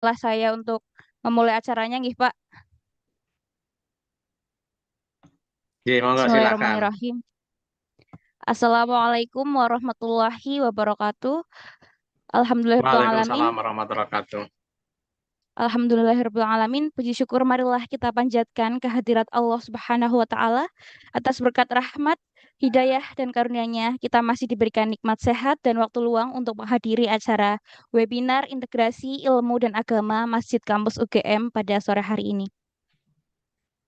Lah saya untuk memulai acaranya nggih Pak. Ji, monggo silakan. Bismillahirrahmanirrahim. Assalamualaikum warahmatullahi wabarakatuh. Alhamdulillahirrahmanirrahim. Waalaikumsalam warahmatullahi wabarakatuh. Alhamdulillahirrahmanirrahim. Puji syukur marilah kita panjatkan kehadirat Allah Subhanahu wa taala atas berkat rahmat, hidayah dan karunia-Nya kita masih diberikan nikmat sehat dan waktu luang untuk menghadiri acara webinar integrasi ilmu dan agama Masjid Kampus UGM pada sore hari ini.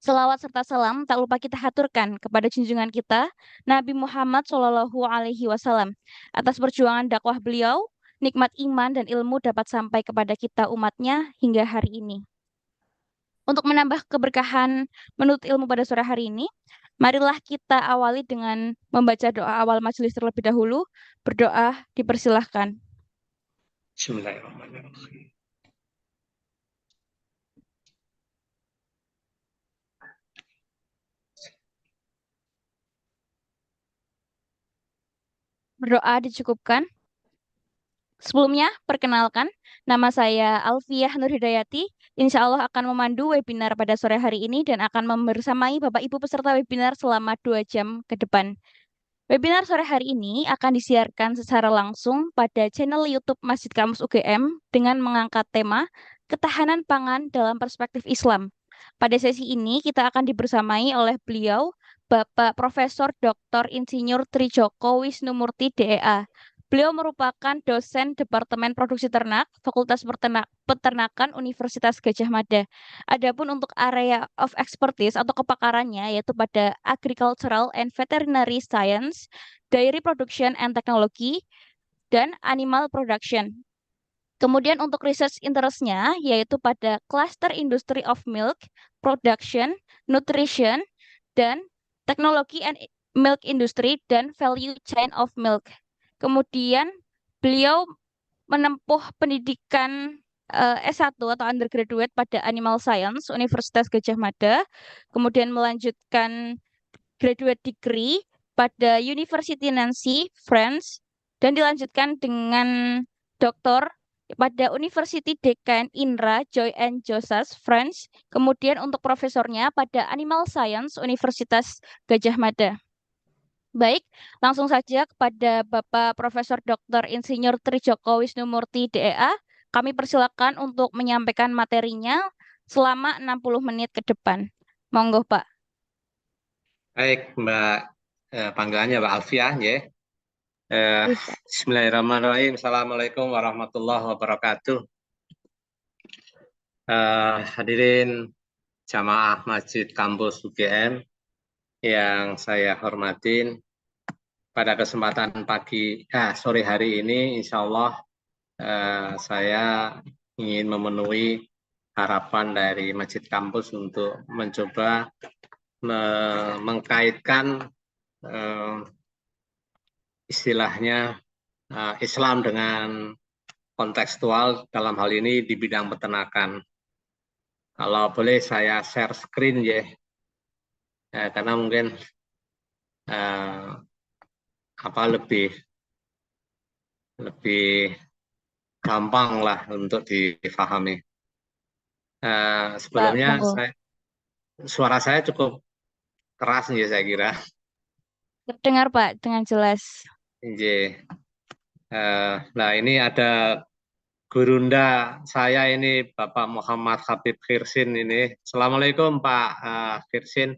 Selawat serta salam tak lupa kita haturkan kepada junjungan kita Nabi Muhammad Shallallahu Alaihi Wasallam atas perjuangan dakwah beliau, nikmat iman dan ilmu dapat sampai kepada kita umatnya hingga hari ini. Untuk menambah keberkahan menurut ilmu pada sore hari ini, marilah kita awali dengan membaca doa awal majelis terlebih dahulu. Berdoa dipersilahkan. Bismillahirrahmanirrahim. Berdoa dicukupkan. Sebelumnya, perkenalkan, nama saya Alfiah Nurhidayati. Insya Allah akan memandu webinar pada sore hari ini dan akan membersamai Bapak Ibu peserta webinar selama 2 jam ke depan. Webinar sore hari ini akan disiarkan secara langsung pada channel YouTube Masjid Kampus UGM dengan mengangkat tema Ketahanan Pangan dalam Perspektif Islam. Pada sesi ini kita akan dibersamai oleh beliau, Bapak Profesor Dr. Insinyur Trijoko Wisnumurti DEA. Beliau merupakan dosen Departemen Produksi Ternak, Fakultas Peternakan Universitas Gadjah Mada. Adapun untuk area of expertise atau kepakarannya yaitu pada Agricultural and Veterinary Science, Dairy Production and Technology, dan Animal Production. Kemudian untuk research interest-nya yaitu pada Cluster Industry of Milk, Production, Nutrition, dan Teknologi and Milk Industry dan Value Chain of Milk. Kemudian beliau menempuh pendidikan S1 atau undergraduate pada Animal Science Universitas Gadjah Mada, kemudian melanjutkan graduate degree pada University Nancy, France, dan dilanjutkan dengan doktor pada University Deakin Indra, Joy and Josas, France. Kemudian untuk profesornya pada Animal Science Universitas Gadjah Mada. Baik, langsung saja kepada Bapak Profesor Dr. Insinyur Trijoko Wisnumurti DEA. Kami persilakan untuk menyampaikan materinya selama 60 menit ke depan. Monggo, Pak. Baik, Mbak, panggilannya Mbak Alfiah, ya. Bismillahirrahmanirrahim. Assalamualaikum warahmatullahi wabarakatuh. Hadirin jamaah Masjid Kampus UGM yang saya hormatin, pada kesempatan sore hari ini, insya Allah saya ingin memenuhi harapan dari Masjid Kampus untuk mencoba mengkaitkan istilahnya Islam dengan kontekstual dalam hal ini di bidang peternakan. Kalau boleh saya share screen ya, karena mungkin lebih gampang lah untuk difahami. Pak, Sebelumnya monggo. suara saya cukup keras ya saya kira. Terdengar, Pak, dengan jelas. Nah ini ada gurunda saya ini Bapak Muhammad Habib Khirsin ini. Assalamualaikum Pak Khirsin.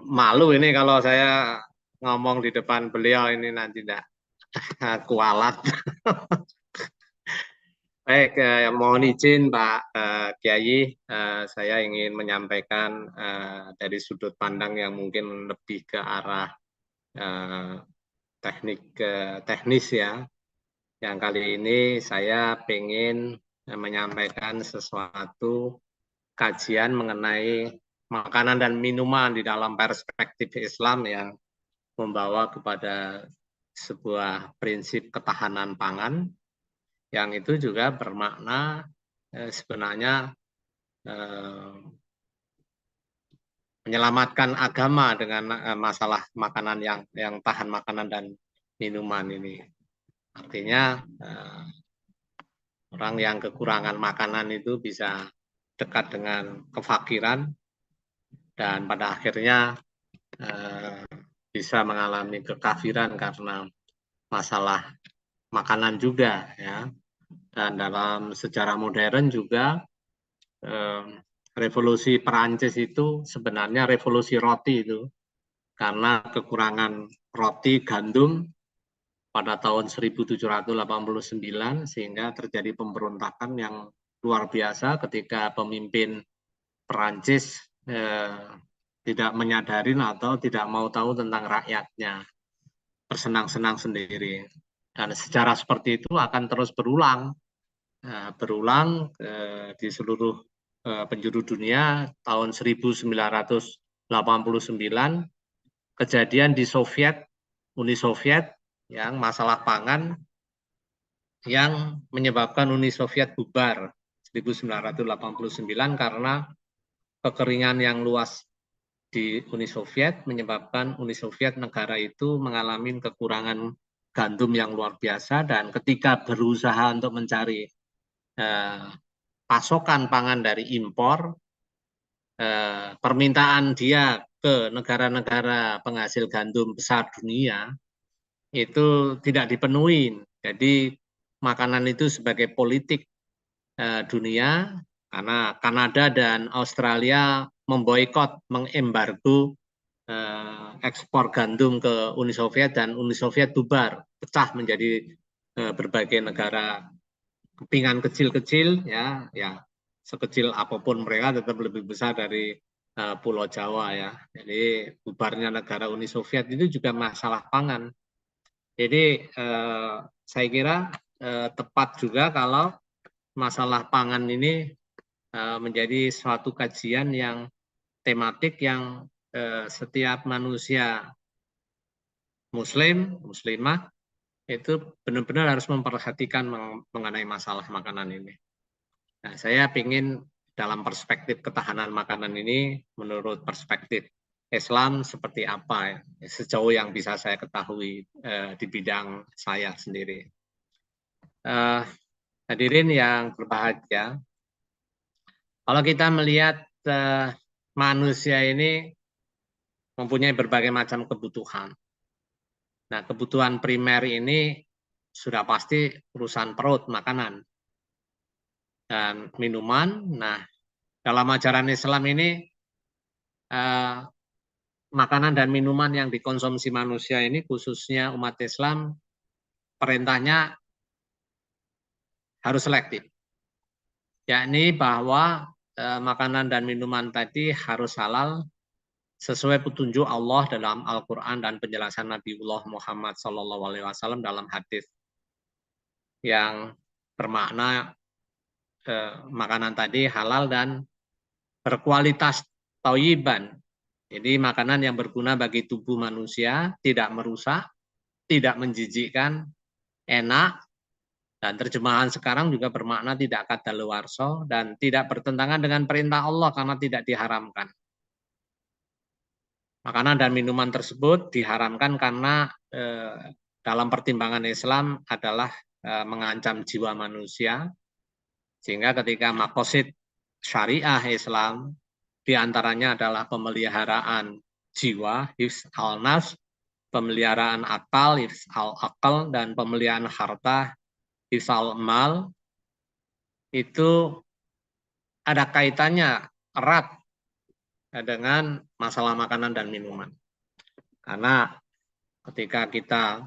Malu ini kalau saya ngomong di depan beliau ini nanti tidak kualat. Baik, mohon izin Pak Kiai, saya ingin menyampaikan dari sudut pandang yang mungkin lebih ke arah teknis ya. Yang kali ini saya ingin menyampaikan sesuatu kajian mengenai makanan dan minuman di dalam perspektif Islam yang membawa kepada sebuah prinsip ketahanan pangan yang itu juga bermakna sebenarnya menyelamatkan agama dengan masalah makanan yang tahan makanan dan minuman ini. Artinya Orang yang kekurangan makanan itu bisa dekat dengan kefakiran dan pada akhirnya bisa mengalami kekafiran karena masalah makanan juga ya. Dan dalam sejarah modern juga revolusi Perancis itu sebenarnya revolusi roti itu karena kekurangan roti gandum pada tahun 1789 sehingga terjadi pemberontakan yang luar biasa ketika pemimpin Perancis tidak menyadari atau tidak mau tahu tentang rakyatnya, bersenang-senang sendiri. Dan sejarah seperti itu akan terus berulang di seluruh penjuru dunia. Tahun 1989 kejadian di Uni Soviet yang masalah pangan yang menyebabkan Uni Soviet bubar 1989 karena kekeringan yang luas di Uni Soviet menyebabkan Uni Soviet negara itu mengalami kekurangan gandum yang luar biasa, dan ketika berusaha untuk mencari pasokan pangan dari impor, permintaan dia ke negara-negara penghasil gandum besar dunia itu tidak dipenuhi. Jadi makanan itu sebagai politik dunia, karena Kanada dan Australia memboikot, mengembargo ekspor gandum ke Uni Soviet, dan Uni Soviet bubar, pecah menjadi berbagai negara kepingan kecil-kecil ya, sekecil apapun mereka tetap lebih besar dari Pulau Jawa ya. Jadi bubarnya negara Uni Soviet itu juga masalah pangan. Jadi saya kira tepat juga kalau masalah pangan ini menjadi suatu kajian yang tematik yang setiap manusia muslim, muslimah itu benar-benar harus memperhatikan mengenai masalah makanan ini. Nah, saya ingin dalam perspektif ketahanan makanan ini, menurut perspektif Islam seperti apa ya, sejauh yang bisa saya ketahui di bidang saya sendiri. Hadirin yang berbahagia, kalau kita melihat manusia ini mempunyai berbagai macam kebutuhan. Nah, kebutuhan primer ini sudah pasti urusan perut, makanan, dan minuman. Nah, dalam ajaran Islam ini, makanan dan minuman yang dikonsumsi manusia ini, khususnya umat Islam, perintahnya harus selektif. Yakni bahwa makanan dan minuman tadi harus halal sesuai petunjuk Allah dalam Al-Quran dan penjelasan Nabiullah Muhammad SAW dalam hadis yang bermakna makanan tadi halal dan berkualitas thayyiban. Jadi makanan yang berguna bagi tubuh manusia, tidak merusak, tidak menjijikkan, enak, dan terjemahan sekarang juga bermakna tidak kadaluarso dan tidak bertentangan dengan perintah Allah karena tidak diharamkan. Makanan dan minuman tersebut diharamkan karena dalam pertimbangan Islam adalah mengancam jiwa manusia, sehingga ketika maqasid syariah Islam diantaranya adalah pemeliharaan jiwa, hifz al-nafs, pemeliharaan akal, hifz al-akal, dan pemeliharaan harta, hifz al-mal, itu ada kaitannya erat dengan masalah makanan dan minuman. Karena ketika kita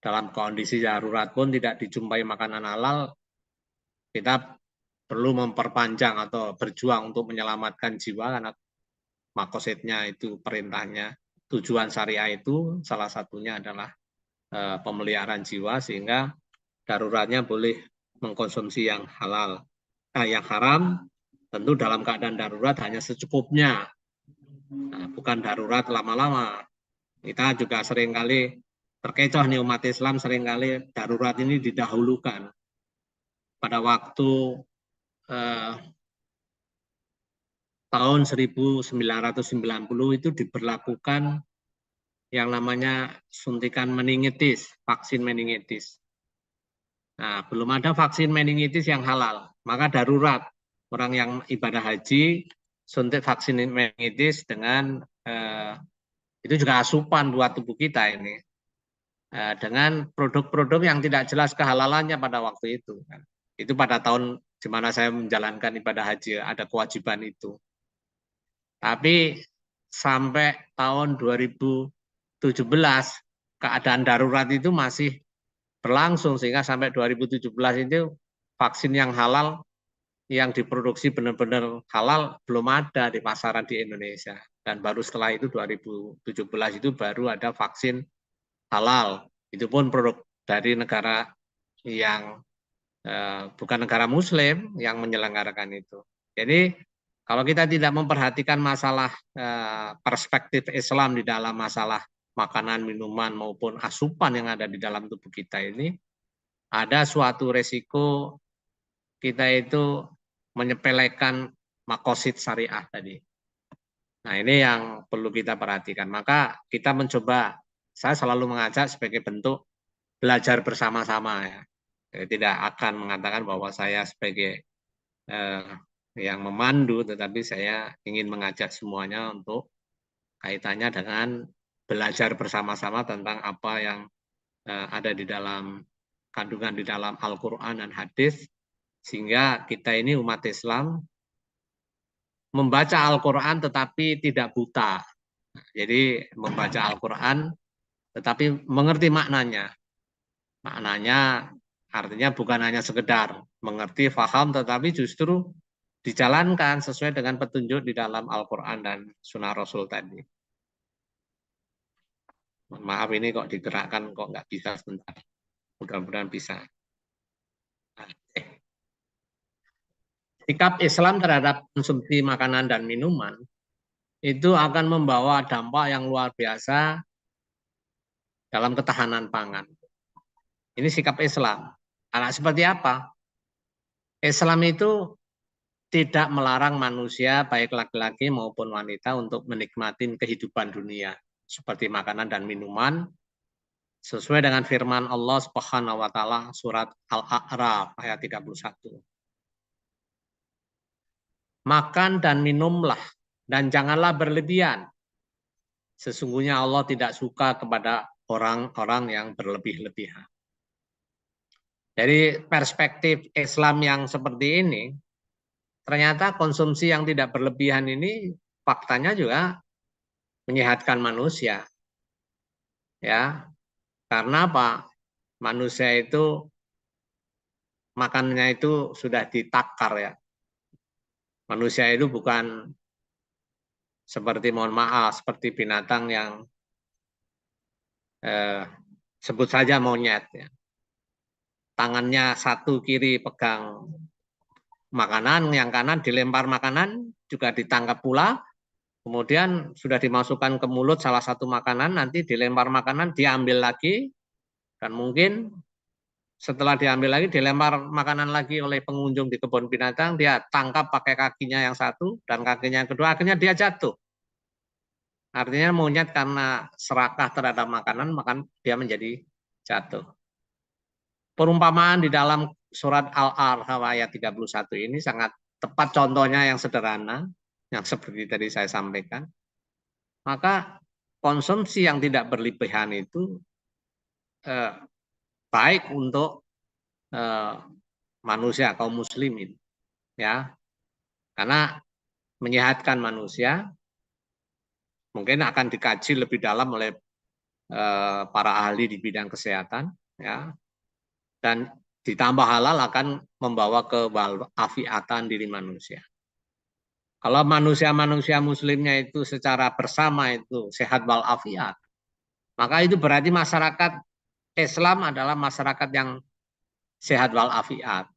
dalam kondisi darurat pun tidak dijumpai makanan halal, kita perlu memperpanjang atau berjuang untuk menyelamatkan jiwa, karena makosidnya itu perintahnya, tujuan syariah itu salah satunya adalah pemeliharaan jiwa, sehingga daruratnya boleh mengkonsumsi yang halal. Nah, yang haram tentu dalam keadaan darurat hanya secukupnya, nah, bukan darurat lama-lama. Kita juga seringkali terkecoh nih, umat Islam seringkali darurat ini didahulukan. Pada waktu tahun 1990 itu diberlakukan yang namanya suntikan meningitis, vaksin meningitis. Nah, belum ada vaksin meningitis yang halal, maka darurat orang yang ibadah haji suntik vaksin meningitis dengan itu juga asupan buat tubuh kita ini dengan produk-produk yang tidak jelas kehalalannya pada waktu itu. Itu pada tahun di mana saya menjalankan ibadah haji ada kewajiban itu. Tapi sampai tahun 2017 keadaan darurat itu masih berlangsung sehingga sampai 2017 itu vaksin yang halal yang diproduksi benar-benar halal belum ada di pasaran di Indonesia. Dan baru setelah itu 2017 itu baru ada vaksin halal. Itu pun produk dari negara yang bukan negara muslim yang menyelenggarakan itu. Jadi kalau kita tidak memperhatikan masalah perspektif Islam di dalam masalah makanan, minuman maupun asupan yang ada di dalam tubuh kita ini, ada suatu resiko kita itu menyepelekan makosid syariah tadi. Nah ini yang perlu kita perhatikan. Maka kita mencoba, saya selalu mengajak sebagai bentuk belajar bersama-sama ya. Jadi tidak akan mengatakan bahwa saya sebagai yang memandu, tetapi saya ingin mengajak semuanya untuk kaitannya dengan belajar bersama-sama tentang apa yang ada di dalam kandungan di dalam Al-Quran dan hadis, sehingga kita ini umat Islam membaca Al-Quran tetapi tidak buta. Jadi membaca Al-Quran tetapi mengerti maknanya. Maknanya artinya bukan hanya sekedar mengerti, faham, tetapi justru dijalankan sesuai dengan petunjuk di dalam Al-Quran dan Sunnah Rasul tadi. Maaf ini kok digerakkan kok nggak bisa sebentar. Mudah-mudahan bisa. Sikap Islam terhadap konsumsi makanan dan minuman itu akan membawa dampak yang luar biasa dalam ketahanan pangan. Ini sikap Islam. Anak seperti apa? Islam itu tidak melarang manusia, baik laki-laki maupun wanita, untuk menikmati kehidupan dunia, seperti makanan dan minuman, sesuai dengan firman Allah Subhanahu wa Ta'ala, surat Al-A'raf ayat 31. Makan dan minumlah, dan janganlah berlebihan. Sesungguhnya Allah tidak suka kepada orang-orang yang berlebih-lebihan. Dari perspektif Islam yang seperti ini, ternyata konsumsi yang tidak berlebihan ini faktanya juga menyehatkan manusia. Ya. Karena apa? Manusia itu makannya itu sudah ditakar ya. Manusia itu bukan seperti, mohon maaf, seperti binatang yang sebut saja monyet ya. Tangannya satu kiri pegang makanan, yang kanan dilempar makanan, juga ditangkap pula, kemudian sudah dimasukkan ke mulut salah satu makanan, nanti dilempar makanan, diambil lagi, dan mungkin setelah diambil lagi, dilempar makanan lagi oleh pengunjung di kebun binatang, dia tangkap pakai kakinya yang satu, dan kakinya yang kedua, akhirnya dia jatuh. Artinya monyet karena serakah terhadap makanan, maka dia menjadi jatuh. Perumpamaan di dalam surat Al-A'raf ayat 31 ini sangat tepat, contohnya yang sederhana, yang seperti tadi saya sampaikan. Maka konsumsi yang tidak berlebihan itu baik untuk manusia, kaum muslimin. Ya, karena menyehatkan manusia, mungkin akan dikaji lebih dalam oleh para ahli di bidang kesehatan, ya. Dan ditambah halal akan membawa kewalafiatan diri manusia. Kalau manusia-manusia muslimnya itu secara bersama itu sehat walafiat, maka itu berarti masyarakat Islam adalah masyarakat yang sehat walafiat.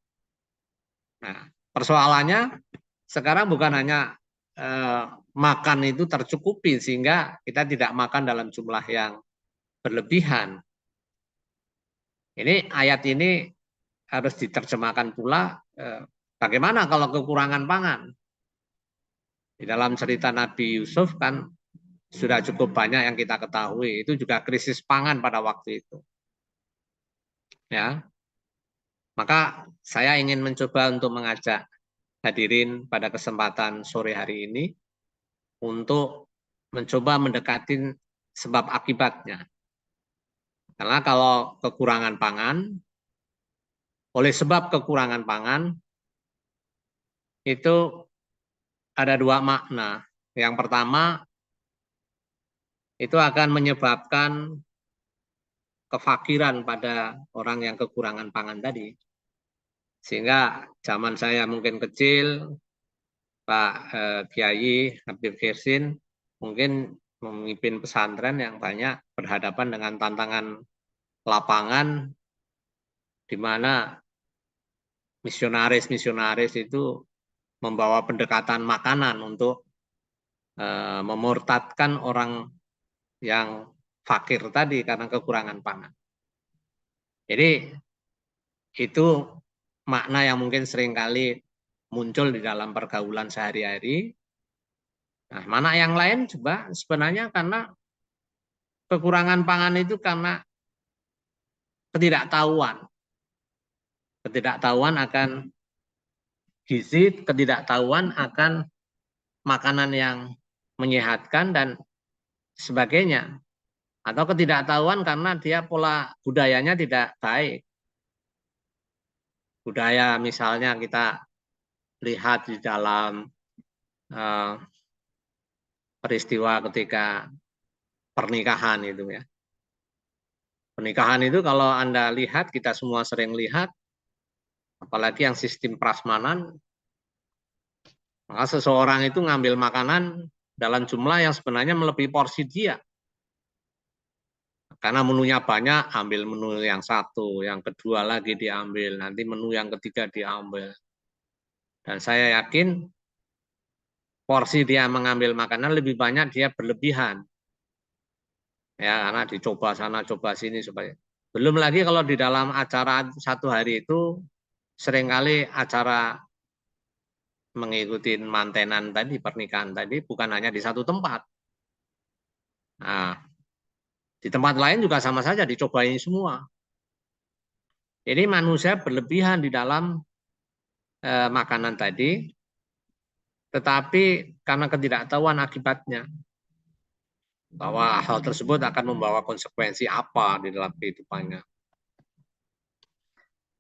Nah, persoalannya sekarang bukan hanya makan itu tercukupi sehingga kita tidak makan dalam jumlah yang berlebihan. Ini ayat ini harus diterjemahkan pula bagaimana kalau kekurangan pangan. Di dalam cerita Nabi Yusuf kan sudah cukup banyak yang kita ketahui. Itu juga krisis pangan pada waktu itu. Ya. Maka saya ingin mencoba untuk mengajak hadirin pada kesempatan sore hari ini untuk mencoba mendekati sebab akibatnya. Karena kalau kekurangan pangan, oleh sebab kekurangan pangan, itu ada dua makna. Yang pertama, itu akan menyebabkan kefakiran pada orang yang kekurangan pangan tadi. Sehingga zaman saya mungkin kecil, Pak Kiai Habib Firsin mungkin memimpin pesantren yang banyak berhadapan dengan tantangan lapangan di mana misionaris itu membawa pendekatan makanan untuk memurtadkan orang yang fakir tadi karena kekurangan pangan. Jadi itu makna yang mungkin seringkali muncul di dalam pergaulan sehari-hari. Nah, mana yang lain juga sebenarnya karena kekurangan pangan itu karena ketidaktahuan. Ketidaktahuan akan gizi, ketidaktahuan akan makanan yang menyehatkan dan sebagainya. Atau ketidaktahuan karena dia pola budayanya tidak baik. Budaya misalnya kita lihat di dalam peristiwa ketika pernikahan itu ya. Pernikahan itu kalau Anda lihat, kita semua sering lihat, apalagi yang sistem prasmanan, maka seseorang itu ngambil makanan dalam jumlah yang sebenarnya melebihi porsi dia. Karena menunya banyak, ambil menu yang satu, yang kedua lagi diambil, nanti menu yang ketiga diambil. Dan saya yakin porsi dia mengambil makanan lebih banyak dia berlebihan. Ya, karena dicoba sana, coba sini supaya. Belum lagi kalau di dalam acara satu hari itu seringkali acara mengikuti mantenan tadi, pernikahan tadi bukan hanya di satu tempat. Nah, di tempat lain juga sama saja dicobain semua. Jadi manusia berlebihan di dalam makanan tadi, tetapi karena ketidaktahuan akibatnya bahwa hal tersebut akan membawa konsekuensi apa di dalam kehidupannya.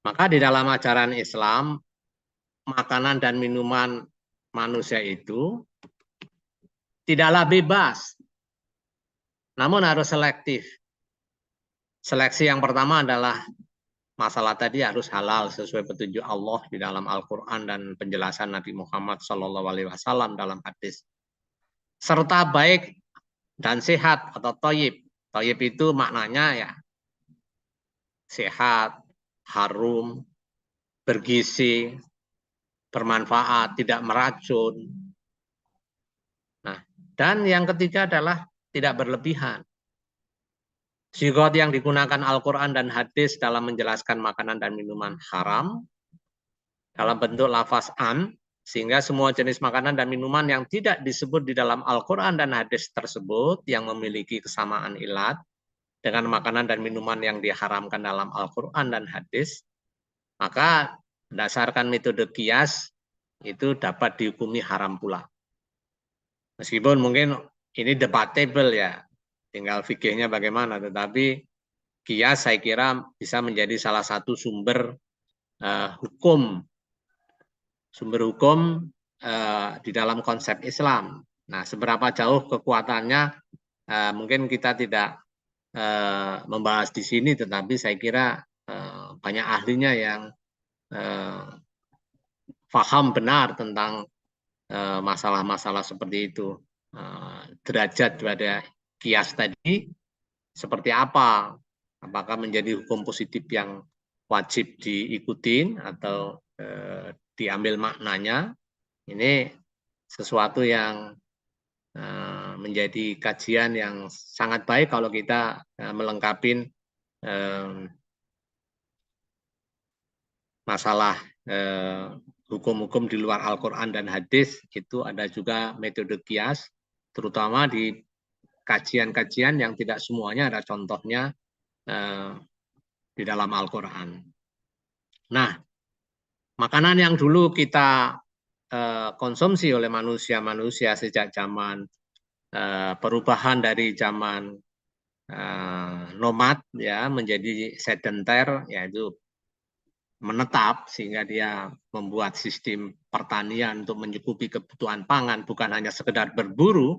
Maka di dalam ajaran Islam, makanan dan minuman manusia itu tidaklah bebas, namun harus selektif. Seleksi yang pertama adalah masalah tadi harus halal sesuai petunjuk Allah di dalam Al-Quran dan penjelasan Nabi Muhammad SAW dalam hadis. Serta baik dan sehat atau toyib. Toyib itu maknanya ya sehat, harum, bergizi, bermanfaat, tidak meracun. Nah, dan yang ketiga adalah tidak berlebihan. Sigot yang digunakan Al-Quran dan hadis dalam menjelaskan makanan dan minuman haram dalam bentuk lafaz am, sehingga semua jenis makanan dan minuman yang tidak disebut di dalam Al-Quran dan hadis tersebut yang memiliki kesamaan ilat dengan makanan dan minuman yang diharamkan dalam Al-Quran dan hadis, maka berdasarkan metode kias itu dapat dihukumi haram pula. Meskipun mungkin ini debatable ya, tinggal fikihnya bagaimana, tetapi kias saya kira bisa menjadi salah satu sumber hukum di dalam konsep Islam. Nah, seberapa jauh kekuatannya mungkin kita tidak membahas di sini, tetapi saya kira banyak ahlinya yang paham benar tentang masalah-masalah seperti itu. Derajat pada kias tadi seperti apa? Apakah menjadi hukum positif yang wajib diikutin atau diambil maknanya? Ini sesuatu yang menjadi kajian yang sangat baik kalau kita melengkapi masalah hukum-hukum di luar Al-Quran dan hadis. Itu ada juga metode kias, terutama di kajian-kajian yang tidak semuanya ada contohnya di dalam Al-Quran. Nah, makanan yang dulu kita konsumsi oleh manusia sejak zaman perubahan dari zaman nomad ya menjadi sedenter, yaitu menetap, sehingga dia membuat sistem pertanian untuk mencukupi kebutuhan pangan, bukan hanya sekedar berburu,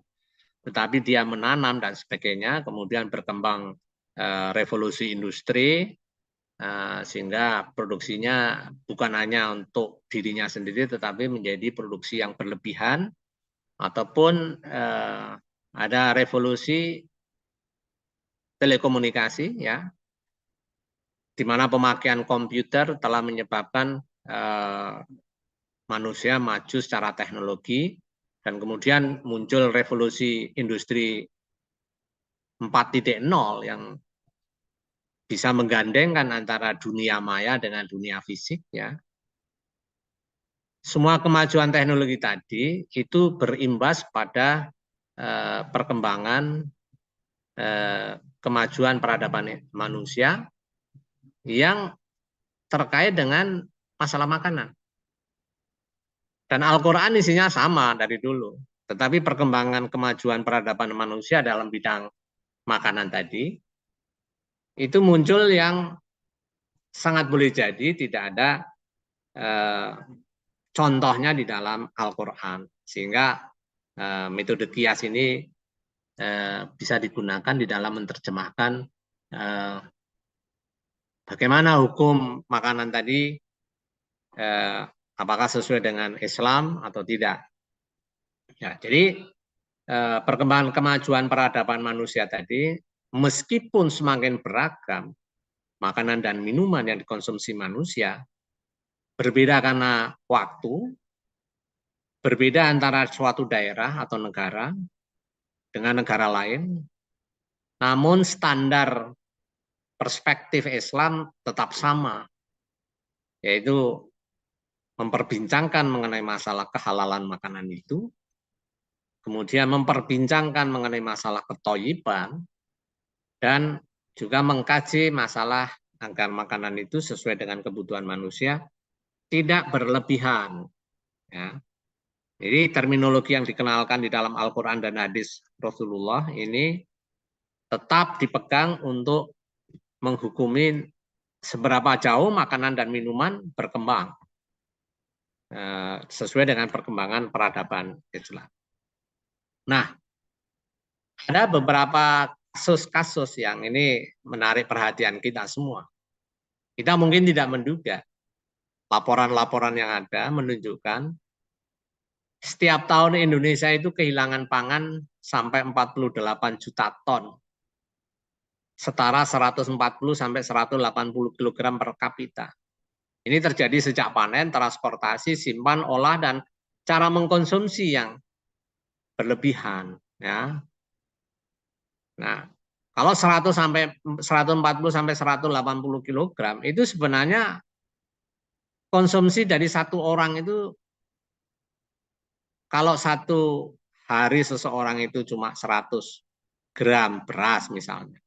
tetapi dia menanam dan sebagainya. Kemudian berkembang revolusi industri, sehingga produksinya bukan hanya untuk dirinya sendiri, tetapi menjadi produksi yang berlebihan, ataupun ada revolusi telekomunikasi, ya, di mana pemakaian komputer telah menyebabkan manusia maju secara teknologi, dan kemudian muncul revolusi industri 4.0 yang bisa menggandengkan antara dunia maya dengan dunia fisik, ya. Semua kemajuan teknologi tadi itu berimbas pada perkembangan kemajuan peradaban manusia yang terkait dengan masalah makanan. Dan Al-Quran isinya sama dari dulu. Tetapi perkembangan kemajuan peradaban manusia dalam bidang makanan tadi, itu muncul yang sangat boleh jadi tidak ada contohnya di dalam Al-Quran. Sehingga metode kias ini bisa digunakan di dalam menerjemahkan bagaimana hukum makanan tadi, apakah sesuai dengan Islam atau tidak. Ya, jadi perkembangan kemajuan peradaban manusia tadi, meskipun semakin beragam makanan dan minuman yang dikonsumsi manusia, berbeda karena waktu, berbeda antara suatu daerah atau negara dengan negara lain, namun standar perspektif Islam tetap sama, yaitu memperbincangkan mengenai masalah kehalalan makanan itu, kemudian memperbincangkan mengenai masalah ketoyiban, dan juga mengkaji masalah agar makanan itu sesuai dengan kebutuhan manusia, tidak berlebihan. Ya. Jadi terminologi yang dikenalkan di dalam Al-Quran dan hadis Rasulullah ini tetap dipegang untuk menghukumi seberapa jauh makanan dan minuman berkembang sesuai dengan perkembangan peradaban Islam. Nah, ada beberapa kasus-kasus yang ini menarik perhatian kita semua. Kita mungkin tidak menduga, laporan-laporan yang ada menunjukkan setiap tahun Indonesia itu kehilangan pangan sampai 48 juta ton, setara 140 sampai 180 kg per kapita. Ini terjadi sejak panen, transportasi, simpan, olah, dan cara mengkonsumsi yang berlebihan. Ya. Nah, kalau 100 sampai 140 sampai 180 kg itu sebenarnya konsumsi dari satu orang itu, kalau satu hari seseorang itu cuma 100 gram beras misalnya,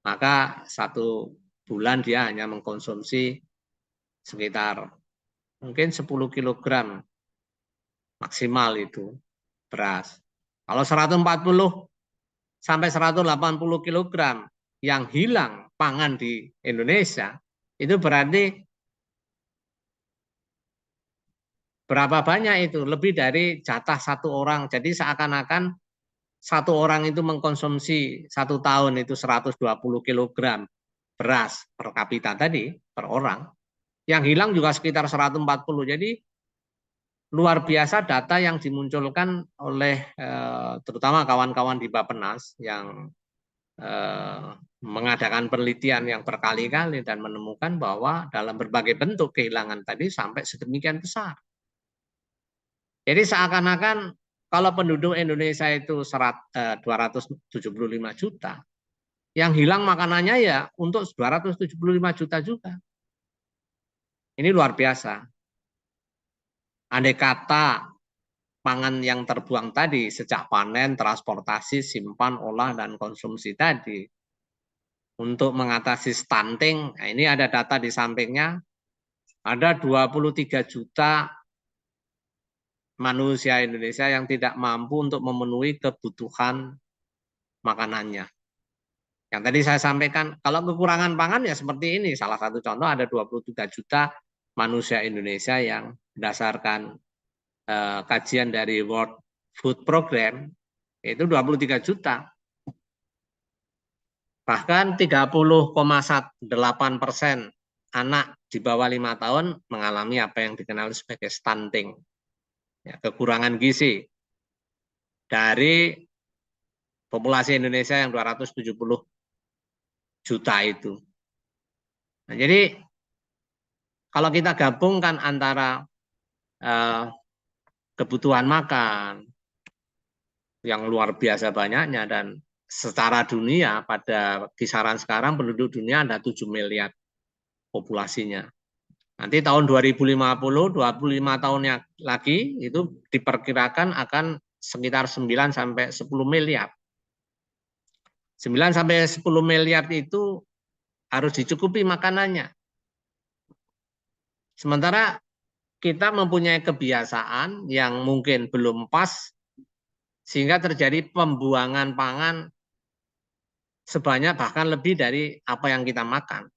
maka satu bulan dia hanya mengkonsumsi sekitar mungkin 10 kg maksimal itu beras. Kalau 140 sampai 180 kg yang hilang pangan di Indonesia, itu berarti berapa banyak itu? Lebih dari jatah satu orang. Jadi seakan-akan satu orang itu mengkonsumsi satu tahun itu 120 kg beras per kapita tadi, per orang. Yang hilang juga sekitar 140. Jadi luar biasa data yang dimunculkan oleh terutama kawan-kawan di Bappenas yang mengadakan penelitian yang berkali-kali dan menemukan bahwa dalam berbagai bentuk kehilangan tadi sampai sedemikian besar. Jadi seakan-akan kalau penduduk Indonesia itu 275 juta, yang hilang makanannya ya untuk 275 juta juga. Ini luar biasa. Andai kata pangan yang terbuang tadi sejak panen, transportasi, simpan, olah, dan konsumsi tadi untuk mengatasi stunting, nah ini ada data di sampingnya, Ada 23 juta manusia Indonesia yang tidak mampu untuk memenuhi kebutuhan makanannya. Yang tadi saya sampaikan, kalau kekurangan pangan ya seperti ini. Salah satu contoh ada 23 juta manusia Indonesia yang berdasarkan kajian dari World Food Program, itu 23 juta. Bahkan 30,8% anak di bawah 5 tahun mengalami apa yang dikenal sebagai stunting, ya, kekurangan gizi. Dari populasi Indonesia yang 270 juta itu. Nah, jadi kalau kita gabungkan antara kebutuhan makan yang luar biasa banyaknya dan secara dunia pada kisaran sekarang penduduk dunia ada 7 miliar populasinya. Nanti tahun 2050, 25 tahun lagi itu diperkirakan akan sekitar 9 sampai 10 miliar. 9 sampai 10 miliar itu harus dicukupi makanannya. Sementara kita mempunyai kebiasaan yang mungkin belum pas sehingga terjadi pembuangan pangan sebanyak bahkan lebih dari apa yang kita makan.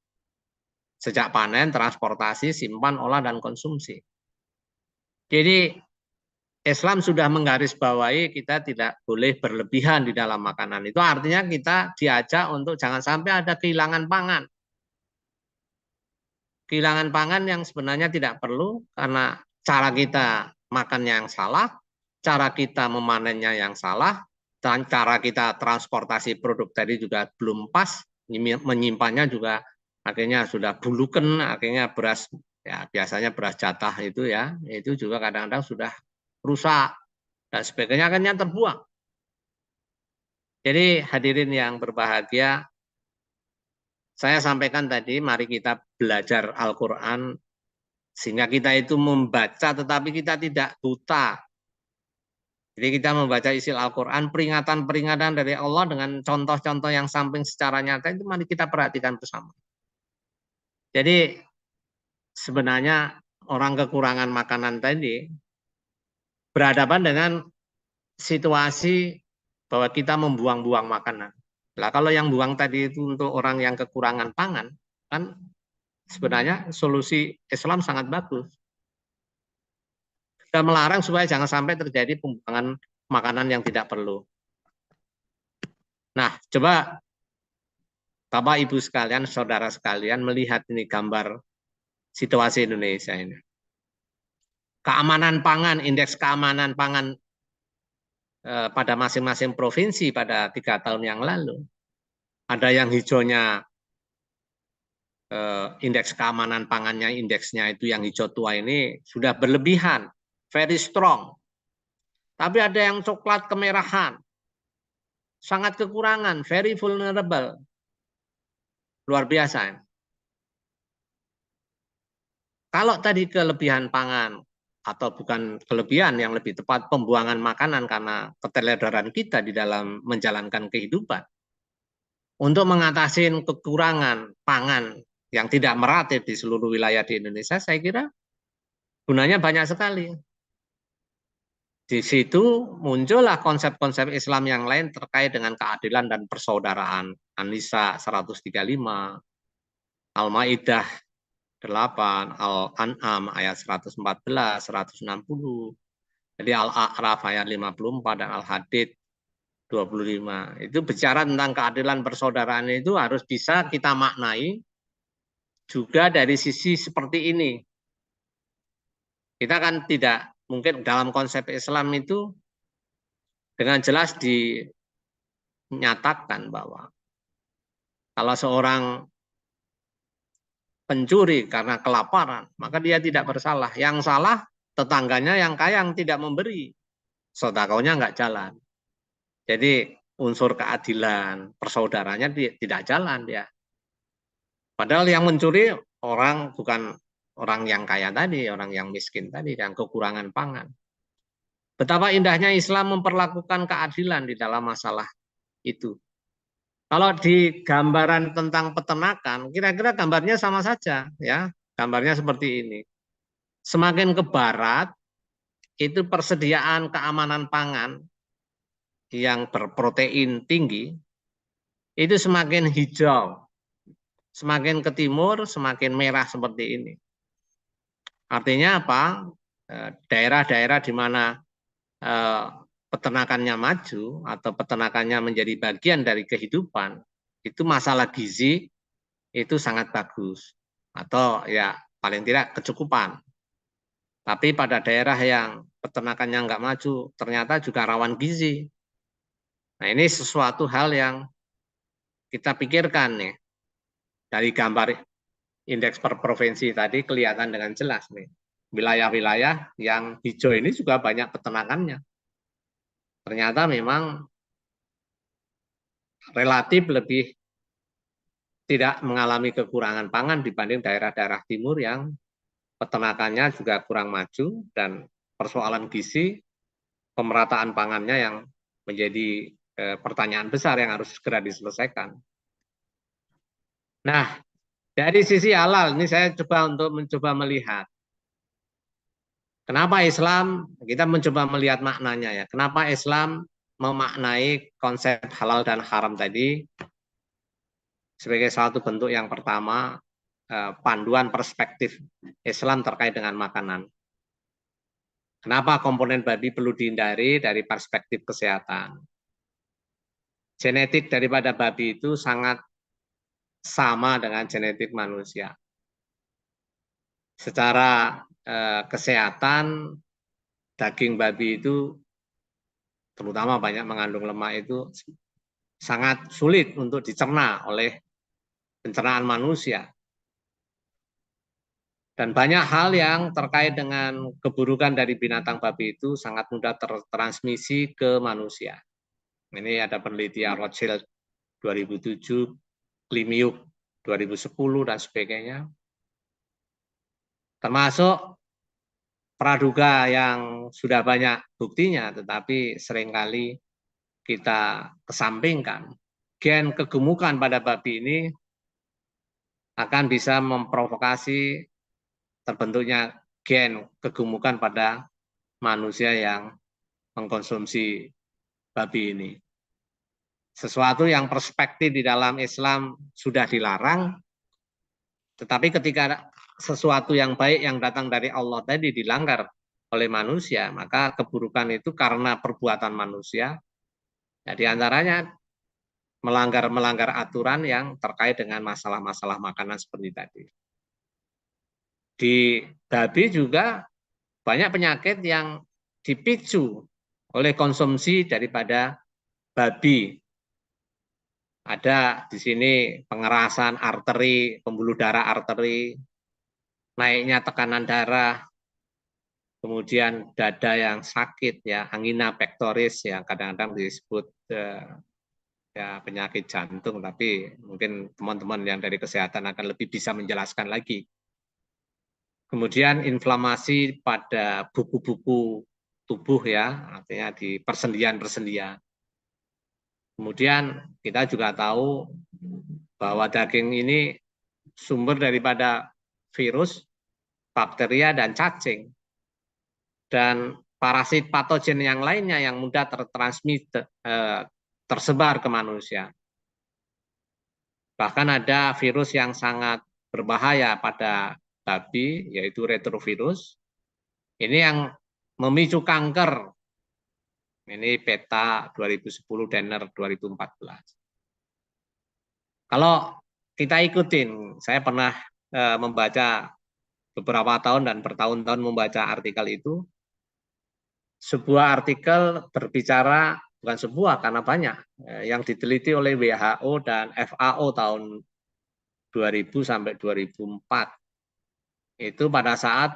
Sejak panen, transportasi, simpan, olah, dan konsumsi. Jadi Islam sudah menggarisbawahi kita tidak boleh berlebihan di dalam makanan. Itu artinya kita diajak untuk jangan sampai ada kehilangan pangan. Kehilangan pangan yang sebenarnya tidak perlu karena cara kita makannya yang salah, cara kita memanennya yang salah, dan cara kita transportasi produk tadi juga belum pas, menyimpannya juga akhirnya sudah buluken, akhirnya beras, ya biasanya beras jatah itu ya, itu juga kadang-kadang sudah rusak dan sebagainya akhirnya terbuang. Jadi hadirin yang berbahagia, saya sampaikan tadi, mari kita belajar Al-Quran sehingga kita itu membaca tetapi kita tidak buta. Jadi kita membaca isi Al-Quran, peringatan-peringatan dari Allah dengan contoh-contoh yang samping secara nyata itu mari kita perhatikan bersama. Jadi sebenarnya orang kekurangan makanan tadi berhadapan dengan situasi bahwa kita membuang-buang makanan. Nah, kalau yang buang tadi itu untuk orang yang kekurangan pangan, kan sebenarnya solusi Islam sangat bagus. Dan melarang supaya jangan sampai terjadi pembuangan makanan yang tidak perlu. Nah, coba Bapak Ibu sekalian, saudara sekalian melihat ini gambar situasi Indonesia ini. Keamanan pangan, indeks keamanan pangan pada masing-masing provinsi pada 3 tahun yang lalu. Ada yang hijaunya indeks keamanan pangannya, indeksnya itu yang hijau tua ini sudah berlebihan, very strong. Tapi ada yang coklat kemerahan, sangat kekurangan, very vulnerable. Luar biasa. Kalau tadi kelebihan pangan, atau bukan kelebihan, yang lebih tepat pembuangan makanan karena keteledoran kita di dalam menjalankan kehidupan. Untuk mengatasi kekurangan pangan yang tidak merata di seluruh wilayah di Indonesia, saya kira gunanya banyak sekali. Di situ muncullah konsep-konsep Islam yang lain terkait dengan keadilan dan persaudaraan. An-Nisa 135, Al-Maidah 8, Al-An'am ayat 114, 160. Jadi Al-A'raf ayat 54 dan Al-Hadid 25. Itu bicara tentang keadilan persaudaraan itu harus bisa kita maknai juga dari sisi seperti ini. Kita kan tidak mungkin dalam konsep Islam itu dengan jelas dinyatakan bahwa kalau seorang pencuri karena kelaparan, maka dia tidak bersalah. Yang salah tetangganya yang kaya yang tidak memberi. Sedekahnya nggak jalan. Jadi unsur keadilan persaudaranya tidak jalan dia. Padahal yang mencuri orang bukan orang yang kaya tadi, orang yang miskin tadi, yang kekurangan pangan. Betapa indahnya Islam memperlakukan keadilan di dalam masalah itu. Kalau di gambaran tentang peternakan, kira-kira gambarnya sama saja, ya. gambarnya seperti ini. Semakin ke barat, itu persediaan keamanan pangan yang berprotein tinggi, itu semakin hijau. Semakin ke timur, semakin merah seperti ini. Artinya apa? Daerah-daerah di mana peternakannya maju atau peternakannya menjadi bagian dari kehidupan, itu masalah gizi itu sangat bagus. Atau ya paling tidak kecukupan. Tapi pada daerah yang peternakannya nggak maju, ternyata juga rawan gizi. Nah ini sesuatu hal yang kita pikirkan nih. Dari gambar indeks per provinsi tadi kelihatan dengan jelas nih. Wilayah-wilayah yang hijau ini juga banyak peternakannya. Ternyata memang relatif lebih tidak mengalami kekurangan pangan dibanding daerah-daerah timur yang peternakannya juga kurang maju dan persoalan gizi, pemerataan pangannya yang menjadi pertanyaan besar yang harus segera diselesaikan. Nah, dari sisi halal ini saya mencoba melihat kenapa Islam, kita mencoba melihat maknanya ya. Kenapa Islam memaknai konsep halal dan haram tadi sebagai satu bentuk yang pertama, panduan perspektif Islam terkait dengan makanan. Kenapa komponen babi perlu dihindari dari perspektif kesehatan? Genetik daripada babi itu sangat sama dengan genetik manusia. Secara kesehatan, daging babi itu terutama banyak mengandung lemak itu sangat sulit untuk dicerna oleh pencernaan manusia. Dan banyak hal yang terkait dengan keburukan dari binatang babi itu sangat mudah tertransmisi ke manusia. Ini ada penelitian Rothschild 2007, Klimiuk 2010, dan sebagainya. Termasuk praduga yang sudah banyak buktinya, tetapi seringkali kita kesampingkan. Gen kegemukan pada babi ini akan bisa memprovokasi terbentuknya gen kegemukan pada manusia yang mengkonsumsi babi ini. Sesuatu yang perspektif di dalam Islam sudah dilarang, tetapi ketika sesuatu yang baik yang datang dari Allah tadi dilanggar oleh manusia, maka keburukan itu karena perbuatan manusia, ya diantaranya melanggar aturan yang terkait dengan masalah-masalah makanan seperti tadi. Di babi juga banyak penyakit yang dipicu oleh konsumsi daripada babi. Ada di sini pengerasan arteri, pembuluh darah arteri, naiknya tekanan darah, kemudian dada yang sakit, ya angina pectoris yang kadang-kadang disebut ya penyakit jantung, tapi mungkin teman-teman yang dari kesehatan akan lebih bisa menjelaskan lagi. Kemudian inflamasi pada buku-buku tubuh ya, artinya di persendian-persendian. Kemudian kita juga tahu bahwa daging ini sumber daripada virus, bakteria, dan cacing. Dan parasit patogen yang lainnya yang mudah tersebar ke manusia. Bahkan ada virus yang sangat berbahaya pada babi, yaitu retrovirus. Ini yang memicu kanker. Ini peta 2010, Denner 2014. Kalau kita ikutin, saya pernah membaca beberapa tahun dan bertahun-tahun membaca artikel itu. Sebuah artikel berbicara, bukan sebuah karena banyak, yang diteliti oleh WHO dan FAO tahun 2000 sampai 2004. Itu pada saat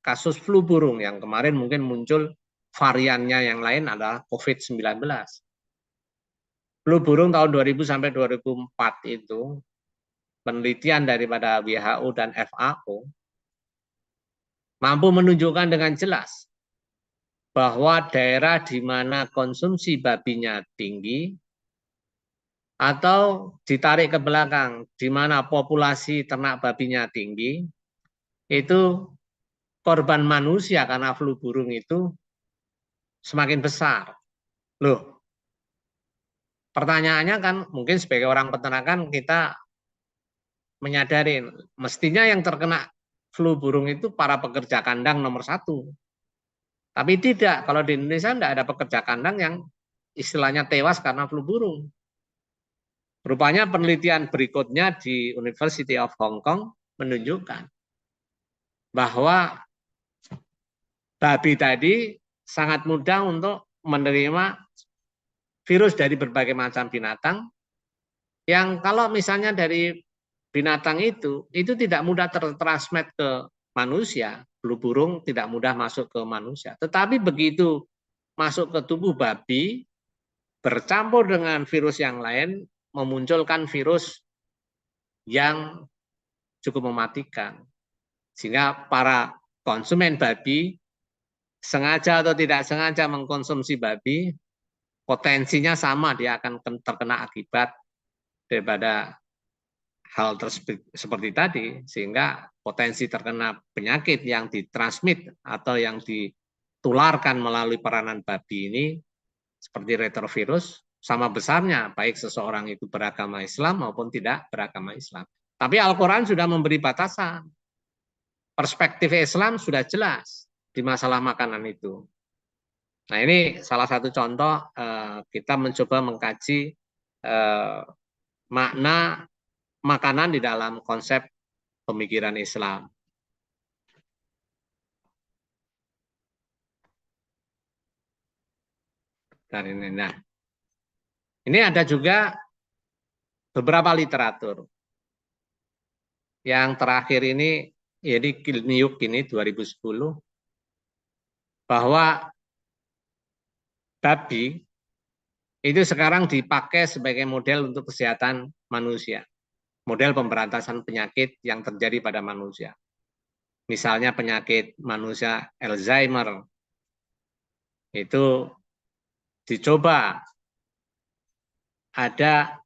kasus flu burung yang kemarin mungkin muncul variannya yang lain adalah COVID-19. Flu burung tahun 2000 sampai 2004 itu penelitian daripada WHO dan FAO mampu menunjukkan dengan jelas bahwa daerah di mana konsumsi babinya tinggi atau ditarik ke belakang di mana populasi ternak babinya tinggi, itu korban manusia karena flu burung itu semakin besar. Loh, pertanyaannya kan mungkin sebagai orang peternakan kita menyadari mestinya yang terkena flu burung itu para pekerja kandang nomor satu. Tapi tidak, kalau di Indonesia tidak ada pekerja kandang yang istilahnya tewas karena flu burung. Rupanya penelitian berikutnya di University of Hong Kong menunjukkan bahwa babi tadi sangat mudah untuk menerima virus dari berbagai macam binatang yang kalau misalnya dari binatang itu tidak mudah tertransmit ke manusia, flu burung tidak mudah masuk ke manusia. Tetapi begitu masuk ke tubuh babi, bercampur dengan virus yang lain, memunculkan virus yang cukup mematikan. Sehingga para konsumen babi, sengaja atau tidak sengaja mengkonsumsi babi, potensinya sama, dia akan terkena akibat daripada hal tersebut seperti tadi, sehingga potensi terkena penyakit yang ditransmit atau yang ditularkan melalui peranan babi ini seperti retrovirus sama besarnya baik seseorang itu beragama Islam maupun tidak beragama Islam. Tapi Al-Quran sudah memberi batasan. Perspektif Islam sudah jelas di masalah makanan itu. Nah, ini salah satu contoh kita mencoba mengkaji makna makanan di dalam konsep pemikiran Islam. Nah, ini ada juga beberapa literatur. Yang terakhir ini, jadi Kilniuk ini 2010, bahwa babi itu sekarang dipakai sebagai model untuk kesehatan manusia. Model pemberantasan penyakit yang terjadi pada manusia. Misalnya penyakit manusia Alzheimer, itu dicoba ada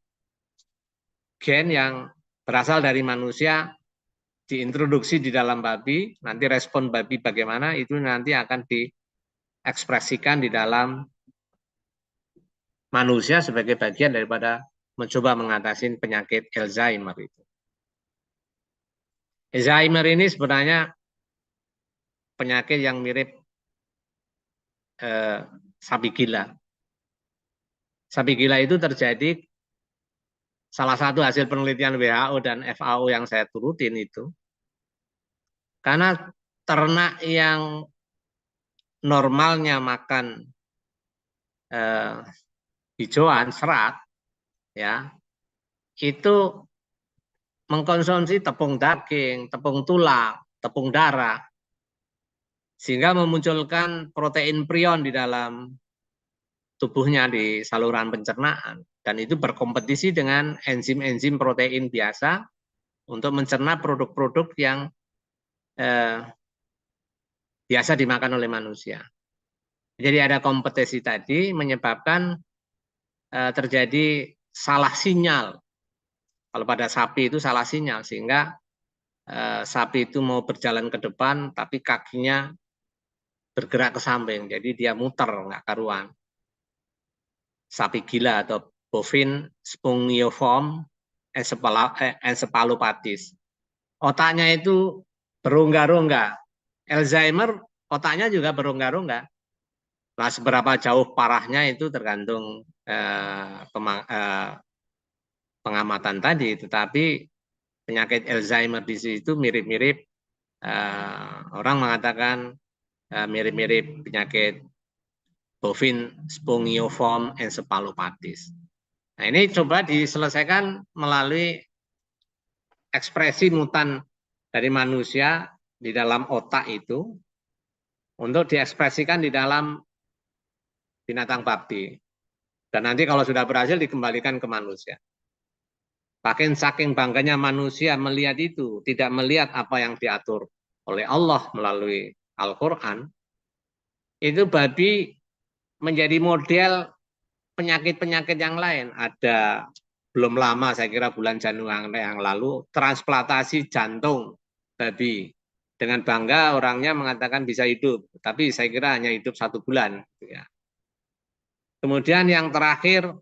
gen yang berasal dari manusia diintroduksi di dalam babi, nanti respon babi bagaimana itu nanti akan diekspresikan di dalam manusia sebagai bagian daripada mencoba mengatasi penyakit Alzheimer itu. Alzheimer ini sebenarnya penyakit yang mirip sapi gila. Sapi gila itu terjadi, salah satu hasil penelitian WHO dan FAO yang saya turutin itu, karena ternak yang normalnya makan hijauan, serat, ya, itu mengkonsumsi tepung daging, tepung tulang, tepung darah, sehingga memunculkan protein prion di dalam tubuhnya di saluran pencernaan. Dan itu berkompetisi dengan enzim-enzim protein biasa untuk mencerna produk-produk yang biasa dimakan oleh manusia. Jadi ada kompetisi tadi menyebabkan terjadi salah sinyal. Kalau pada sapi itu salah sinyal, sehingga sapi itu mau berjalan ke depan, tapi kakinya bergerak ke samping, jadi dia muter, nggak karuan. Sapi gila atau bovine spongiform encephalopathis. Otaknya itu berongga-rongga. Alzheimer otaknya juga berongga-rongga. Nah, seberapa jauh parahnya itu tergantung pengamatan tadi, tetapi penyakit Alzheimer di situ mirip-mirip, orang mengatakan mirip-mirip penyakit bovine spongiform encephalopathis. Nah, ini coba diselesaikan melalui ekspresi mutan dari manusia di dalam otak itu untuk diekspresikan di dalam binatang babi. Dan nanti kalau sudah berhasil dikembalikan ke manusia. Bahkan saking bangganya manusia melihat itu, tidak melihat apa yang diatur oleh Allah melalui Al-Quran, itu babi menjadi model penyakit-penyakit yang lain. Ada belum lama, saya kira bulan Januari yang lalu, transplantasi jantung babi dengan bangga orangnya mengatakan bisa hidup, tapi saya kira hanya hidup 1 bulan. Ya. Kemudian yang terakhir,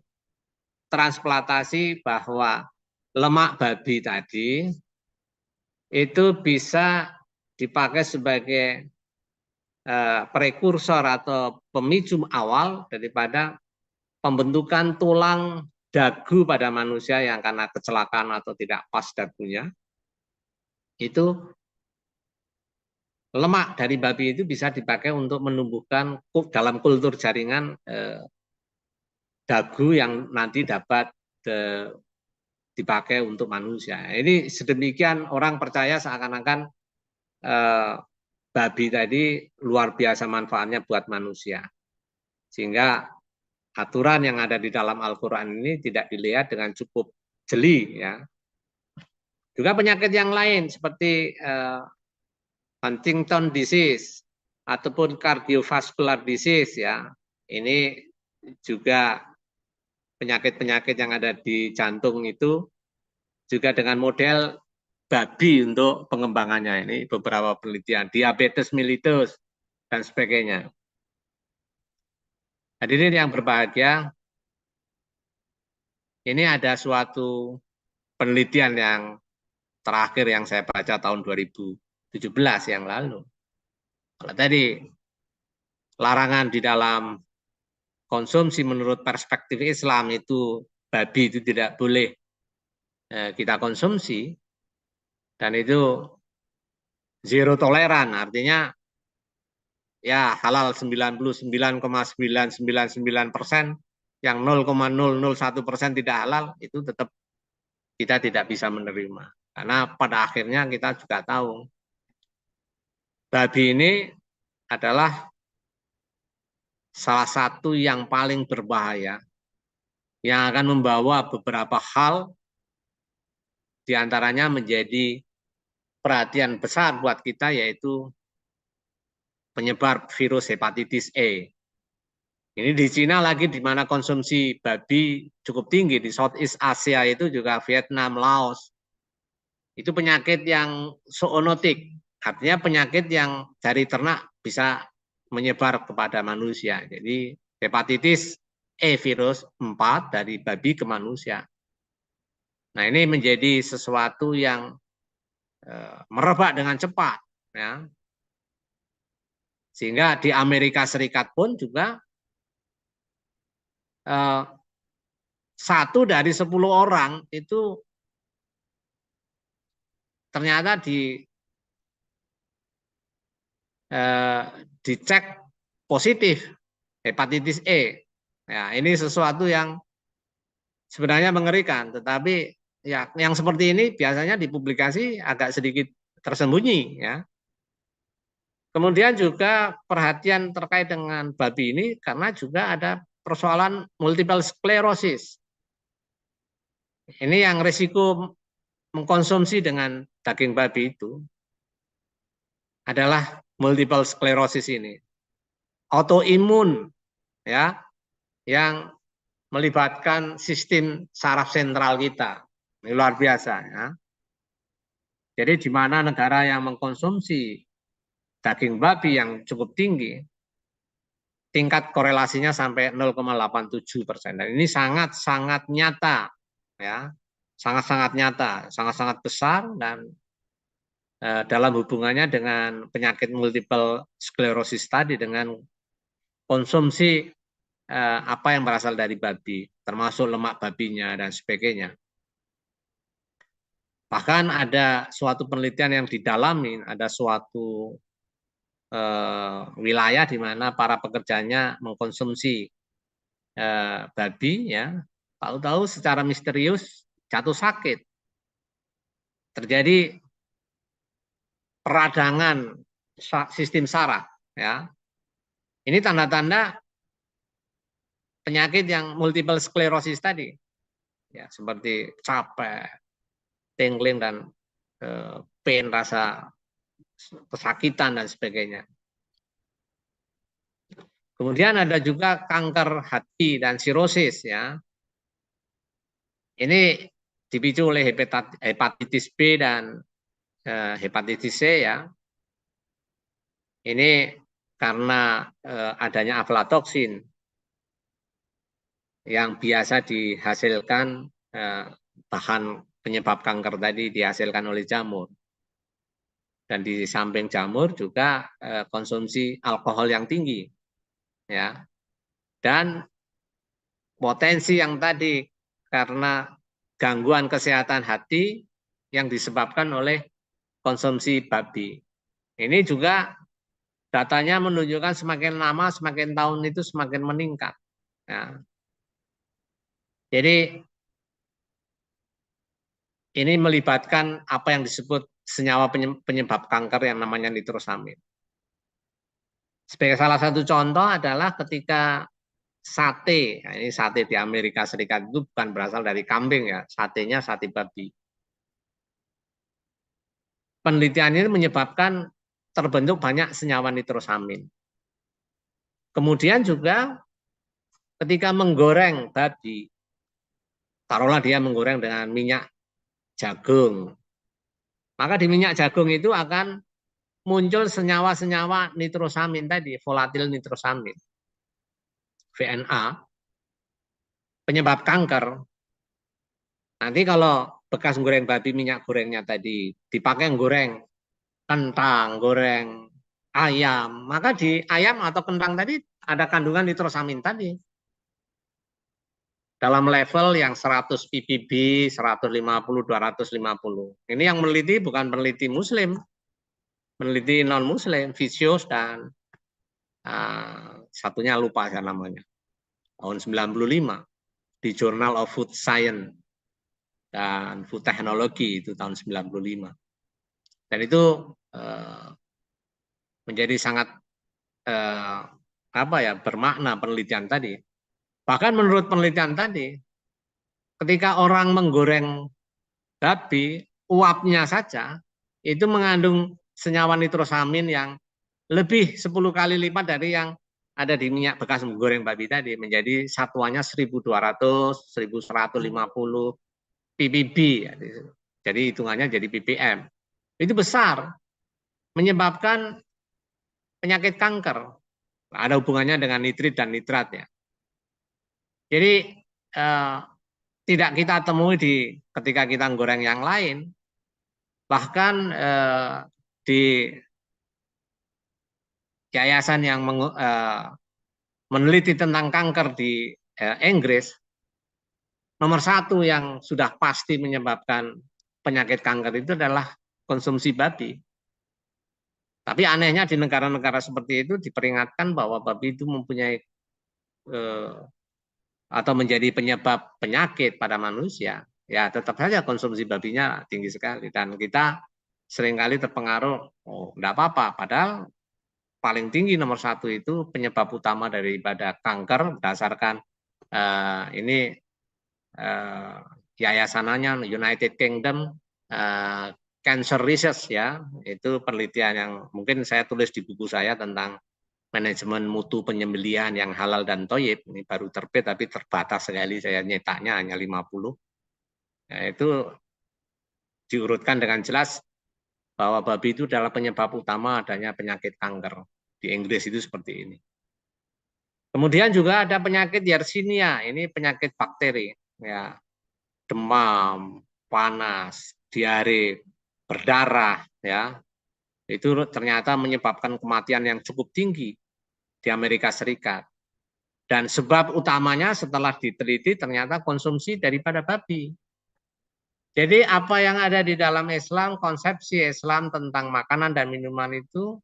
transplantasi, bahwa lemak babi tadi itu bisa dipakai sebagai prekursor atau pemicu awal daripada pembentukan tulang dagu pada manusia yang karena kecelakaan atau tidak pas dagunya. Itu lemak dari babi itu bisa dipakai untuk menumbuhkan dalam kultur jaringan dagu yang nanti dapat dipakai untuk manusia. Ini sedemikian orang percaya seakan-akan babi tadi luar biasa manfaatnya buat manusia. Sehingga aturan yang ada di dalam Al-Quran ini tidak dilihat dengan cukup jeli. Ya. Juga penyakit yang lain seperti Huntington disease ataupun cardiovascular disease, ya, ini juga penyakit-penyakit yang ada di jantung itu juga dengan model babi untuk pengembangannya. Ini beberapa penelitian, diabetes mellitus dan sebagainya. Hadirin yang berbahagia, ini ada suatu penelitian yang terakhir yang saya baca tahun 2017 yang lalu. Kalau tadi larangan di dalam konsumsi menurut perspektif Islam itu babi itu tidak boleh kita konsumsi, dan itu zero toleran, artinya ya halal 99,999%, yang 0,001% tidak halal, itu tetap kita tidak bisa menerima. Karena pada akhirnya kita juga tahu babi ini adalah salah satu yang paling berbahaya, yang akan membawa beberapa hal, diantaranya menjadi perhatian besar buat kita, yaitu penyebar virus hepatitis E. Ini di Cina lagi, di mana konsumsi babi cukup tinggi, di Southeast Asia itu juga Vietnam, Laos. Itu penyakit yang zoonotik, artinya penyakit yang dari ternak bisa menyebar kepada manusia. Jadi hepatitis E virus 4 dari babi ke manusia. Nah, ini menjadi sesuatu yang merebak dengan cepat, ya. Sehingga di Amerika Serikat pun juga 1 dari 10 orang itu ternyata dicek positif hepatitis E. Ya, ini sesuatu yang sebenarnya mengerikan, tetapi ya yang seperti ini biasanya dipublikasi agak sedikit tersembunyi, ya. Kemudian juga perhatian terkait dengan babi ini karena juga ada persoalan multiple sclerosis. Ini yang risiko mengkonsumsi dengan daging babi itu adalah multiple sclerosis ini. Autoimun, ya, yang melibatkan sistem saraf sentral kita. Ini luar biasa, ya. Jadi di mana negara yang mengkonsumsi daging babi yang cukup tinggi, tingkat korelasinya sampai 0,87%. Dan ini sangat-sangat nyata, ya, sangat-sangat nyata, sangat-sangat besar, dan dalam hubungannya dengan penyakit multiple sclerosis tadi, dengan konsumsi apa yang berasal dari babi, termasuk lemak babinya dan sebagainya. Bahkan ada suatu penelitian yang didalami, ada suatu wilayah di mana para pekerjanya mengkonsumsi babi, ya, tahu-tahu secara misterius jatuh sakit, terjadi peradangan sistem saraf, ya. Ini tanda-tanda penyakit yang multiple sclerosis tadi, ya, seperti capek, tingling, dan pain, rasa kesakitan dan sebagainya. Kemudian ada juga kanker hati dan sirosis, ya. Ini dipicu oleh hepatitis B dan hepatitis C, ya. Ini karena adanya aflatoksin yang biasa dihasilkan bahan penyebab kanker tadi dihasilkan oleh jamur. Dan di samping jamur juga konsumsi alkohol yang tinggi, ya. Dan potensi yang tadi karena gangguan kesehatan hati yang disebabkan oleh konsumsi babi. Ini juga datanya menunjukkan semakin lama, semakin tahun itu semakin meningkat. Ya. Jadi ini melibatkan apa yang disebut senyawa penyebab kanker yang namanya nitrosamin. Sebagai salah satu contoh adalah ketika sate, nah ini sate di Amerika Serikat itu bukan berasal dari kambing ya, satenya sate babi. Penelitian ini menyebabkan terbentuk banyak senyawa nitrosamin. Kemudian juga ketika menggoreng babi, taruhlah dia menggoreng dengan minyak jagung, maka di minyak jagung itu akan muncul senyawa-senyawa nitrosamin tadi, volatil nitrosamin, VNA, penyebab kanker. Nanti kalau bekas goreng babi minyak gorengnya tadi dipakai goreng kentang, goreng ayam, maka di ayam atau kentang tadi ada kandungan nitrosamin tadi. Dalam level yang 100 ppb, 150, 250. Ini yang meneliti bukan peneliti muslim, meneliti non-muslim, Vicious dan satunya lupa saya namanya. Tahun 95 di Journal of Food Science dan Food Technology itu tahun 95. Dan itu menjadi sangat bermakna penelitian tadi. Bahkan menurut penelitian tadi, ketika orang menggoreng babi, uapnya saja itu mengandung senyawa nitrosamin yang lebih 10 kali lipat dari yang ada di minyak bekas menggoreng babi tadi, menjadi satuannya 1.200, 1.150 ppb. Jadi hitungannya jadi ppm. Itu besar, menyebabkan penyakit kanker. Ada hubungannya dengan nitrit dan nitrat ya. Jadi tidak kita temui di ketika kita goreng yang lain, bahkan di yayasan yang meneliti tentang kanker di Inggris, nomor satu yang sudah pasti menyebabkan penyakit kanker itu adalah konsumsi babi. Tapi anehnya di negara-negara seperti itu diperingatkan bahwa babi itu mempunyai atau menjadi penyebab penyakit pada manusia, ya tetap saja konsumsi babinya tinggi sekali. Dan kita seringkali terpengaruh, oh enggak apa-apa, padahal paling tinggi nomor satu itu penyebab utama daripada kanker berdasarkan ini yayasannya United Kingdom Cancer Research ya, itu penelitian yang mungkin saya tulis di buku saya tentang manajemen mutu penyembelihan yang halal dan toyib. Ini baru terbit tapi terbatas sekali, saya nyetaknya hanya 50. Nah, itu diurutkan dengan jelas bahwa babi itu adalah penyebab utama adanya penyakit kanker. Di Inggris itu seperti ini. Kemudian juga ada penyakit Yersinia, ini penyakit bakteri, ya, demam, panas, diare, berdarah, ya, itu ternyata menyebabkan kematian yang cukup tinggi di Amerika Serikat. Dan sebab utamanya setelah diteliti ternyata konsumsi daripada babi. Jadi apa yang ada di dalam Islam, konsepsi Islam tentang makanan dan minuman itu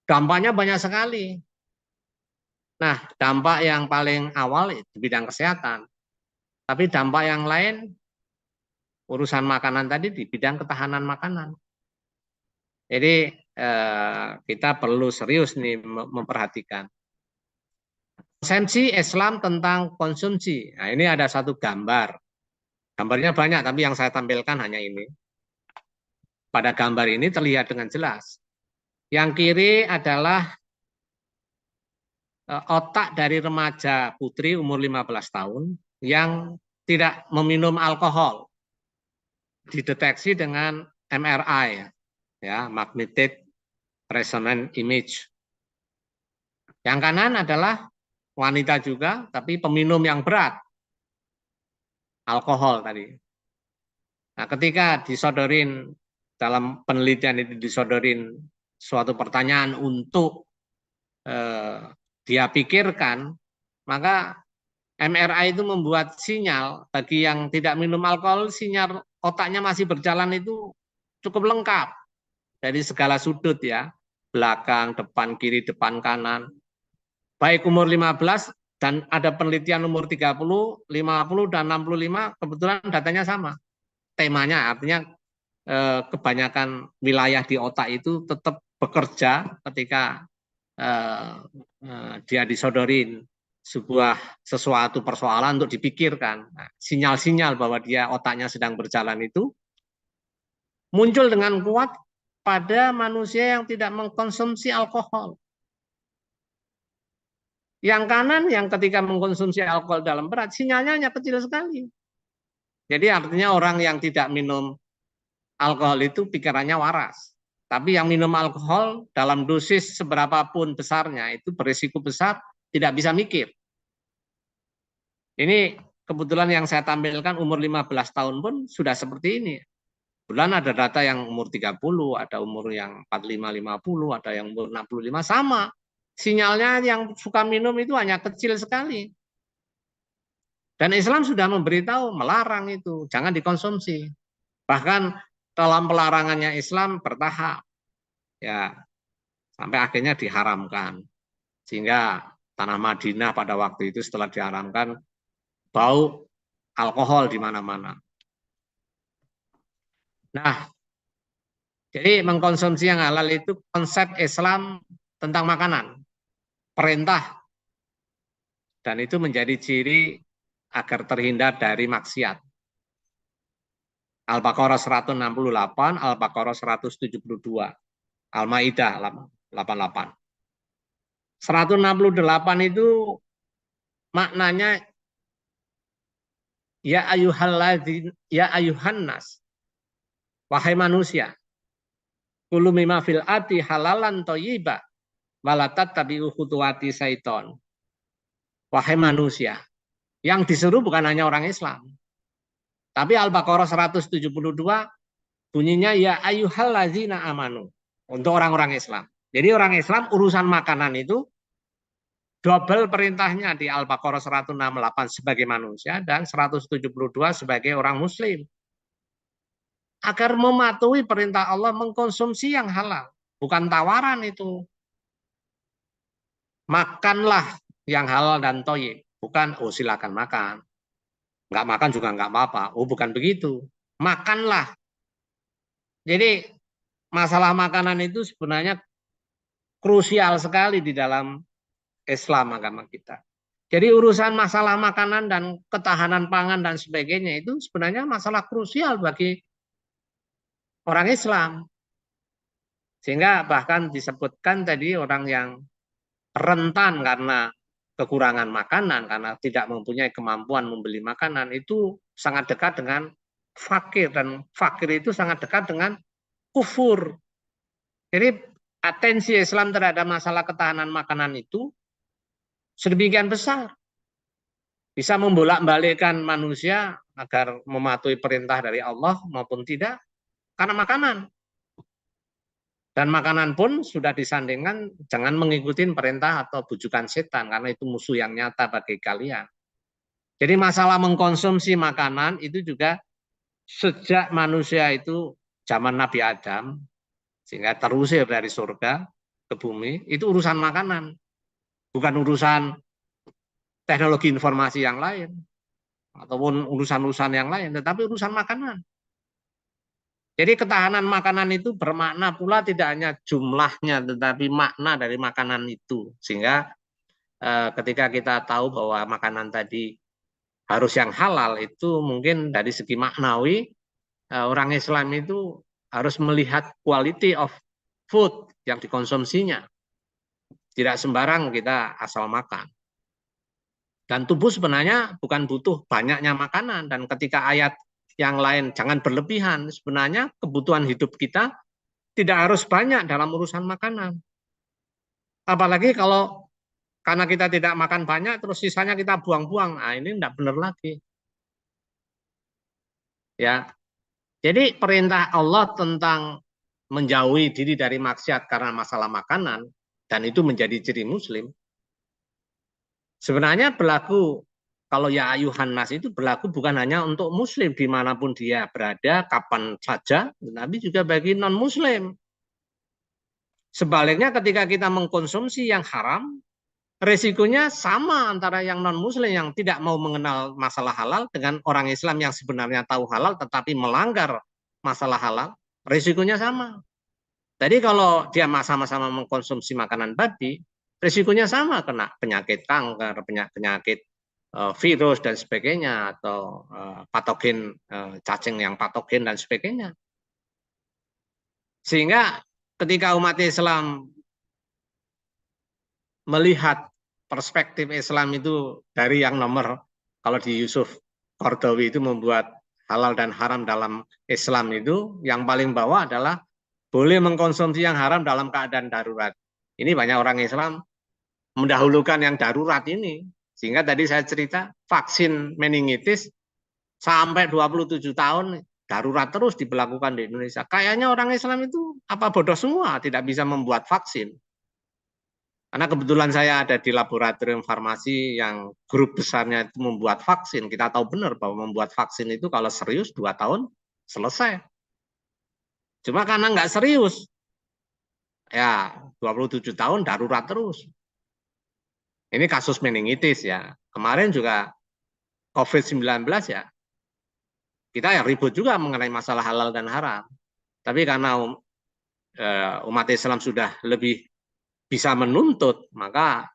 dampaknya banyak sekali. Nah, dampak yang paling awal di bidang kesehatan. Tapi dampak yang lain, urusan makanan tadi di bidang ketahanan makanan. Jadi kita perlu serius nih memperhatikan. Konsepsi Islam tentang konsumsi. Nah, ini ada satu gambar. Gambarnya banyak, tapi yang saya tampilkan hanya ini. Pada gambar ini terlihat dengan jelas. Yang kiri adalah otak dari remaja putri umur 15 tahun yang tidak meminum alkohol. Dideteksi dengan MRI, ya, magnetic resonant image. Yang kanan adalah wanita juga, tapi peminum yang berat, alkohol tadi. Nah, ketika disodorin dalam penelitian itu disodorin suatu pertanyaan untuk dia pikirkan, maka MRI itu membuat sinyal bagi yang tidak minum alkohol, sinyal otaknya masih berjalan itu cukup lengkap dari segala sudut ya, belakang, depan, kiri, depan, kanan. Baik umur 15 dan ada penelitian umur 30, 50 dan 65 kebetulan datanya sama. Temanya artinya kebanyakan wilayah di otak itu tetap bekerja ketika dia disodorin sesuatu persoalan untuk dipikirkan. Sinyal-sinyal bahwa dia otaknya sedang berjalan itu muncul dengan kuat pada manusia yang tidak mengkonsumsi alkohol. Yang kanan yang ketika mengkonsumsi alkohol dalam berat, sinyalnya hanya kecil sekali. Jadi artinya orang yang tidak minum alkohol itu pikirannya waras. Tapi yang minum alkohol dalam dosis seberapapun besarnya itu berisiko besar, tidak bisa mikir. Ini kebetulan yang saya tampilkan umur 15 tahun pun sudah seperti ini. Kebetulan ada data yang umur 30, ada umur yang 45, 50, ada yang umur 65, sama. Sinyalnya yang suka minum itu hanya kecil sekali. Dan Islam sudah memberitahu, melarang itu, jangan dikonsumsi. Bahkan dalam pelarangannya Islam bertahap. Ya, sampai akhirnya diharamkan. Sehingga tanah Madinah pada waktu itu setelah diharamkan, bau alkohol di mana-mana. Nah, jadi mengkonsumsi yang halal itu konsep Islam tentang makanan, perintah, dan itu menjadi ciri agar terhindar dari maksiat. Al-Baqarah 168, Al-Baqarah 172, Al-Maidah 88. 168 itu maknanya ya ayuhan nas, wahai manusia, kulu mimma fil ati halalan thayyiba walatat tabi'u khutuwati syaiton. Wahai manusia, yang disuruh bukan hanya orang Islam. Tapi Al-Baqarah 172 bunyinya ya ayyuhallazina amanu, untuk orang-orang Islam. Jadi orang Islam urusan makanan itu double perintahnya di Al-Baqarah 168 sebagai manusia dan 172 sebagai orang muslim. Agar mematuhi perintah Allah mengkonsumsi yang halal, bukan tawaran itu. Makanlah yang halal dan thayyib, bukan oh silakan makan. Nggak makan juga nggak apa-apa. Oh bukan begitu. Makanlah. Jadi masalah makanan itu sebenarnya krusial sekali di dalam Islam agama kita. Jadi urusan masalah makanan dan ketahanan pangan dan sebagainya itu sebenarnya masalah krusial bagi orang Islam. Sehingga bahkan disebutkan tadi orang yang rentan karena kekurangan makanan, karena tidak mempunyai kemampuan membeli makanan, itu sangat dekat dengan fakir. Dan fakir itu sangat dekat dengan kufur. Jadi atensi Islam terhadap masalah ketahanan makanan itu sedemikian besar. Bisa membolak-balikkan manusia agar mematuhi perintah dari Allah maupun tidak, karena makanan. Dan makanan pun sudah disandingkan jangan mengikuti perintah atau bujukan setan, karena itu musuh yang nyata bagi kalian. Jadi masalah mengkonsumsi makanan itu juga sejak manusia itu zaman Nabi Adam, sehingga terusir dari surga ke bumi, itu urusan makanan. Bukan urusan teknologi informasi yang lain, ataupun urusan-urusan yang lain, tetapi urusan makanan. Jadi ketahanan makanan itu bermakna pula tidak hanya jumlahnya, tetapi makna dari makanan itu. Sehingga ketika kita tahu bahwa makanan tadi harus yang halal, itu mungkin dari segi maknawi, orang Islam itu harus melihat quality of food yang dikonsumsinya. Tidak sembarang kita asal makan. Dan tubuh sebenarnya bukan butuh banyaknya makanan. Dan ketika ayat yang lain jangan berlebihan, sebenarnya kebutuhan hidup kita tidak harus banyak dalam urusan makanan. Apalagi kalau karena kita tidak makan banyak, terus sisanya kita buang-buang. Nah, ini tidak benar lagi. Ya, jadi perintah Allah tentang menjauhi diri dari maksiat karena masalah makanan, dan itu menjadi ciri Muslim, sebenarnya berlaku, kalau ya ayuhan nas itu berlaku bukan hanya untuk Muslim dimanapun dia berada, kapan saja, tapi juga bagi non-Muslim. Sebaliknya ketika kita mengkonsumsi yang haram, resikonya sama antara yang non-Muslim yang tidak mau mengenal masalah halal dengan orang Islam yang sebenarnya tahu halal tetapi melanggar masalah halal, resikonya sama. Jadi kalau dia sama-sama mengkonsumsi makanan babi, risikonya sama kena penyakit kanker, penyakit virus dan sebagainya, atau patogen, cacing yang patogen dan sebagainya. Sehingga ketika umat Islam melihat perspektif Islam itu dari yang nomor, kalau di Yusuf Qaradawi itu membuat halal dan haram dalam Islam itu, yang paling bawah adalah boleh mengkonsumsi yang haram dalam keadaan darurat. Ini banyak orang Islam mendahulukan yang darurat ini. Sehingga tadi saya cerita vaksin meningitis sampai 27 tahun darurat terus diberlakukan di Indonesia. Kayaknya orang Islam itu apa bodoh semua, tidak bisa membuat vaksin. Karena kebetulan saya ada di laboratorium farmasi yang grup besarnya itu membuat vaksin. Kita tahu benar bahwa membuat vaksin itu kalau serius 2 tahun selesai. Cuma karena nggak serius, ya 27 tahun darurat terus. Ini kasus meningitis ya. Kemarin juga COVID-19 ya. Kita ya ribut juga mengenai masalah halal dan haram. Tapi karena umat Islam sudah lebih bisa menuntut, maka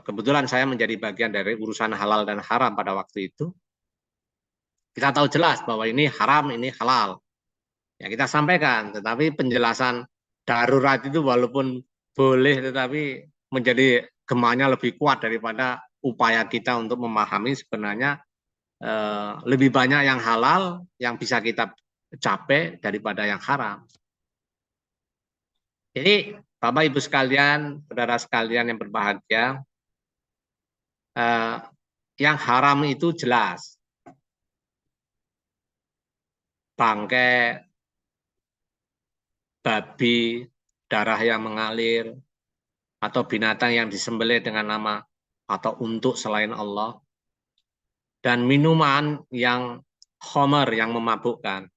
kebetulan saya menjadi bagian dari urusan halal dan haram pada waktu itu. Kita tahu jelas bahwa ini haram, ini halal. Ya kita sampaikan, tetapi penjelasan darurat itu walaupun boleh, tetapi menjadi gemanya lebih kuat daripada upaya kita untuk memahami sebenarnya lebih banyak yang halal yang bisa kita capai daripada yang haram. Jadi Bapak Ibu sekalian, saudara sekalian yang berbahagia, yang haram itu jelas. Bangkai, babi, darah yang mengalir, atau binatang yang disembelih dengan nama atau untuk selain Allah, dan minuman yang khamar, yang memabukkan.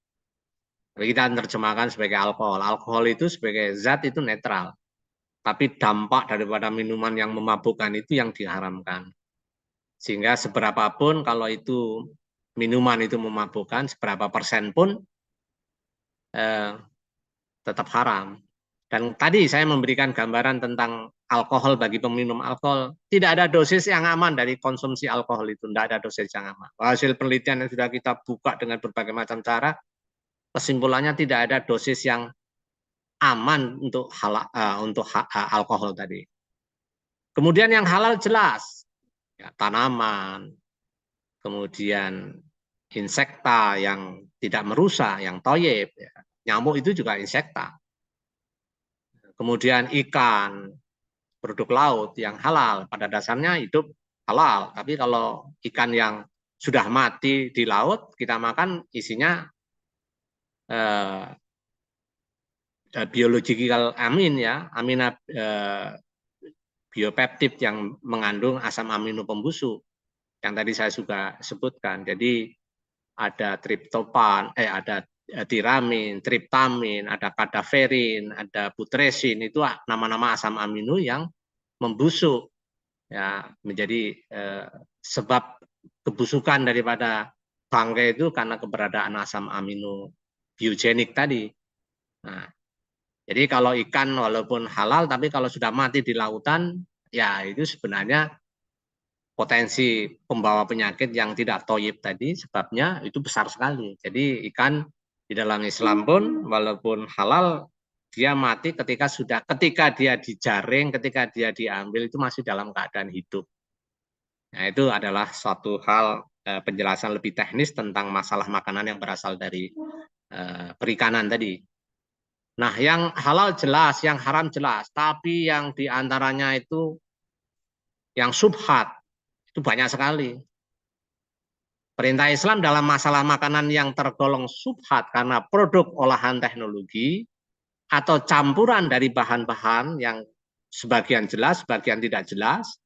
Kita terjemahkan sebagai alkohol. Alkohol itu sebagai zat itu netral. Tapi dampak daripada minuman yang memabukkan itu yang diharamkan. Sehingga seberapapun kalau itu minuman itu memabukkan, seberapa persen pun tetap haram. Dan tadi saya memberikan gambaran tentang alkohol bagi peminum alkohol. Tidak ada dosis yang aman dari konsumsi alkohol itu. Tidak ada dosis yang aman. Hasil penelitian yang sudah kita buka dengan berbagai macam cara, kesimpulannya tidak ada dosis yang aman untuk alkohol tadi. Kemudian yang halal jelas, ya, tanaman, kemudian insekta yang tidak merusak, yang toyib, ya. Nyamuk itu juga insekta. Kemudian ikan, produk laut yang halal, pada dasarnya hidup halal. Tapi kalau ikan yang sudah mati di laut, kita makan isinya biological amin ya, biopeptid yang mengandung asam amino pembusuk yang tadi saya juga sebutkan. Jadi ada triptopan, ada tiramin, triptamin, ada kadaverin, ada putresin, itu nama-nama asam amino yang membusuk ya, menjadi sebab kebusukan daripada bangkai itu karena keberadaan asam amino biogenik tadi. Nah, jadi kalau ikan walaupun halal, tapi kalau sudah mati di lautan, ya itu sebenarnya potensi pembawa penyakit yang tidak toyib tadi, sebabnya itu besar sekali. Jadi ikan di dalam Islam pun walaupun halal, dia mati ketika dia dijaring, ketika dia diambil itu masih dalam keadaan hidup. Nah, itu adalah suatu hal penjelasan lebih teknis tentang masalah makanan yang berasal dari perikanan tadi. Nah, yang halal jelas, yang haram jelas, tapi yang diantaranya itu yang subhat itu banyak sekali. Perintah Islam dalam masalah makanan yang tergolong subhat karena produk olahan teknologi atau campuran dari bahan-bahan yang sebagian jelas, sebagian tidak jelas,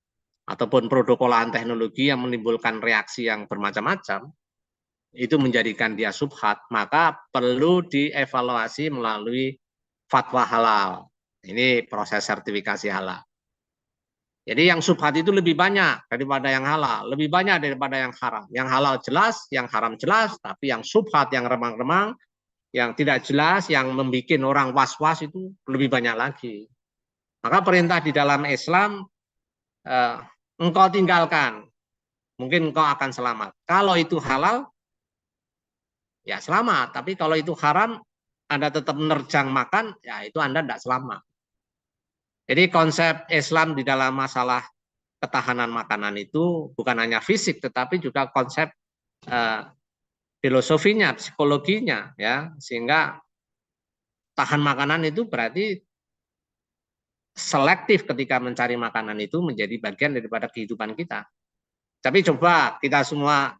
ataupun produk olahan teknologi yang menimbulkan reaksi yang bermacam-macam, itu menjadikan dia subhat, maka perlu dievaluasi melalui fatwa halal. Ini proses sertifikasi halal. Jadi yang subhat itu lebih banyak daripada yang halal, lebih banyak daripada yang haram. Yang halal jelas, yang haram jelas, tapi yang subhat, yang remang-remang, yang tidak jelas, yang membuat orang was-was itu lebih banyak lagi. Maka perintah di dalam Islam, engkau tinggalkan, mungkin engkau akan selamat. Kalau itu halal, ya selamat. Tapi kalau itu haram, Anda tetap menerjang makan, ya itu Anda tidak selamat. Jadi konsep Islam di dalam masalah ketahanan makanan itu bukan hanya fisik, tetapi juga konsep filosofinya, psikologinya, ya, sehingga tahan makanan itu berarti selektif ketika mencari makanan itu menjadi bagian daripada kehidupan kita. Tapi coba kita semua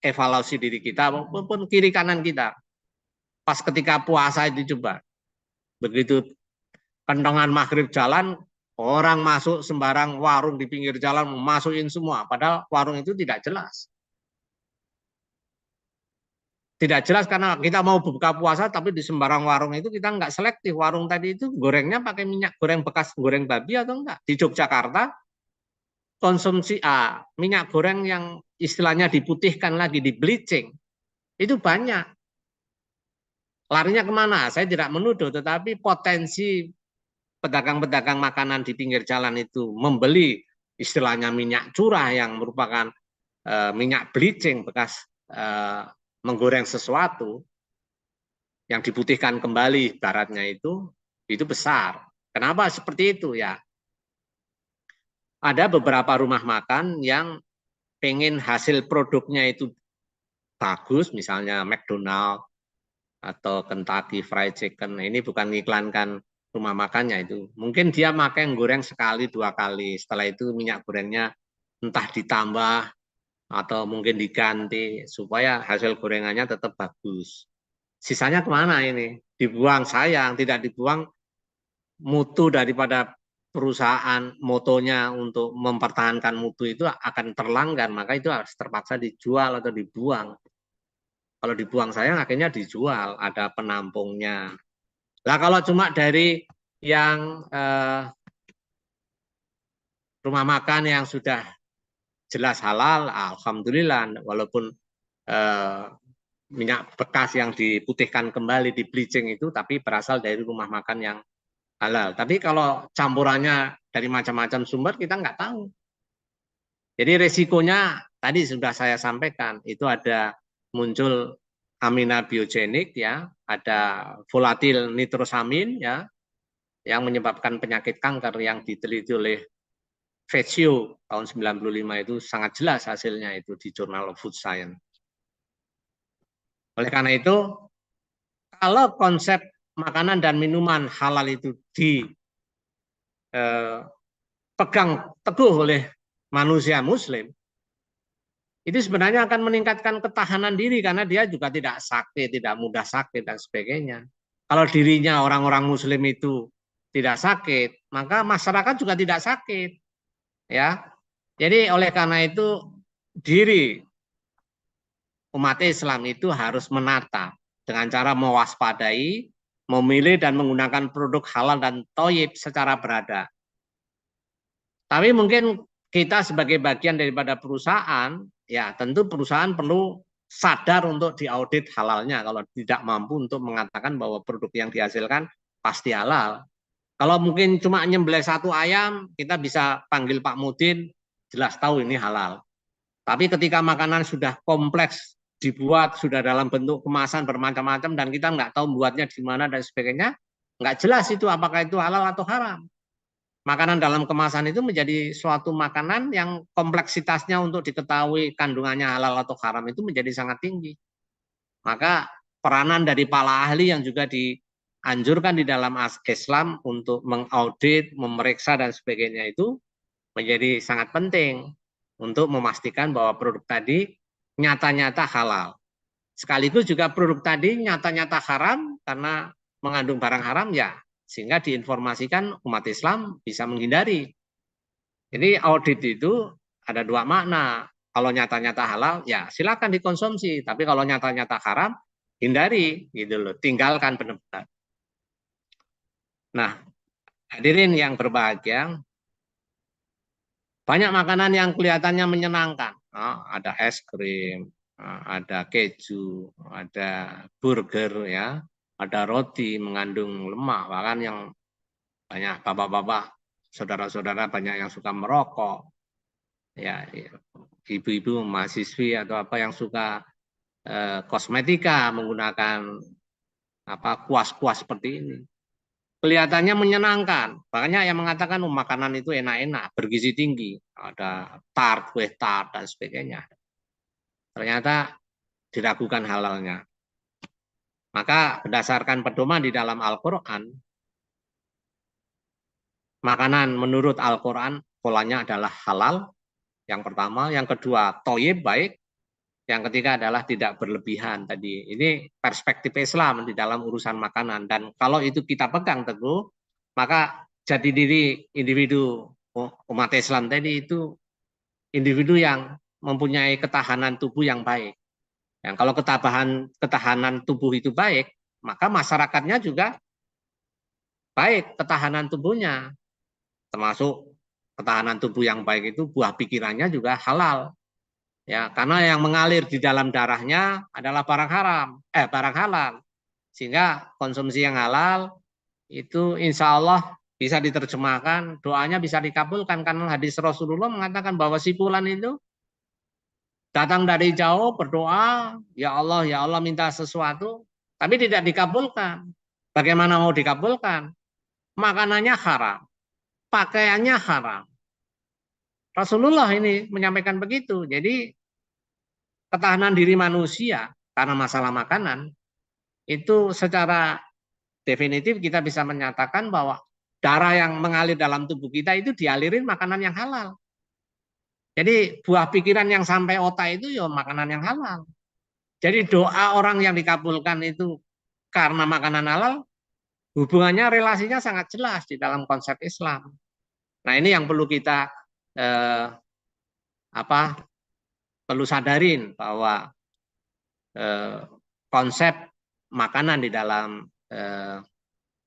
evaluasi diri kita maupun kiri kanan kita. Pas ketika puasa itu coba, begitu kentongan maghrib jalan, orang masuk sembarang warung di pinggir jalan masukin semua, padahal warung itu tidak jelas. Tidak jelas karena kita mau buka puasa tapi di sembarang warung itu kita nggak selektif. Warung tadi itu gorengnya pakai minyak goreng bekas goreng babi atau enggak. Di Yogyakarta konsumsi minyak goreng yang istilahnya diputihkan lagi, di bleaching, itu banyak. Larinya kemana? Saya tidak menuduh, tetapi potensi pedagang-pedagang makanan di pinggir jalan itu membeli istilahnya minyak curah yang merupakan minyak bleaching bekas menggoreng sesuatu yang diputihkan kembali baratnya itu besar. Kenapa seperti itu ya? Ada beberapa rumah makan yang pengen hasil produknya itu bagus, misalnya McDonald atau Kentucky Fried Chicken. Ini bukan mengiklankan rumah makannya itu. Mungkin dia makan goreng sekali, 2 kali. Setelah itu minyak gorengnya entah ditambah atau mungkin diganti supaya hasil gorengannya tetap bagus. Sisanya kemana ini? Dibuang, sayang, tidak dibuang, mutu daripada perusahaan, motonya untuk mempertahankan mutu itu akan terlanggar, maka itu harus terpaksa dijual atau dibuang. Kalau dibuang sayang akhirnya dijual, ada penampungnya. Lah kalau cuma dari yang rumah makan yang sudah jelas halal, alhamdulillah, walaupun minyak bekas yang diputihkan kembali, di bleaching itu, tapi berasal dari rumah makan yang halal. Tapi kalau campurannya dari macam-macam sumber, kita nggak tahu. Jadi resikonya tadi sudah saya sampaikan, itu ada muncul amina biogenik, ya, ada volatil nitrosamin, ya, yang menyebabkan penyakit kanker yang diteliti oleh Vecchio tahun 95 itu sangat jelas hasilnya itu di Journal of Food Science. Oleh karena itu, kalau konsep makanan dan minuman halal itu dipegang teguh oleh manusia muslim, itu sebenarnya akan meningkatkan ketahanan diri karena dia juga tidak sakit, tidak mudah sakit dan sebagainya. Kalau dirinya orang-orang muslim itu tidak sakit, maka masyarakat juga tidak sakit, ya. Jadi oleh karena itu diri umat Islam itu harus menata dengan cara mewaspadai, memilih dan menggunakan produk halal dan thayyib secara berada. Tapi mungkin kita sebagai bagian daripada perusahaan, ya tentu perusahaan perlu sadar untuk diaudit halalnya kalau tidak mampu untuk mengatakan bahwa produk yang dihasilkan pasti halal. Kalau mungkin cuma nyembelih 1 ayam, kita bisa panggil Pak Mudin, jelas tahu ini halal. Tapi ketika makanan sudah kompleks, dibuat, sudah dalam bentuk kemasan bermacam-macam, dan kita nggak tahu buatnya di mana dan sebagainya, nggak jelas itu apakah itu halal atau haram. Makanan dalam kemasan itu menjadi suatu makanan yang kompleksitasnya untuk diketahui kandungannya halal atau haram itu menjadi sangat tinggi. Maka peranan dari para ahli yang juga dianjurkan di dalam Islam untuk mengaudit, memeriksa dan sebagainya itu menjadi sangat penting untuk memastikan bahwa produk tadi nyata-nyata halal. Sekaligus juga produk tadi nyata-nyata haram karena mengandung barang haram ya, sehingga diinformasikan umat Islam bisa menghindari. Jadi audit itu ada dua makna. Kalau nyata-nyata halal ya silakan dikonsumsi, tapi kalau nyata-nyata haram hindari gitu loh, tinggalkan benar-benar. Nah, hadirin yang berbahagia, banyak makanan yang kelihatannya menyenangkan. Ada es krim, ada keju, ada burger, ya, ada roti mengandung lemak, bahkan yang banyak bapak-bapak, saudara-saudara banyak yang suka merokok, ya, ibu-ibu mahasiswi atau apa yang suka kosmetika menggunakan apa kuas-kuas seperti ini. Kelihatannya menyenangkan. Banyak yang mengatakan makanan itu enak-enak, bergizi tinggi, ada tart, kue tart dan sebagainya. Ternyata diragukan halalnya. Maka berdasarkan pedoman di dalam Al-Quran, makanan menurut Al-Quran polanya adalah halal. Yang pertama, yang kedua thayyib, baik. Yang ketiga adalah tidak berlebihan tadi. Ini perspektif Islam di dalam urusan makanan. Dan kalau itu kita pegang teguh, maka jati diri individu umat Islam tadi itu individu yang mempunyai ketahanan tubuh yang baik. Yang kalau ketahanan tubuh itu baik, maka masyarakatnya juga baik ketahanan tubuhnya. Termasuk ketahanan tubuh yang baik itu buah pikirannya juga halal. Ya, karena yang mengalir di dalam darahnya adalah barang halal. Sehingga konsumsi yang halal itu insya Allah bisa diterjemahkan, doanya bisa dikabulkan karena hadis Rasulullah mengatakan bahwa si fulan itu datang dari jauh berdoa, ya Allah minta sesuatu, tapi tidak dikabulkan. Bagaimana mau dikabulkan? Makanannya haram, pakaiannya haram. Rasulullah ini menyampaikan begitu. Jadi ketahanan diri manusia karena masalah makanan itu secara definitif kita bisa menyatakan bahwa darah yang mengalir dalam tubuh kita itu dialirin makanan yang halal. Jadi buah pikiran yang sampai otak itu ya makanan yang halal. Jadi doa orang yang dikabulkan itu karena makanan halal, hubungannya relasinya sangat jelas di dalam konsep Islam. Nah ini yang perlu kita perlu sadarin bahwa konsep makanan di dalam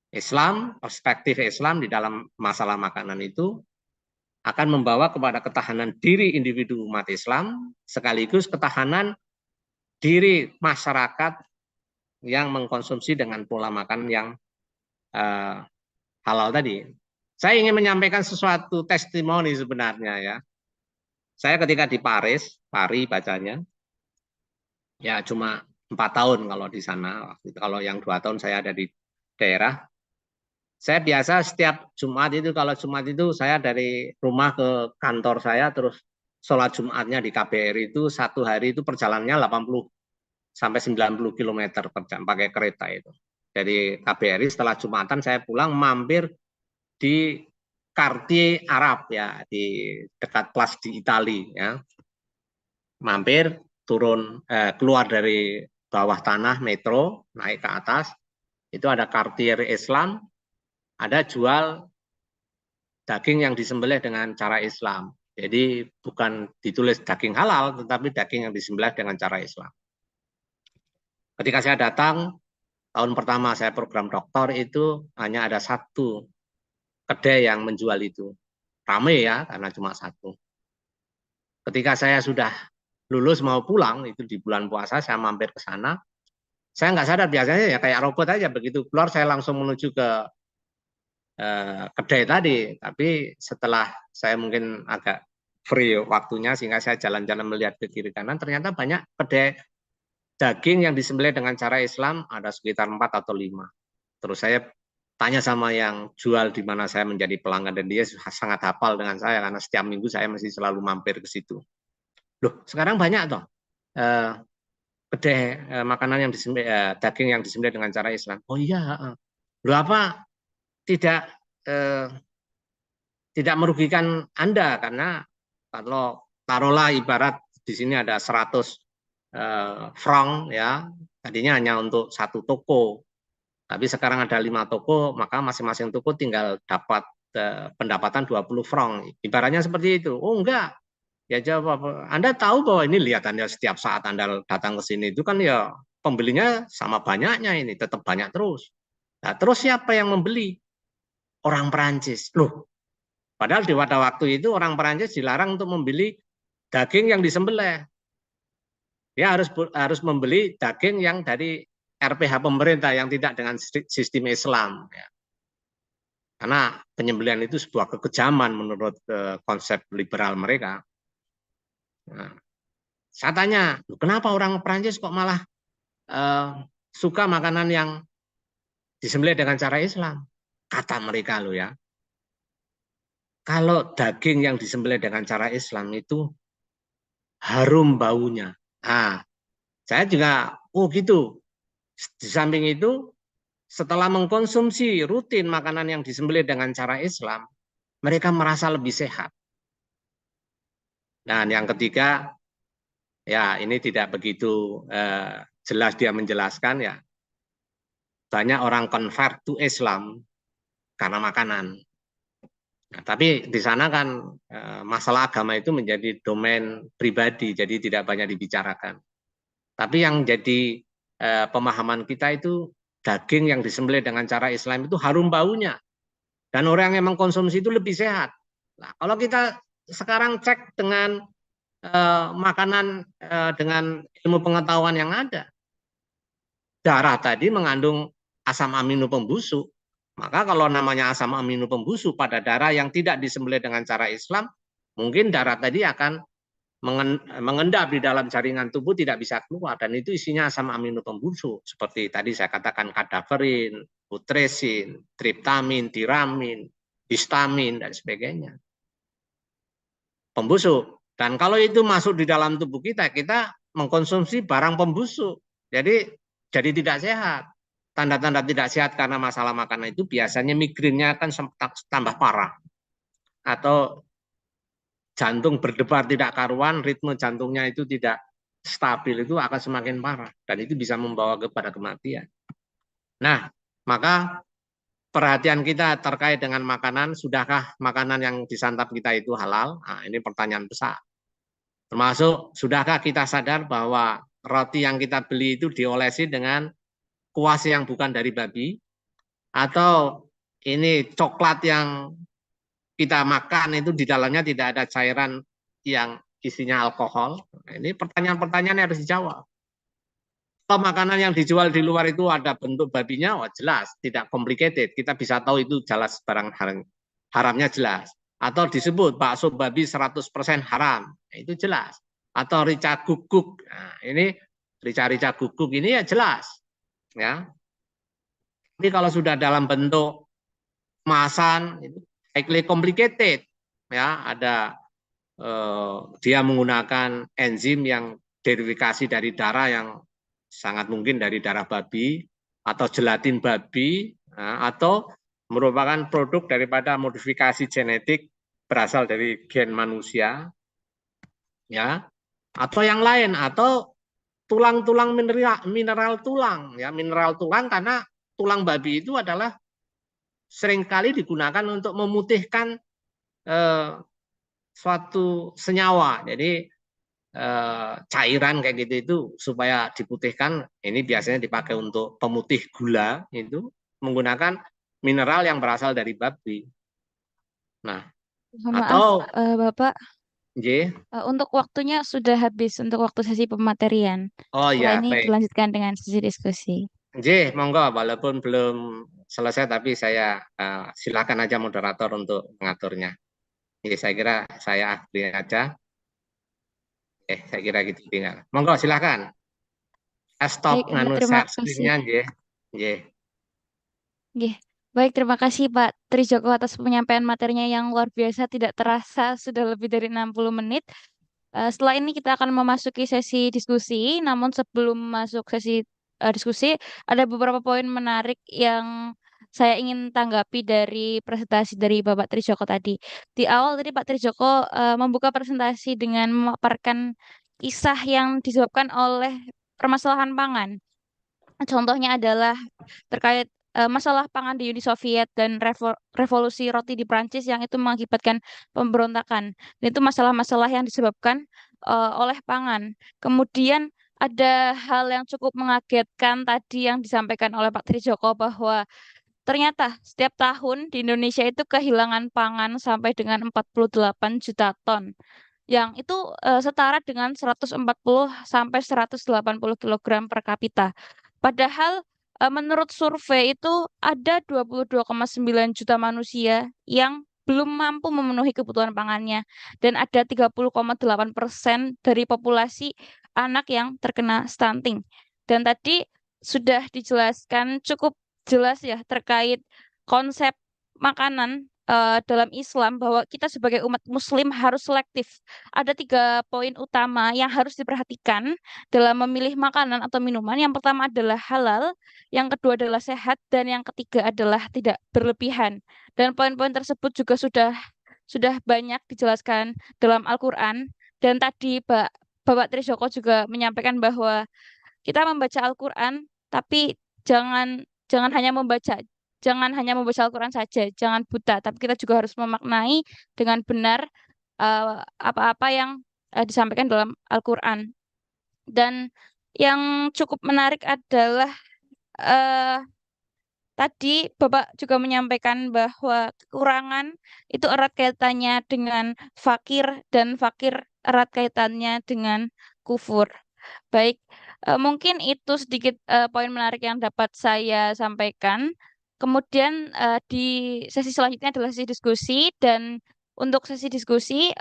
Islam, perspektif Islam di dalam masalah makanan itu akan membawa kepada ketahanan diri individu umat Islam sekaligus ketahanan diri masyarakat yang mengkonsumsi dengan pola makan yang halal tadi. Saya ingin menyampaikan sesuatu testimoni sebenarnya ya. Saya ketika di Paris, Pari bacanya, ya cuma 4 tahun kalau di sana. Kalau yang 2 tahun saya ada di daerah. Saya biasa setiap Jumat itu, kalau Jumat itu saya dari rumah ke kantor saya, terus sholat Jumatnya di KBRI itu satu hari itu perjalanannya 80 sampai 90 km per jam pakai kereta itu. Dari KBRI setelah Jumatan saya pulang mampir di Cartier Arab ya, di dekat Place di Itali ya. Mampir turun keluar dari bawah tanah metro naik ke atas itu ada Cartier Islam, ada jual daging yang disembelih dengan cara Islam. Jadi bukan ditulis daging halal, tetapi daging yang disembelih dengan cara Islam. Ketika saya datang, tahun pertama saya program doktor itu hanya ada satu kedai yang menjual itu. Ramai ya, karena cuma satu. Ketika saya sudah lulus mau pulang, itu di bulan puasa, saya mampir ke sana. Saya nggak sadar, biasanya ya kayak robot aja, begitu keluar saya langsung menuju ke kedai tadi, tapi setelah saya mungkin agak free waktunya sehingga saya jalan-jalan melihat ke kiri kanan, ternyata banyak kedai daging yang disembelih dengan cara Islam ada sekitar 4 atau 5. Terus saya tanya sama yang jual di mana saya menjadi pelanggan dan dia sangat hafal dengan saya karena setiap minggu saya masih selalu mampir ke situ. Loh, sekarang banyak toh kedai makanan yang disembelih daging yang disembelih dengan cara Islam. Oh iya, Loh apa tidak eh, tidak merugikan Anda karena kalau taruhlah ibarat di sini ada 100 franc ya, tadinya hanya untuk satu toko, tapi sekarang ada 5 toko, maka masing-masing toko tinggal dapat pendapatan 20 franc. Ibaratnya seperti itu. Oh enggak, ya jawab, Anda tahu bahwa ini lihat Anda setiap saat Anda datang ke sini itu kan ya pembelinya sama banyaknya ini tetap banyak terus. Nah, terus siapa yang membeli? Orang Perancis. Loh, padahal di pada waktu itu orang Perancis dilarang untuk membeli daging yang disembelih. Dia harus membeli daging yang dari RPH pemerintah yang tidak dengan sistem Islam. Ya. Karena penyembelihan itu sebuah kekejaman menurut konsep liberal mereka. Nah, saya tanya, kenapa orang Perancis kok malah suka makanan yang disembelih dengan cara Islam? Kata mereka loh ya, kalau daging yang disembelih dengan cara Islam itu harum baunya. Nah, saya juga, oh gitu. Di samping itu, setelah mengkonsumsi rutin makanan yang disembelih dengan cara Islam, mereka merasa lebih sehat. Dan yang ketiga, ya ini tidak begitu jelas dia menjelaskan ya, banyak orang convert to Islam karena makanan. Nah, tapi di sana kan masalah agama itu menjadi domain pribadi, jadi tidak banyak dibicarakan. Tapi yang jadi pemahaman kita itu daging yang disembelih dengan cara Islam itu harum baunya. Dan orang yang mengkonsumsi itu lebih sehat. Nah, kalau kita sekarang cek dengan makanan dengan ilmu pengetahuan yang ada, darah tadi mengandung asam amino pembusuk. Maka kalau namanya asam amino pembusuk pada darah yang tidak disembelih dengan cara Islam, mungkin darah tadi akan mengendap di dalam jaringan tubuh tidak bisa keluar dan itu isinya asam amino pembusuk seperti tadi saya katakan kadaverin, putresin, triptamin, tiramin, histamin dan sebagainya. Pembusuk. Dan kalau itu masuk di dalam tubuh kita, kita mengkonsumsi barang pembusuk. Jadi tidak sehat. Tanda-tanda tidak sehat karena masalah makanan itu biasanya migrennya akan tambah parah. Atau jantung berdebar tidak karuan, ritme jantungnya itu tidak stabil, itu akan semakin parah. Dan itu bisa membawa kepada kematian. Nah, maka perhatian kita terkait dengan makanan, sudahkah makanan yang disantap kita itu halal? Nah, ini pertanyaan besar. Termasuk, sudahkah kita sadar bahwa roti yang kita beli itu diolesi dengan kuas yang bukan dari babi? Atau ini coklat yang kita makan itu di dalamnya tidak ada cairan yang isinya alkohol? Nah, ini pertanyaan-pertanyaan yang harus dijawab. Kalau makanan yang dijual di luar itu ada bentuk babinya, oh jelas, tidak complicated. Kita bisa tahu itu jelas barang haramnya jelas. Atau disebut bakso babi 100% haram, nah, itu jelas. Atau rica guguk, nah, ini rica-rica guguk ini ya jelas. Ya. Tapi kalau sudah dalam bentuk kemasan, itu highly complicated. Ya, ada dia menggunakan enzim yang derivikasi dari darah yang sangat mungkin dari darah babi atau gelatin babi atau merupakan produk daripada modifikasi genetik berasal dari gen manusia ya atau yang lain atau tulang-tulang mineral tulang ya mineral tulang karena tulang babi itu adalah seringkali digunakan untuk memutihkan suatu senyawa jadi cairan kayak gitu itu supaya diputihkan ini biasanya dipakai untuk pemutih gula itu menggunakan mineral yang berasal dari babi. Nah, Maaf, atau Bapak, J. untuk waktunya sudah habis untuk waktu sesi pematerian. Oh Setelah ya, ini baik. dilanjutkan dengan sesi diskusi. J, monggo walaupun belum selesai tapi saya silakan aja moderator untuk mengaturnya. Jadi saya kira saya akhiri aja. Saya kira gitu tinggal. Monggo silakan. Stop Baik, nganu terima share kasih. screen-nya J. J. Nggih. Baik, terima kasih Pak Trijoko atas penyampaian materinya yang luar biasa. Tidak terasa sudah lebih dari 60 menit. Setelah ini kita akan memasuki sesi diskusi. Namun sebelum masuk sesi diskusi, ada beberapa poin menarik yang saya ingin tanggapi dari presentasi dari Bapak Trijoko tadi. Di awal tadi Pak Trijoko membuka presentasi dengan memaparkan kisah yang disebabkan oleh permasalahan pangan. Contohnya adalah terkait masalah pangan di Uni Soviet dan revolusi roti di Prancis yang itu mengakibatkan pemberontakan. Dan itu masalah-masalah yang disebabkan oleh pangan. Kemudian ada hal yang cukup mengagetkan tadi yang disampaikan oleh Pak Trijoko bahwa ternyata setiap tahun di Indonesia itu kehilangan pangan sampai dengan 48 juta ton yang itu setara dengan 140 sampai 180 kilogram per kapita. Padahal menurut survei itu ada 22,9 juta manusia yang belum mampu memenuhi kebutuhan pangannya dan ada 30,8% dari populasi anak yang terkena stunting. Dan tadi sudah dijelaskan cukup jelas ya terkait konsep makanan dalam Islam bahwa kita sebagai umat Muslim harus selektif. Ada 3 poin utama yang harus diperhatikan dalam memilih makanan atau minuman. Yang pertama adalah halal, yang kedua adalah sehat, dan yang ketiga adalah tidak berlebihan. Dan poin-poin tersebut juga sudah banyak dijelaskan dalam Al-Quran. Dan tadi Bapak Trisjoko juga menyampaikan bahwa kita membaca Al-Quran, tapi jangan jangan hanya membaca, jangan hanya membaca Al-Quran saja, jangan buta, tapi kita juga harus memaknai dengan benar apa-apa yang disampaikan dalam Al-Quran. Dan yang cukup menarik adalah eh, tadi Bapak juga menyampaikan bahwa kekurangan itu erat kaitannya dengan fakir dan fakir erat kaitannya dengan kufur. Baik, mungkin itu sedikit poin menarik yang dapat saya sampaikan. Kemudian di sesi selanjutnya adalah sesi diskusi dan untuk sesi diskusi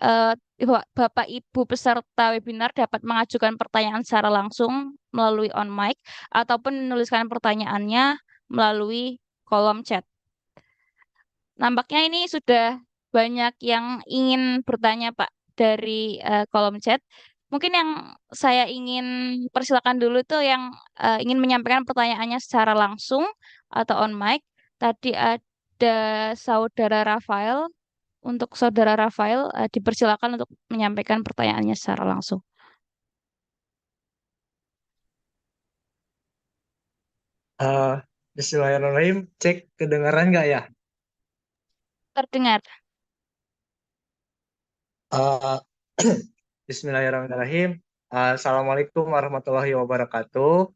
Bapak Ibu peserta webinar dapat mengajukan pertanyaan secara langsung melalui on mic ataupun menuliskan pertanyaannya melalui kolom chat. Nampaknya ini sudah banyak yang ingin bertanya, Pak, dari kolom chat. Mungkin yang saya ingin persilakan dulu tuh yang ingin menyampaikan pertanyaannya secara langsung atau on mic. Tadi ada saudara Rafael. Untuk saudara Rafael, dipersilakan untuk menyampaikan pertanyaannya secara langsung. Eh, Bismillahirrahmanirrahim. Cek kedengaran nggak ya? Terdengar. Eh, Bismillahirrahmanirrahim. Assalamualaikum warahmatullahi wabarakatuh.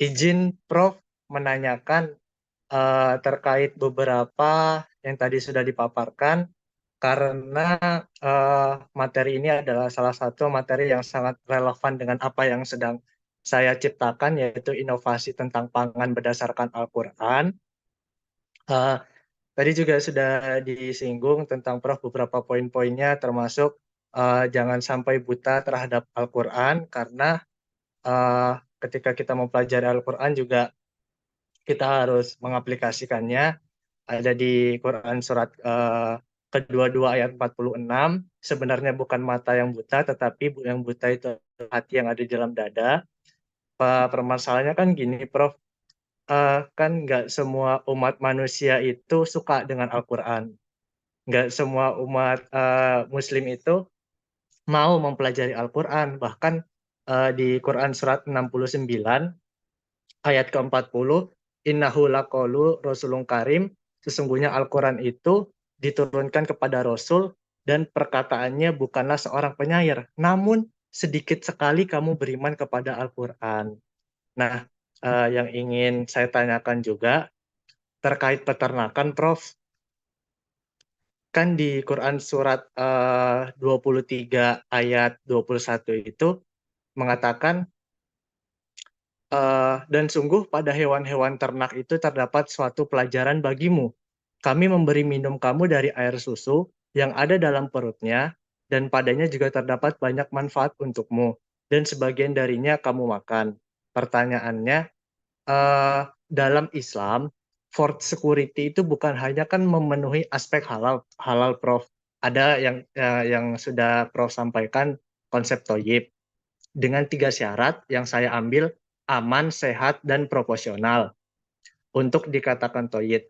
Izin Prof menanyakan terkait beberapa yang tadi sudah dipaparkan karena materi ini adalah salah satu materi yang sangat relevan dengan apa yang sedang saya ciptakan, yaitu inovasi tentang pangan berdasarkan Al-Quran. Eh, Tadi juga sudah disinggung tentang Prof beberapa poin-poinnya termasuk jangan sampai buta terhadap Al-Quran karena eh, ketika kita mempelajari Al-Quran juga kita harus mengaplikasikannya. Ada di Quran surat kedua-dua ayat 46, sebenarnya bukan mata yang buta tetapi yang buta itu hati yang ada di dalam dada. Permasalahannya kan gini Prof, kan nggak semua umat manusia itu suka dengan Al-Quran. Nggak semua umat Muslim itu mau mempelajari Al-Quran. Bahkan di Quran surat 69 ayat ke-40, Innahu laqaulu Rasulun Karim, sesungguhnya Al-Quran itu diturunkan kepada Rasul dan perkataannya bukanlah seorang penyair, namun sedikit sekali kamu beriman kepada Al-Quran. Nah, yang ingin saya tanyakan juga terkait peternakan, Prof. Kan di Quran surat 23 ayat 21 itu mengatakan dan sungguh pada hewan-hewan ternak itu terdapat suatu pelajaran bagimu. Kami memberi minum kamu dari air susu yang ada dalam perutnya dan padanya juga terdapat banyak manfaat untukmu dan sebagian darinya kamu makan. Pertanyaannya, dalam Islam, food security itu bukan hanya kan memenuhi aspek halal, halal Prof. Ada yang sudah Prof sampaikan konsep toyib dengan 3 syarat yang saya ambil aman, sehat, dan proporsional. untuk dikatakan toyid.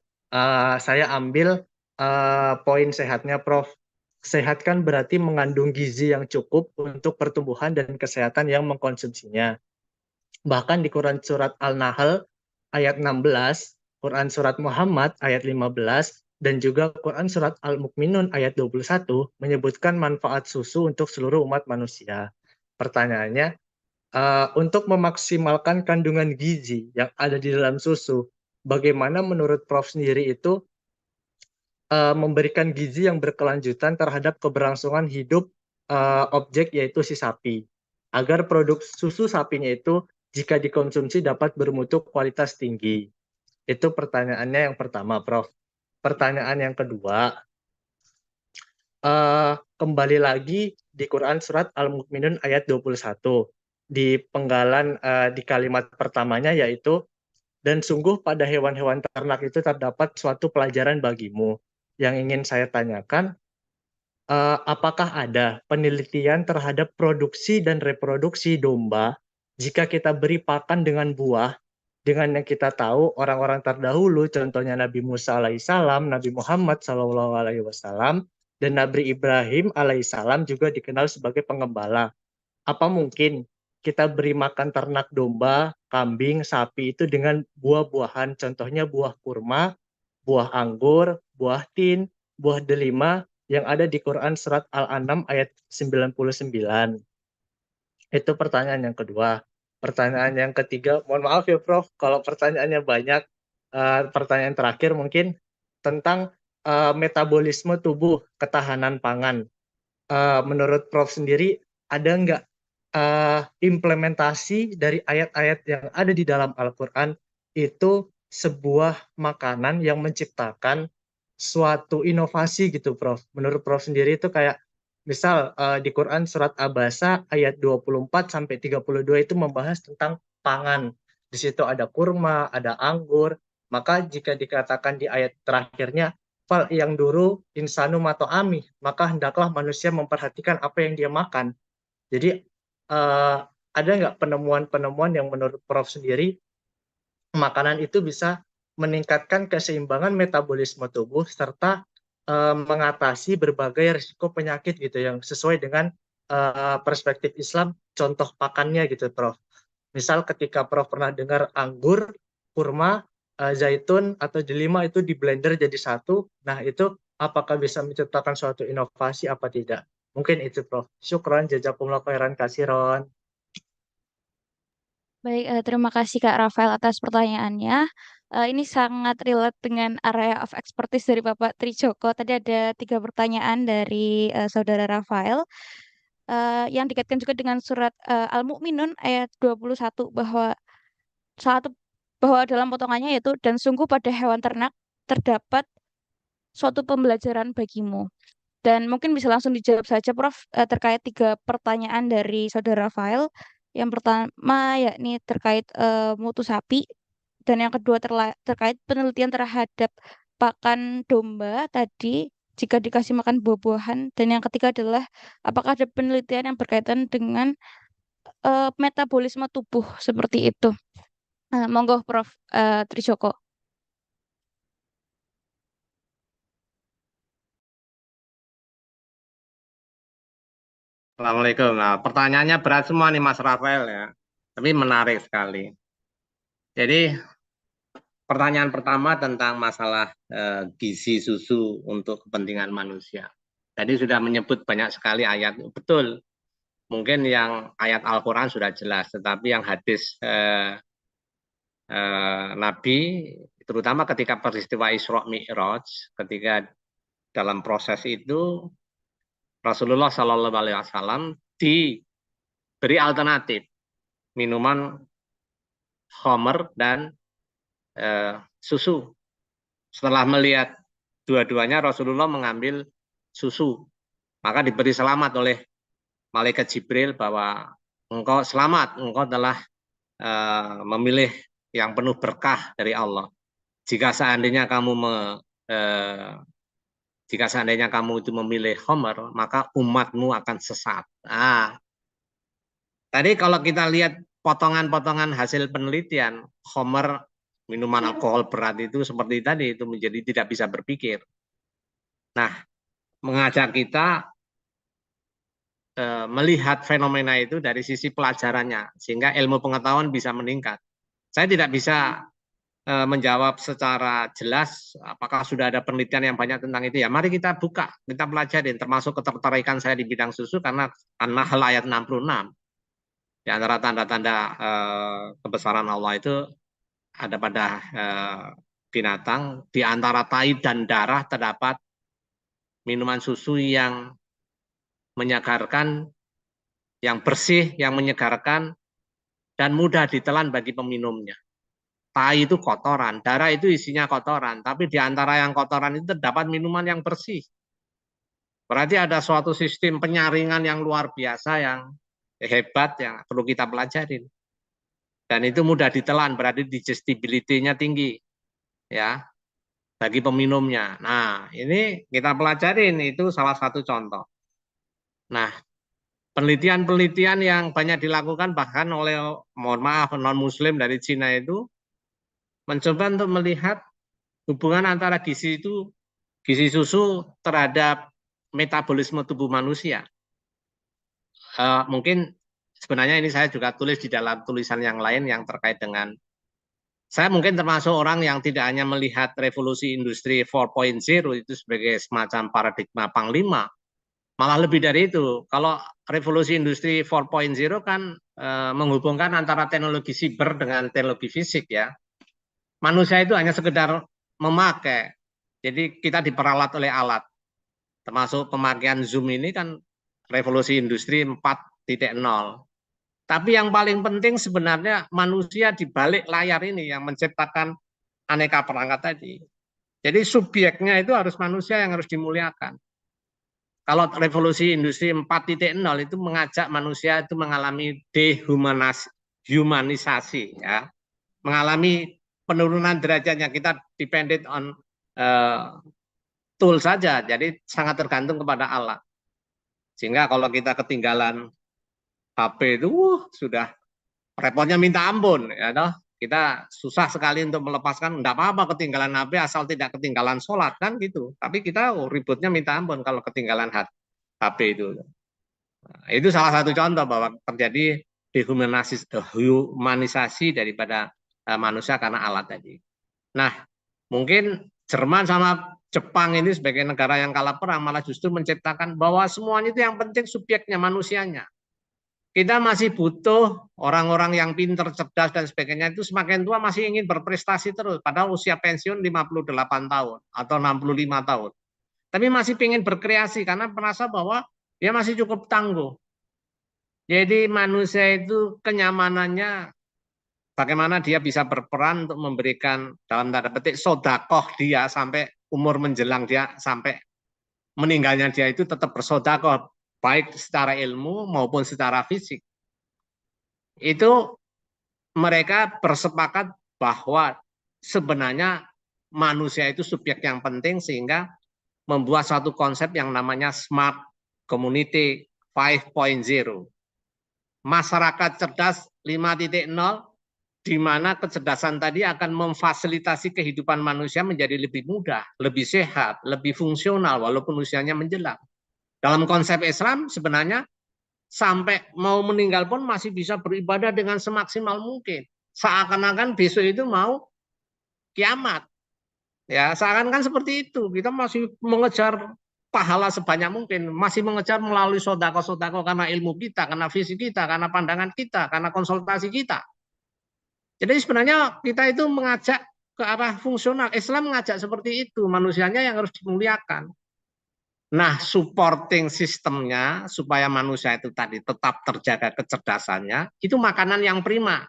Saya ambil poin sehatnya, Prof. Sehat kan berarti mengandung gizi yang cukup untuk pertumbuhan dan kesehatan yang mengkonsumsinya. Bahkan di Quran surat Al-Nahl ayat 16, Quran surat Muhammad ayat 15, dan juga Quran surat Al-Mukminun ayat 21 menyebutkan manfaat susu untuk seluruh umat manusia. Pertanyaannya, untuk memaksimalkan kandungan gizi yang ada di dalam susu, bagaimana menurut Prof sendiri itu memberikan gizi yang berkelanjutan terhadap keberlangsungan hidup objek yaitu si sapi, agar produk susu sapinya itu jika dikonsumsi dapat bermutu kualitas tinggi. Itu pertanyaannya yang pertama, Prof. Pertanyaan yang kedua, kembali lagi di Quran surat Al-Mukminun ayat 21. Di penggalan di kalimat pertamanya yaitu, dan sungguh pada hewan-hewan ternak itu terdapat suatu pelajaran bagimu. Yang ingin saya tanyakan, apakah ada penelitian terhadap produksi dan reproduksi domba jika kita beri pakan dengan buah, dengan yang kita tahu orang-orang terdahulu, contohnya Nabi Musa alaihissalam, Nabi Muhammad sallallahu alaihi wasallam, dan Nabi Ibrahim alaihissalam juga dikenal sebagai pengembala. Apa mungkin kita beri makan ternak domba, kambing, sapi itu dengan buah-buahan, contohnya buah kurma, buah anggur, buah tin, buah delima yang ada di Quran surat Al-An'am ayat 99. Itu pertanyaan yang kedua. Pertanyaan yang ketiga, mohon maaf ya Prof, kalau pertanyaannya banyak. Pertanyaan terakhir mungkin tentang metabolisme tubuh, ketahanan pangan. Menurut Prof sendiri, ada nggak implementasi dari ayat-ayat yang ada di dalam Al-Quran itu sebuah makanan yang menciptakan suatu inovasi gitu, Prof. Menurut Prof sendiri itu kayak misal di Quran surat Abasa ayat 24 sampai 32 itu membahas tentang pangan. Di situ ada kurma, ada anggur. Maka jika dikatakan di ayat terakhirnya fal yang dulu insanu mato ami, maka hendaklah manusia memperhatikan apa yang dia makan. Jadi ada nggak penemuan-penemuan yang menurut Prof sendiri makanan itu bisa meningkatkan keseimbangan metabolisme tubuh serta mengatasi berbagai risiko penyakit gitu yang sesuai dengan perspektif Islam, contoh pakannya gitu, Prof. Misal ketika Prof pernah dengar anggur, kurma, zaitun atau delima itu di blender jadi satu, nah itu apakah bisa menciptakan suatu inovasi apa tidak? Mungkin itu, Prof. Syukron, jazakumullah khairan kasiron. Baik, terima kasih Kak Rafael atas pertanyaannya. Ini sangat relate dengan area of expertise dari Bapak Trijoko. Tadi ada 3 pertanyaan dari Saudara Rafael. Yang dikaitkan juga dengan surat Al-Mu'minun ayat 21 satu bahwa dalam potongannya yaitu dan sungguh pada hewan ternak terdapat suatu pembelajaran bagimu. Dan mungkin bisa langsung dijawab saja Prof terkait 3 pertanyaan dari Saudara Rafael. Yang pertama yakni terkait mutu sapi dan yang kedua terkait penelitian terhadap pakan domba tadi jika dikasih makan buah-buahan dan yang ketiga adalah apakah ada penelitian yang berkaitan dengan metabolisme tubuh seperti itu. Monggo Prof Trijoko. Assalamualaikum. Nah, pertanyaannya berat semua nih Mas Rafael ya, tapi menarik sekali. Jadi pertanyaan pertama tentang masalah gizi susu untuk kepentingan manusia. Tadi sudah menyebut banyak sekali ayat, betul. Mungkin yang ayat Al-Quran sudah jelas, tetapi yang hadis Nabi, terutama ketika peristiwa Isra Mi'raj, ketika dalam proses itu Rasulullah Shallallahu Alaihi Wasallam diberi alternatif minuman khamr dan susu. Setelah melihat dua-duanya, Rasulullah mengambil susu. Maka diberi selamat oleh malaikat Jibril bahwa engkau selamat, engkau telah memilih yang penuh berkah dari Allah. Jika seandainya kamu itu memilih khamr, maka umatmu akan sesat. Tadi kalau kita lihat potongan-potongan hasil penelitian, khamr minuman alkohol berat itu seperti tadi, itu menjadi tidak bisa berpikir. Nah, mengajak kita melihat fenomena itu dari sisi pelajarannya, sehingga ilmu pengetahuan bisa meningkat. Saya tidak bisa menjawab secara jelas apakah sudah ada penelitian yang banyak tentang itu ya. Mari kita buka, kita pelajari, termasuk ketertarikan saya di bidang susu karena An-Nahl ayat 66. Di antara tanda-tanda kebesaran Allah itu ada pada binatang, di antara tai dan darah terdapat minuman susu yang menyegarkan, yang bersih, yang menyegarkan, dan mudah ditelan bagi peminumnya. Tai itu kotoran, darah itu isinya kotoran, tapi di antara yang kotoran itu terdapat minuman yang bersih. Berarti ada suatu sistem penyaringan yang luar biasa, yang hebat, yang perlu kita pelajari. Dan itu mudah ditelan, berarti digestibility-nya tinggi, ya, bagi peminumnya. Nah, ini kita pelajarin, itu salah satu contoh. Nah, penelitian-penelitian yang banyak dilakukan bahkan oleh, mohon maaf, non-muslim dari Cina itu, mencoba untuk melihat hubungan antara gizi susu terhadap metabolisme tubuh manusia. Mungkin sebenarnya ini saya juga tulis di dalam tulisan yang lain yang terkait dengan, saya mungkin termasuk orang yang tidak hanya melihat revolusi industri 4.0 itu sebagai semacam paradigma panglima, malah lebih dari itu. Kalau revolusi industri 4.0 kan menghubungkan antara teknologi siber dengan teknologi fisik, ya. Manusia itu hanya sekedar memakai. Jadi kita diperalat oleh alat. Termasuk pemakaian Zoom ini kan revolusi industri 4.0. Tapi yang paling penting sebenarnya manusia di balik layar ini yang menciptakan aneka perangkat tadi. Jadi subjeknya itu harus manusia yang harus dimuliakan. Kalau revolusi industri 4.0 itu mengajak manusia itu mengalami dehumanisasi, ya. Mengalami penurunan derajatnya, kita dependent on tool saja, jadi sangat tergantung kepada alat. Sehingga kalau kita ketinggalan HP itu, sudah repotnya minta ampun, ya toh. Kita susah sekali untuk melepaskan, enggak apa-apa ketinggalan HP asal tidak ketinggalan sholat, kan gitu. Tapi kita ributnya minta ampun kalau ketinggalan HP itu. Nah, itu salah satu contoh bahwa terjadi dehumanisasi daripada manusia karena alat tadi. Nah, mungkin Jerman sama Jepang ini sebagai negara yang kalah perang malah justru menciptakan bahwa semuanya itu yang penting subjeknya, manusianya. Kita masih butuh orang-orang yang pinter, cerdas, dan sebagainya itu semakin tua masih ingin berprestasi terus. Padahal usia pensiun 58 tahun atau 65 tahun. Tapi masih ingin berkreasi karena merasa bahwa dia masih cukup tangguh. Jadi manusia itu kenyamanannya bagaimana dia bisa berperan untuk memberikan dalam tanda petik sodakoh dia sampai umur menjelang dia sampai meninggalnya dia itu tetap bersodakoh baik secara ilmu maupun secara fisik. Itu mereka bersepakat bahwa sebenarnya manusia itu subjek yang penting sehingga membuat satu konsep yang namanya Smart Community 5.0. Masyarakat cerdas 5.0, di mana kecerdasan tadi akan memfasilitasi kehidupan manusia menjadi lebih mudah, lebih sehat, lebih fungsional walaupun usianya menjelang. Dalam konsep Islam sebenarnya sampai mau meninggal pun masih bisa beribadah dengan semaksimal mungkin. Seakan-akan besok itu mau kiamat. Ya, seakan-akan seperti itu. Kita masih mengejar pahala sebanyak mungkin, masih mengejar melalui sodako-sodako karena ilmu kita, karena visi kita, karena pandangan kita, karena konsultasi kita. Jadi sebenarnya kita itu mengajak ke arah fungsional. Islam mengajak seperti itu, manusianya yang harus dimuliakan. Nah, supporting sistemnya supaya manusia itu tadi tetap terjaga kecerdasannya, itu makanan yang prima.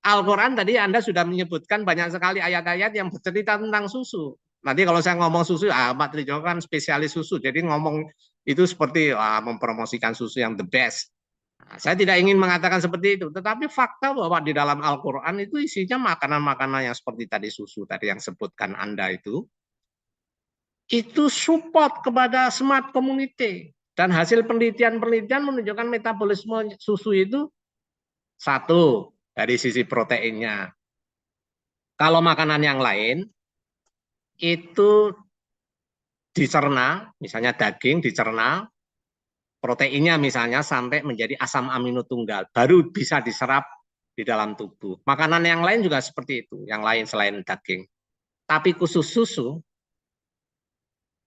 Al-Quran tadi Anda sudah menyebutkan banyak sekali ayat-ayat yang bercerita tentang susu. Nanti kalau saya ngomong susu, Pak Trijo kan spesialis susu, jadi ngomong itu seperti mempromosikan susu yang the best. Nah, saya tidak ingin mengatakan seperti itu, tetapi fakta bahwa di dalam Al-Quran itu isinya makanan-makanan yang seperti tadi susu, tadi yang sebutkan Anda itu support kepada smart community. Dan hasil penelitian-penelitian menunjukkan metabolisme susu itu satu, dari sisi proteinnya. Kalau makanan yang lain itu dicerna, misalnya daging dicerna, proteinnya misalnya sampai menjadi asam amino tunggal, baru bisa diserap di dalam tubuh. Makanan yang lain juga seperti itu, yang lain selain daging. Tapi khusus susu,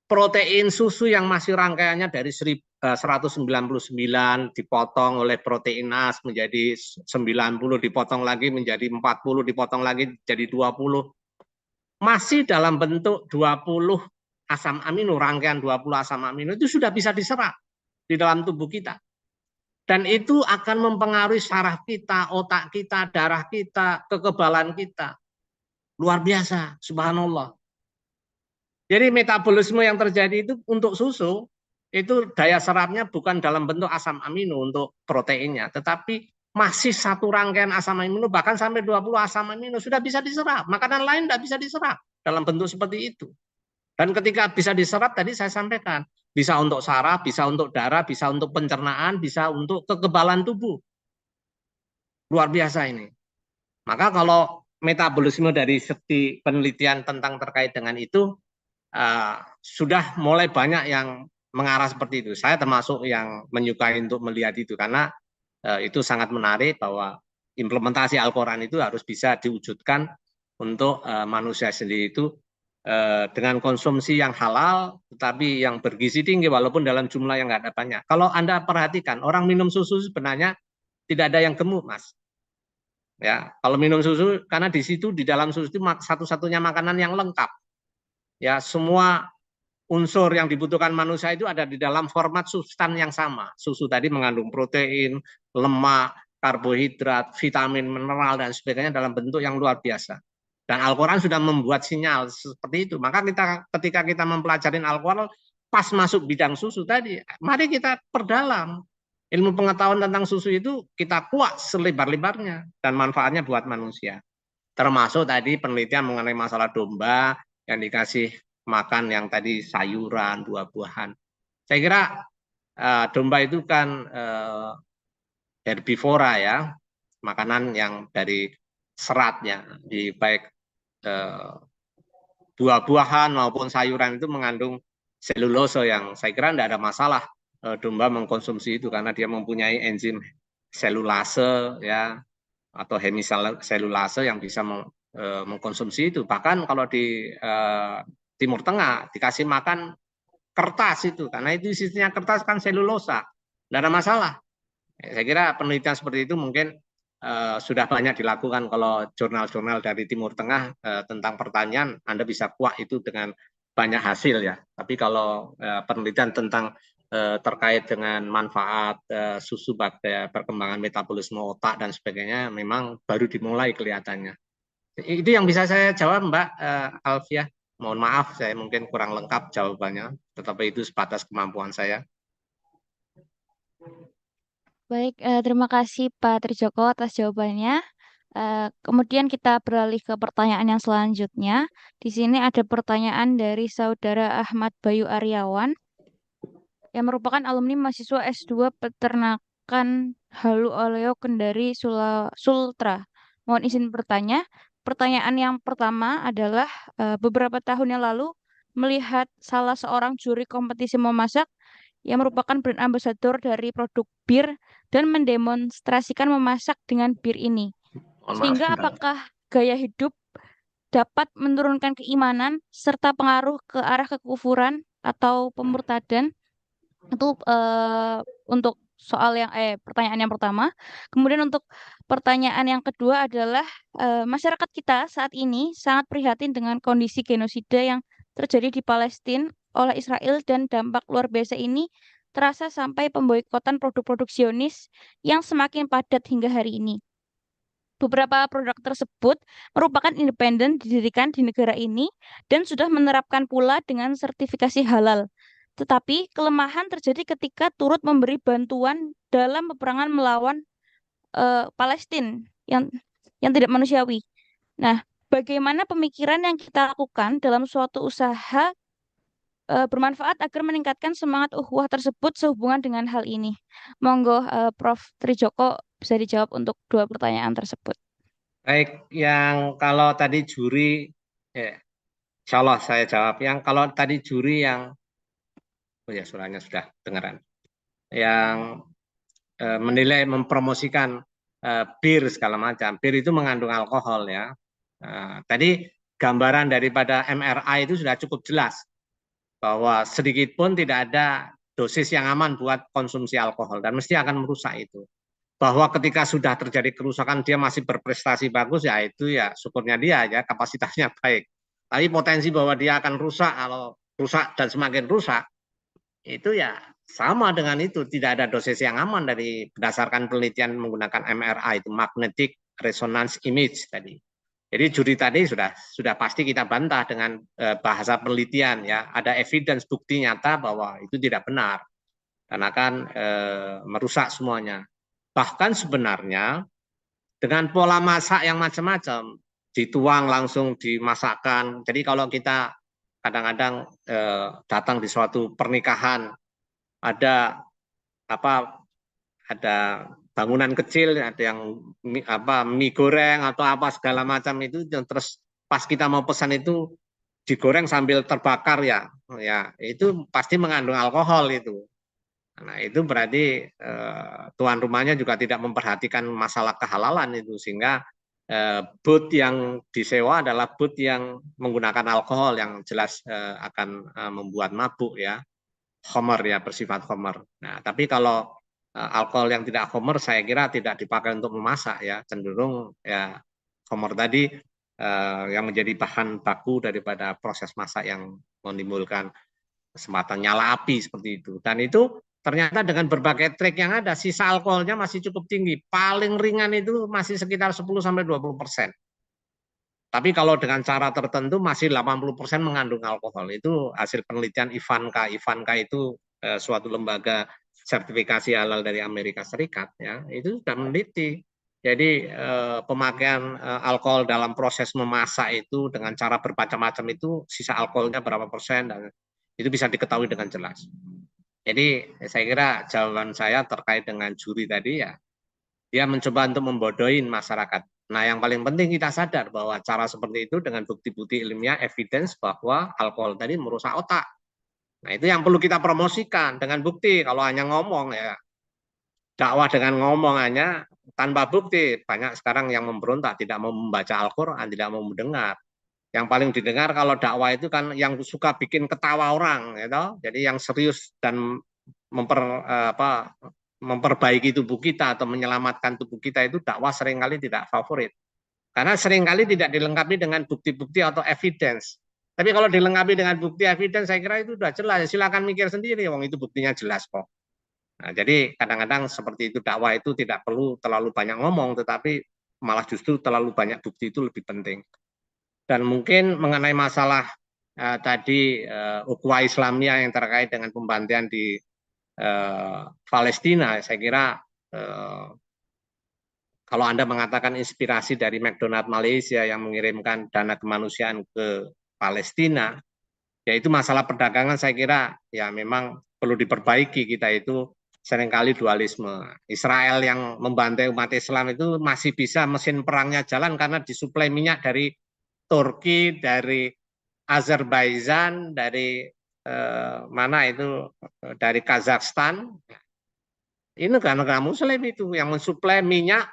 protein susu yang masih rangkaiannya dari 199 dipotong oleh protein as menjadi 90, dipotong lagi menjadi 40, dipotong lagi jadi 20. Masih dalam bentuk 20 asam amino, rangkaian 20 asam amino itu sudah bisa diserap di dalam tubuh kita. Dan itu akan mempengaruhi saraf kita, otak kita, darah kita, kekebalan kita. Luar biasa, subhanallah. Jadi metabolisme yang terjadi itu untuk susu, itu daya serapnya bukan dalam bentuk asam amino untuk proteinnya, tetapi masih satu rangkaian asam amino, bahkan sampai 20 asam amino sudah bisa diserap. Makanan lain tidak bisa diserap dalam bentuk seperti itu. Dan ketika bisa diserap, tadi saya sampaikan, bisa untuk saraf, bisa untuk darah, bisa untuk pencernaan, bisa untuk kekebalan tubuh. Luar biasa ini. Maka kalau metabolisme dari segi penelitian tentang terkait dengan itu, sudah mulai banyak yang mengarah seperti itu. Saya termasuk yang menyukai untuk melihat itu, karena itu sangat menarik bahwa implementasi Al-Quran itu harus bisa diwujudkan untuk manusia sendiri itu dengan konsumsi yang halal, tetapi yang bergizi tinggi walaupun dalam jumlah yang nggak ada banyak. Kalau Anda perhatikan, orang minum susu sebenarnya tidak ada yang gemuk, Mas. Ya, kalau minum susu, karena di situ di dalam susu itu satu-satunya makanan yang lengkap. Ya, semua unsur yang dibutuhkan manusia itu ada di dalam format substan yang sama. Susu tadi mengandung protein, lemak, karbohidrat, vitamin, mineral, dan sebagainya dalam bentuk yang luar biasa. Dan Al-Quran sudah membuat sinyal seperti itu. Maka ketika kita mempelajari Al-Quran, pas masuk bidang susu tadi, mari kita perdalam. Ilmu pengetahuan tentang susu itu kita kuat selebar-lebarnya dan manfaatnya buat manusia. Termasuk tadi penelitian mengenai masalah domba yang dikasih makan yang tadi sayuran, buah-buahan. Saya kira domba itu kan herbivora ya, makanan yang dari seratnya, di baik buah-buahan maupun sayuran itu mengandung selulose yang saya kira tidak ada masalah domba mengkonsumsi itu karena dia mempunyai enzim selulase ya atau hemiselulase yang bisa mengkonsumsi itu. Bahkan kalau di Timur Tengah dikasih makan kertas itu, karena itu isinya kertas kan selulosa, tidak ada masalah. Saya kira penelitian seperti itu mungkin sudah banyak dilakukan. Kalau jurnal-jurnal dari Timur Tengah tentang pertanian, Anda bisa kuak itu dengan banyak hasil ya. Tapi kalau penelitian tentang terkait dengan manfaat susu pada perkembangan metabolisme otak dan sebagainya, memang baru dimulai kelihatannya. Itu yang bisa saya jawab, Mbak Alfiah. Mohon maaf, saya mungkin kurang lengkap jawabannya, tetapi itu sebatas kemampuan saya. Baik, terima kasih Pak Trijoko atas jawabannya. Kemudian kita beralih ke pertanyaan yang selanjutnya. Di sini ada pertanyaan dari Saudara Ahmad Bayu Aryawan yang merupakan alumni mahasiswa S2 Peternakan Halu Oleo Kendari Sultra. Mohon izin bertanya. Pertanyaan yang pertama adalah beberapa tahun yang lalu melihat salah seorang juri kompetisi memasak yang merupakan brand ambassador dari produk bir dan mendemonstrasikan memasak dengan bir ini. Sehingga apakah gaya hidup dapat menurunkan keimanan serta pengaruh ke arah kekufuran atau pemurtadan? Itu untuk soal yang pertanyaan yang pertama. Kemudian untuk pertanyaan yang kedua adalah masyarakat kita saat ini sangat prihatin dengan kondisi genosida yang terjadi di Palestina oleh Israel dan dampak luar biasa ini terasa sampai pemboikotan produk-produk Zionis yang semakin padat hingga hari ini. Beberapa produk tersebut merupakan independen didirikan di negara ini dan sudah menerapkan pula dengan sertifikasi halal. Tetapi kelemahan terjadi ketika turut memberi bantuan dalam peperangan melawan Palestina yang tidak manusiawi. Nah, bagaimana pemikiran yang kita lakukan dalam suatu usaha bermanfaat agar meningkatkan semangat ukhuwah tersebut sehubungan dengan hal ini? Monggo Prof. Trijoko bisa dijawab untuk dua pertanyaan tersebut. Baik, yang kalau tadi juri, insya Allah saya jawab. Yang kalau tadi juri yang, oh ya suaranya sudah dengaran, yang menilai mempromosikan bir segala macam. Bir itu mengandung alkohol ya. Tadi gambaran daripada MRI itu sudah cukup jelas bahwa sedikit pun tidak ada dosis yang aman buat konsumsi alkohol dan mesti akan merusak itu. Bahwa ketika sudah terjadi kerusakan dia masih berprestasi bagus ya itu ya syukurnya dia ya kapasitasnya baik. Tapi potensi bahwa dia akan rusak kalau rusak dan semakin rusak itu ya sama dengan itu, tidak ada dosis yang aman dari berdasarkan penelitian menggunakan MRI itu magnetic resonance image tadi. Jadi juri tadi sudah pasti kita bantah dengan bahasa penelitian ya, ada evidence bukti nyata bahwa itu tidak benar karena akan merusak semuanya. Bahkan sebenarnya dengan pola masak yang macam-macam, dituang langsung dimasakkan. Jadi kalau kita kadang-kadang datang di suatu pernikahan ada apa ada bangunan kecil, ada yang mie goreng atau apa segala macam itu, terus pas kita mau pesan itu digoreng sambil terbakar ya, ya itu pasti mengandung alkohol itu. Nah itu berarti tuan rumahnya juga tidak memperhatikan masalah kehalalan itu sehingga booth yang disewa adalah booth yang menggunakan alkohol yang jelas akan membuat mabuk ya. Homer ya bersifat Homer. Nah, tapi kalau alkohol yang tidak Homer saya kira tidak dipakai untuk memasak ya, cenderung ya Homer tadi yang menjadi bahan baku daripada proses masak yang menimbulkan kesempatan nyala api seperti itu. Dan itu ternyata dengan berbagai trik yang ada sisa alkoholnya masih cukup tinggi. Paling ringan itu masih sekitar 10-20%. Tapi kalau dengan cara tertentu masih 80% mengandung alkohol. Itu hasil penelitian Ivanka. Ivanka itu suatu lembaga sertifikasi halal dari Amerika Serikat ya. Itu sudah meneliti. Jadi pemakaian alkohol dalam proses memasak itu dengan cara bermacam-macam itu sisa alkoholnya berapa persen dan itu bisa diketahui dengan jelas. Jadi saya kira jawaban saya terkait dengan juri tadi ya, dia mencoba untuk membodohin masyarakat. Nah, yang paling penting kita sadar bahwa cara seperti itu dengan bukti-bukti ilmiah, evidence bahwa alkohol tadi merusak otak. Nah, itu yang perlu kita promosikan dengan bukti. Kalau hanya ngomong ya, dakwah dengan ngomong hanya tanpa bukti. Banyak sekarang yang memberontak, tidak mau membaca Al-Quran, tidak mau mendengar. Yang paling didengar kalau dakwah itu kan yang suka bikin ketawa orang, gitu. Jadi yang serius dan memperbaiki tubuh kita atau menyelamatkan tubuh kita itu dakwah seringkali tidak favorit. Karena seringkali tidak dilengkapi dengan bukti-bukti atau evidence. Tapi kalau dilengkapi dengan bukti evidence, saya kira itu sudah jelas. Silakan mikir sendiri, wong itu buktinya jelas kok. Nah, jadi kadang-kadang seperti itu dakwah itu tidak perlu terlalu banyak ngomong, tetapi malah justru terlalu banyak bukti itu lebih penting. Dan mungkin mengenai masalah tadi ukhuwah Islamiyah yang terkait dengan pembantaian di Palestina, saya kira kalau Anda mengatakan inspirasi dari McDonald Malaysia yang mengirimkan dana kemanusiaan ke Palestina, yaitu masalah perdagangan saya kira ya memang perlu diperbaiki. Kita itu seringkali dualisme. Israel yang membantai umat Islam itu masih bisa mesin perangnya jalan karena disuplai minyak dari Turki, dari Azerbaijan, dari mana itu dari Kazakhstan. Ini negara-negara Muslim itu yang mensuplai minyak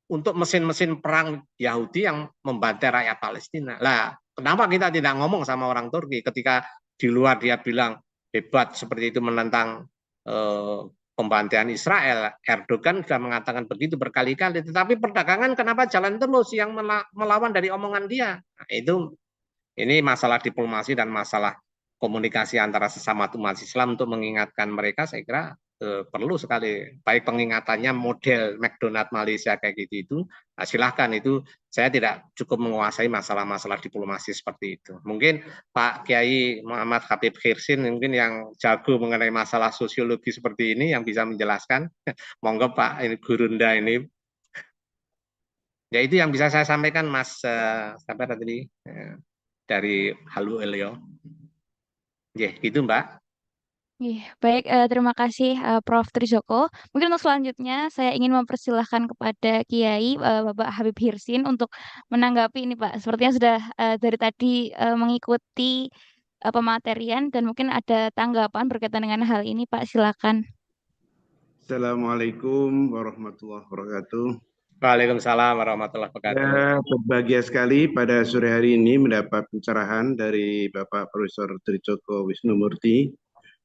untuk mesin-mesin perang Yahudi yang membantai rakyat Palestina. Lah, kenapa kita tidak ngomong sama orang Turki ketika di luar dia bilang hebat seperti itu menentang pembantaian Israel. Erdogan sudah mengatakan begitu berkali-kali. Tetapi perdagangan kenapa jalan terus yang melawan dari omongan dia? Nah, ini masalah diplomasi dan masalah komunikasi antara sesama umat Islam untuk mengingatkan mereka. Saya kira perlu sekali, baik pengingatannya model McDonald Malaysia kayak gitu itu, nah silahkan itu saya tidak cukup menguasai masalah-masalah diplomasi seperti itu. Mungkin Pak Kiai Muhammad Habib Khirsin mungkin yang jago mengenai masalah sosiologi seperti ini yang bisa menjelaskan. Monggo Pak ini Gurunda ini. Ya itu yang bisa saya sampaikan Mas sampai tadi dari Halu Elio. Ya gitu Mbak. Baik, terima kasih Prof. Trijoko. Mungkin untuk selanjutnya saya ingin mempersilahkan kepada Kiai Bapak Habib Hirsin untuk menanggapi ini Pak. Sepertinya sudah dari tadi mengikuti pematerian dan mungkin ada tanggapan berkaitan dengan hal ini Pak. Silakan. Assalamualaikum warahmatullahi wabarakatuh. Waalaikumsalam warahmatullahi wabarakatuh. Ya, berbahagia sekali pada sore hari ini mendapat pencerahan dari Bapak Profesor Trijoko Wisnumurti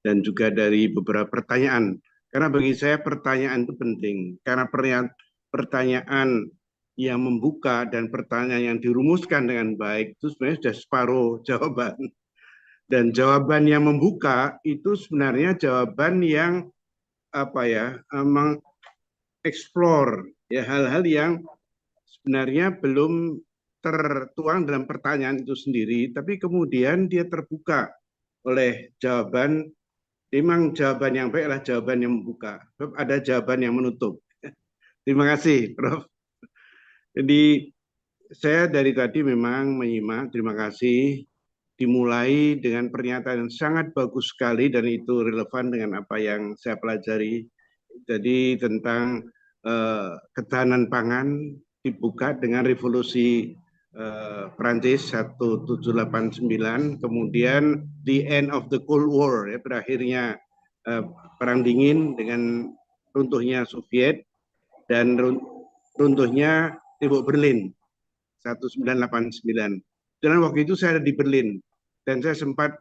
dan juga dari beberapa pertanyaan. Karena bagi saya pertanyaan itu penting. Karena pertanyaan yang membuka dan pertanyaan yang dirumuskan dengan baik itu sebenarnya sudah separuh jawaban. Dan jawaban yang membuka itu sebenarnya jawaban yang mengeksplor ya hal-hal yang sebenarnya belum tertuang dalam pertanyaan itu sendiri, tapi kemudian dia terbuka oleh jawaban. Memang jawaban yang baik adalah jawaban yang membuka. Ada jawaban yang menutup. Terima kasih, Prof. Jadi saya dari tadi memang menyimak. Terima kasih. Dimulai dengan pernyataan yang sangat bagus sekali dan itu relevan dengan apa yang saya pelajari. Jadi tentang ketahanan pangan dibuka dengan revolusi Prancis 1789, kemudian the end of the Cold War, ya, berakhirnya perang dingin dengan runtuhnya Soviet dan runtuhnya tembok Berlin 1989. Dan waktu itu saya ada di Berlin dan saya sempat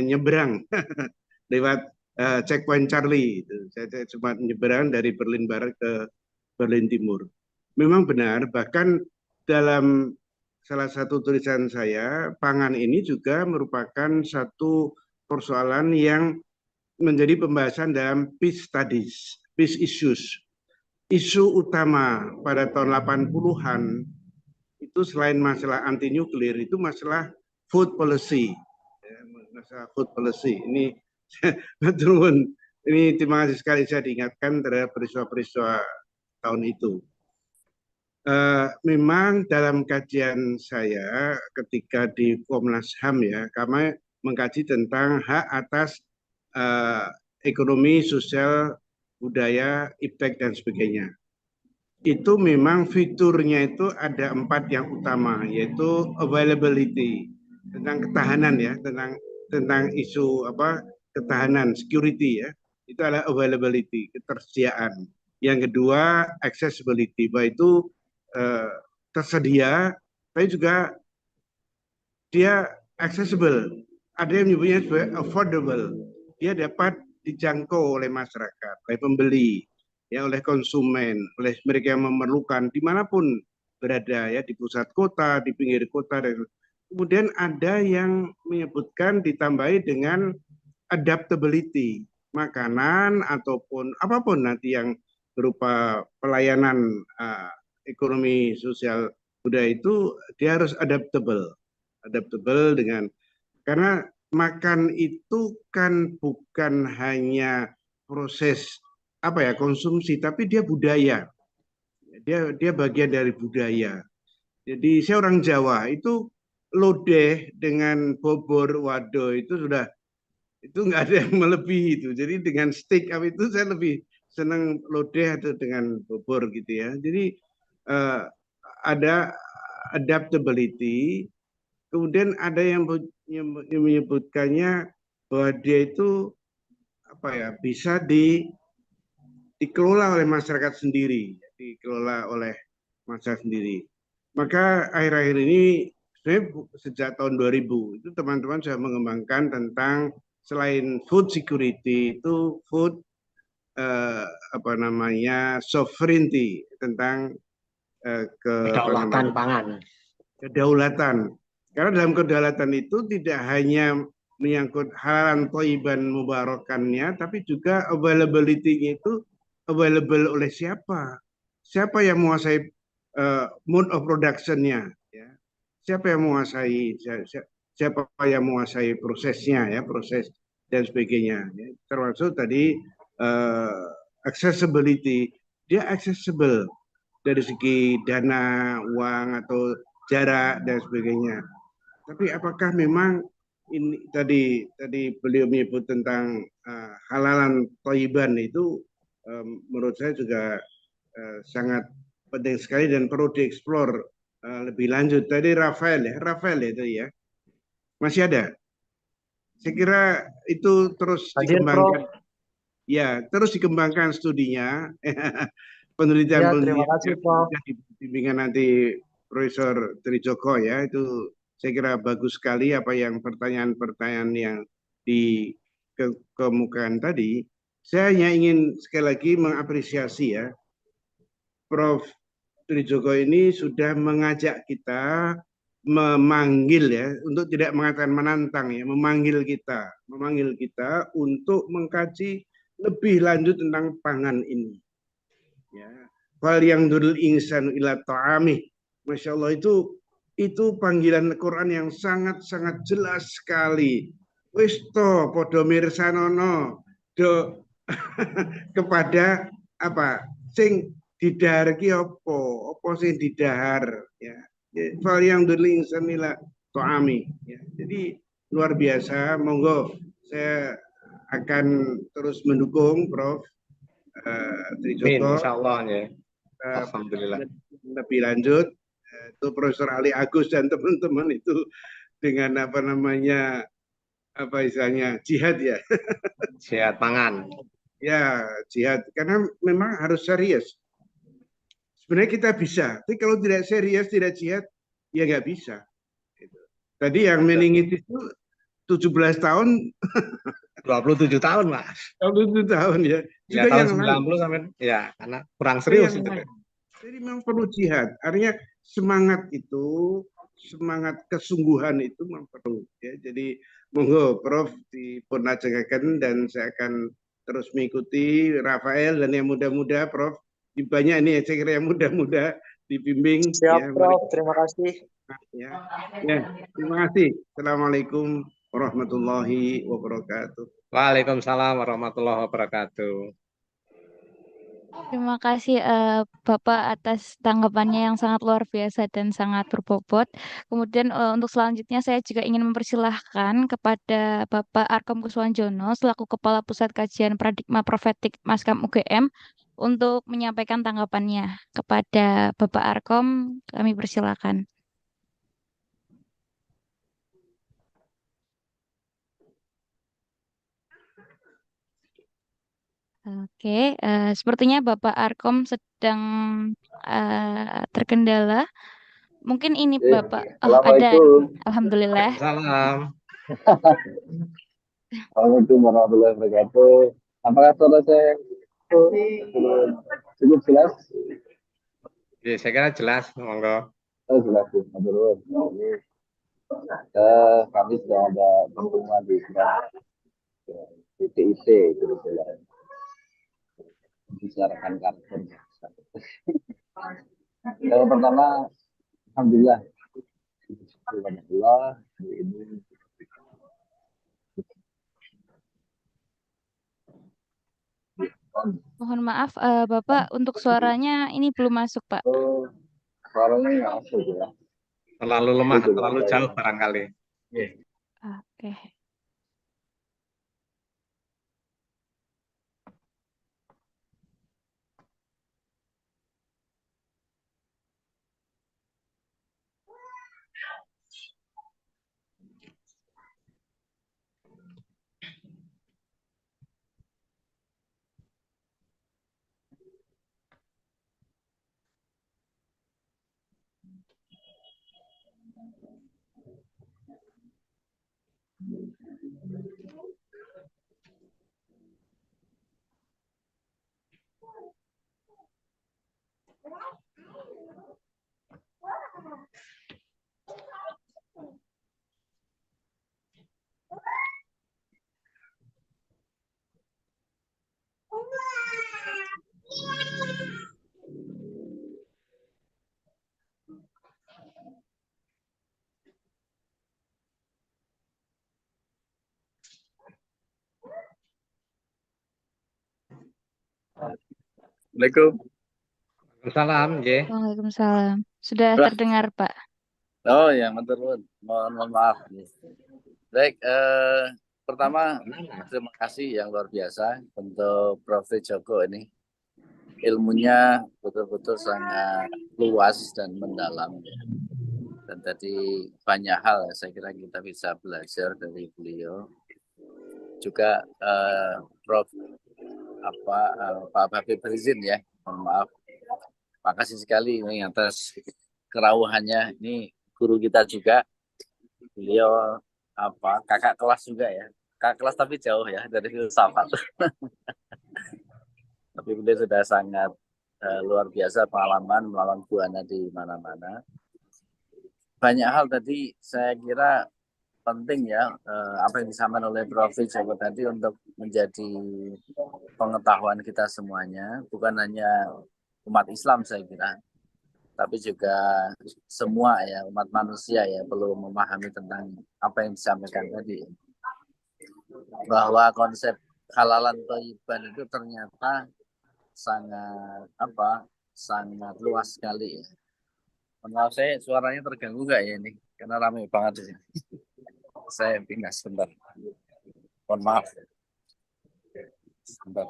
nyebrang lewat checkpoint Charlie. Saya sempat nyebrang dari Berlin Barat ke Berlin Timur. Memang benar, bahkan dalam salah satu tulisan saya, pangan ini juga merupakan satu persoalan yang menjadi pembahasan dalam peace studies, peace issues. Isu utama pada tahun 80-an itu selain masalah anti nuklir itu masalah food policy. Masalah food policy. Ini terima kasih sekali saya diingatkan terhadap peristiwa-peristiwa tahun itu. Memang dalam kajian saya ketika di Komnas HAM ya, kami mengkaji tentang hak atas ekonomi, sosial, budaya, iptek dan sebagainya. Itu memang fiturnya itu ada 4 yang utama, yaitu availability, tentang ketahanan ya, tentang isu ketahanan, security ya, itu adalah availability, ketersediaan. Yang kedua accessibility, bahwa itu tersedia, tapi juga dia accessible. Ada yang menyebutnya sebagai affordable, dia dapat dijangkau oleh masyarakat, oleh pembeli, ya, oleh konsumen, oleh mereka yang memerlukan dimanapun berada ya, di pusat kota, di pinggir kota. Dan kemudian ada yang menyebutkan ditambahi dengan adaptability, makanan ataupun apapun nanti yang berupa pelayanan ekonomi sosial budaya itu dia harus adaptable dengan, karena makan itu kan bukan hanya proses konsumsi, tapi dia budaya, dia bagian dari budaya. Jadi saya orang Jawa, itu lodeh dengan bobor wado itu sudah, itu nggak ada yang melebihi itu. Jadi dengan steak itu saya lebih senang lodeh atau dengan bobor gitu ya. Jadi ada adaptability, kemudian ada yang menyebutkannya bahwa dia itu bisa dikelola oleh masyarakat sendiri, dikelola oleh masyarakat sendiri. Maka akhir-akhir ini sejak tahun 2000 itu teman-teman sudah mengembangkan tentang selain food security itu food sovereignty, tentang kedaulatan pangan. Kedaulatan. Karena dalam kedaulatan itu tidak hanya menyangkut halalan thayyiban mubarakannya, tapi juga availability-nya itu available oleh siapa? Siapa yang menguasai mode of production-nya? Ya. Siapa yang menguasai? Siapa yang menguasai prosesnya? Ya, proses dan sebagainya. Ya. Termasuk tadi accessibility, dia accessible dari segi dana, uang atau jarak dan sebagainya. Tapi apakah memang ini tadi beliau menyebut tentang halalan thayyiban itu menurut saya juga sangat penting sekali dan perlu dieksplor lebih lanjut. Tadi Rafael itu ya. Masih ada? Saya kira itu terus Hadir, Prof. dikembangkan. Ya, terus dikembangkan studinya. Ya, Penelitian-penelitian terima kasih, Prof. di bimbingan nanti Profesor Trijoko ya, itu saya kira bagus sekali apa yang pertanyaan-pertanyaan yang dikemukakan tadi. Saya hanya ingin sekali lagi mengapresiasi ya, Prof. Trijoko ini sudah mengajak kita memanggil ya, untuk tidak mengatakan menantang ya, memanggil kita untuk mengkaji lebih lanjut tentang pangan ini. Ya, fal yang durul insan ila ta'ami. Masya Allah, itu panggilan Quran yang sangat-sangat jelas sekali. Wis to podo mirsanono do kepada apa sing didahar ki apa sing didahar ya. Fal yang durul insan ila ta'ami ya. Jadi luar biasa, monggo saya akan terus mendukung Prof. Trijoko. Insya Allah ya. Alhamdulillah. Lebih lanjut itu Profesor Ali Agus dan teman-teman itu dengan apa namanya istilahnya jihad ya. Jihad pangan. Ya, jihad karena memang harus serius. Sebenarnya kita bisa, tapi kalau tidak serius, tidak jihad, ya nggak bisa. Tadi yang meningitis itu 17 tahun, 27 tahun, Mas. 27 tahun ya. Ya, Juga tahun yang 90 sampai ya, karena kurang Juga serius yang itu. lain. Jadi memang perlu jihad. Artinya semangat itu, semangat kesungguhan itu memang perlu. Ya. Jadi monggo Prof dipun ajengaken dan saya akan terus mengikuti Rafael dan yang muda-muda Prof. Banyak ini saya kira yang muda-muda dibimbing. Siap, Ya, Prof. Terima kasih. ya. Ya, terima kasih. Assalamualaikum warahmatullahi wabarakatuh. Waalaikumsalam warahmatullahi wabarakatuh. Terima kasih Bapak atas tanggapannya yang sangat luar biasa dan sangat berbobot. Kemudian untuk selanjutnya saya juga ingin mempersilahkan kepada Bapak Arkom Kuswanjono selaku Kepala Pusat Kajian Paradigma Profetik Maskam UGM untuk menyampaikan tanggapannya kepada Bapak Arkom. Kami persilakan. Oke, sepertinya Bapak Arkom sedang terkendala. Mungkin ini Bapak. Oh, ada. Alhamdulillah. Salam. Assalamualaikum warahmatullahi wabarakatuh. Apakah suara saya cukup jelas? Ya, saya kira jelas, monggo. Oh, jelas. Menurut ini kami sudah ada pertemuan di TTIC kebetulan bicarakan karbon. Yang pertama, alhamdulillah, alhamdulillah ini Mohon maaf, Bapak, untuk suaranya ini belum masuk, Pak. suaranya nggak masuk ya. Terlalu lemah, terlalu jauh barangkali. Oke. Assalamualaikum. Salam, ya. Waalaikumsalam. Sudah terdengar, Pak. Oh ya, mohon maaf. Baik, pertama terima kasih yang luar biasa untuk Prof. Joko ini. Ilmunya betul-betul sangat luas dan mendalam. Dan tadi banyak hal saya kira kita bisa belajar dari beliau. Juga Prof. Pak Habib Rizin ya, mohon maaf. Makasih sekali ini atas kerauhannya. Ini guru kita juga. Beliau kakak kelas juga ya. Kakak kelas tapi jauh ya dari filsafat. Tapi beliau sudah sangat luar biasa pengalaman melawan buana di mana-mana. Banyak hal tadi saya kira penting ya apa yang disampaikan oleh Prof. Joko tadi untuk menjadi pengetahuan kita semuanya, bukan hanya umat Islam saya kira, tapi juga semua ya umat manusia ya perlu memahami tentang apa yang disampaikan tadi, bahwa konsep halalan thayyiban itu ternyata sangat luas sekali ya. Maaf saya suaranya terganggu nggak ya ini karena ramai banget di sini. Saya pindah sebentar. Mohon maaf. Sebentar.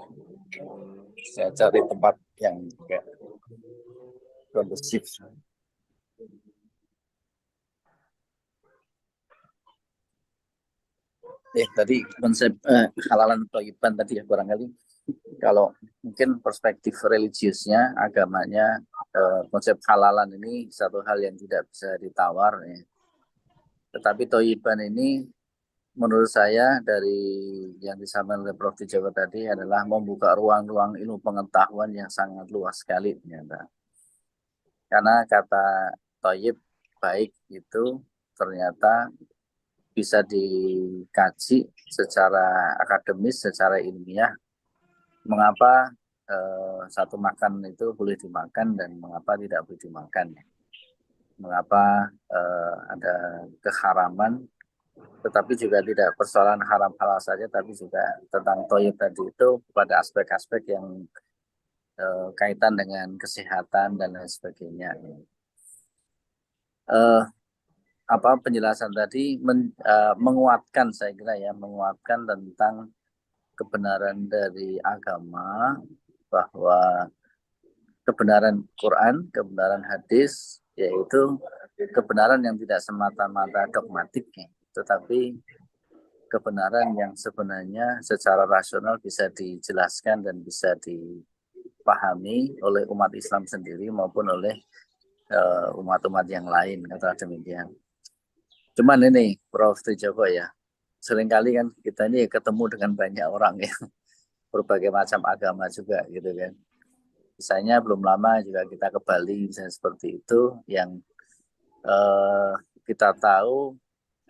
Saya cari tempat yang kayak kondusif. Tadi konsep halalan thayyiban tadi ya barangkali kalau mungkin perspektif religiusnya, agamanya, konsep halalan ini satu hal yang tidak bisa ditawar ya. Tetapi thayyiban ini menurut saya dari yang disampaikan oleh Prof. Joko tadi adalah membuka ruang-ruang ilmu pengetahuan yang sangat luas sekali ternyata. Karena kata thayyib baik itu ternyata bisa dikaji secara akademis, secara ilmiah, mengapa satu makan itu boleh dimakan dan mengapa tidak boleh dimakan. Mengapa ada keharaman, tetapi juga tidak persoalan haram halal saja, tapi juga tentang thayyib tadi itu pada aspek-aspek yang kaitan dengan kesehatan dan lain sebagainya. Penjelasan tadi menguatkan saya kira ya, menguatkan tentang kebenaran dari agama, bahwa kebenaran Quran, kebenaran hadis, yaitu kebenaran yang tidak semata-mata dogmatik, tetapi kebenaran yang sebenarnya secara rasional bisa dijelaskan dan bisa dipahami oleh umat Islam sendiri maupun oleh umat-umat yang lain, kata demikian. Cuman ini Prof. Joko ya, seringkali kan kita ini ketemu dengan banyak orang ya, berbagai macam agama juga gitu kan. Misalnya belum lama juga kita ke Bali misalnya seperti itu, yang kita tahu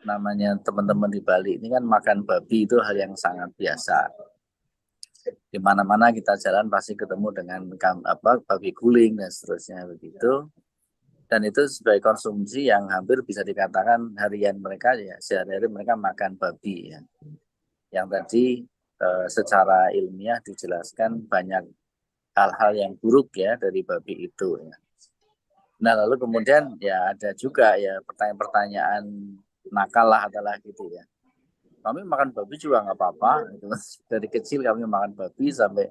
namanya teman-teman di Bali ini kan makan babi itu hal yang sangat biasa. Di mana-mana kita jalan pasti ketemu dengan babi guling dan seterusnya begitu. Dan itu sebagai konsumsi yang hampir bisa dikatakan harian mereka ya, sehari-hari mereka makan babi ya. Yang tadi secara ilmiah dijelaskan banyak hal-hal yang buruk ya dari babi itu ya. Nah lalu kemudian ya ada juga ya pertanyaan-pertanyaan nakal lah adalah gitu ya. Kami makan babi juga nggak apa-apa. Gitu. Dari kecil kami makan babi sampai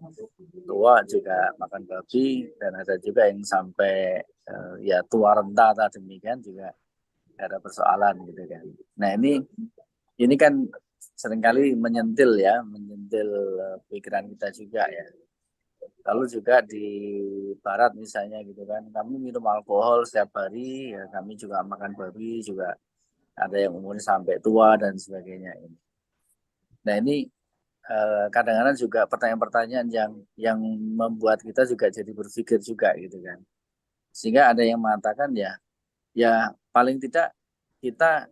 tua juga makan babi, dan ada juga yang sampai ya tua renta atau demikian juga ada persoalan gitu kan. Nah ini kan seringkali menyentil pikiran kita juga ya. Lalu juga di barat misalnya gitu kan, kami minum alkohol setiap hari, ya kami juga makan babi juga, ada yang umurnya sampai tua dan sebagainya ini. Nah ini kadang-kadang juga pertanyaan-pertanyaan yang membuat kita juga jadi berpikir juga gitu kan. Sehingga ada yang mengatakan ya paling tidak kita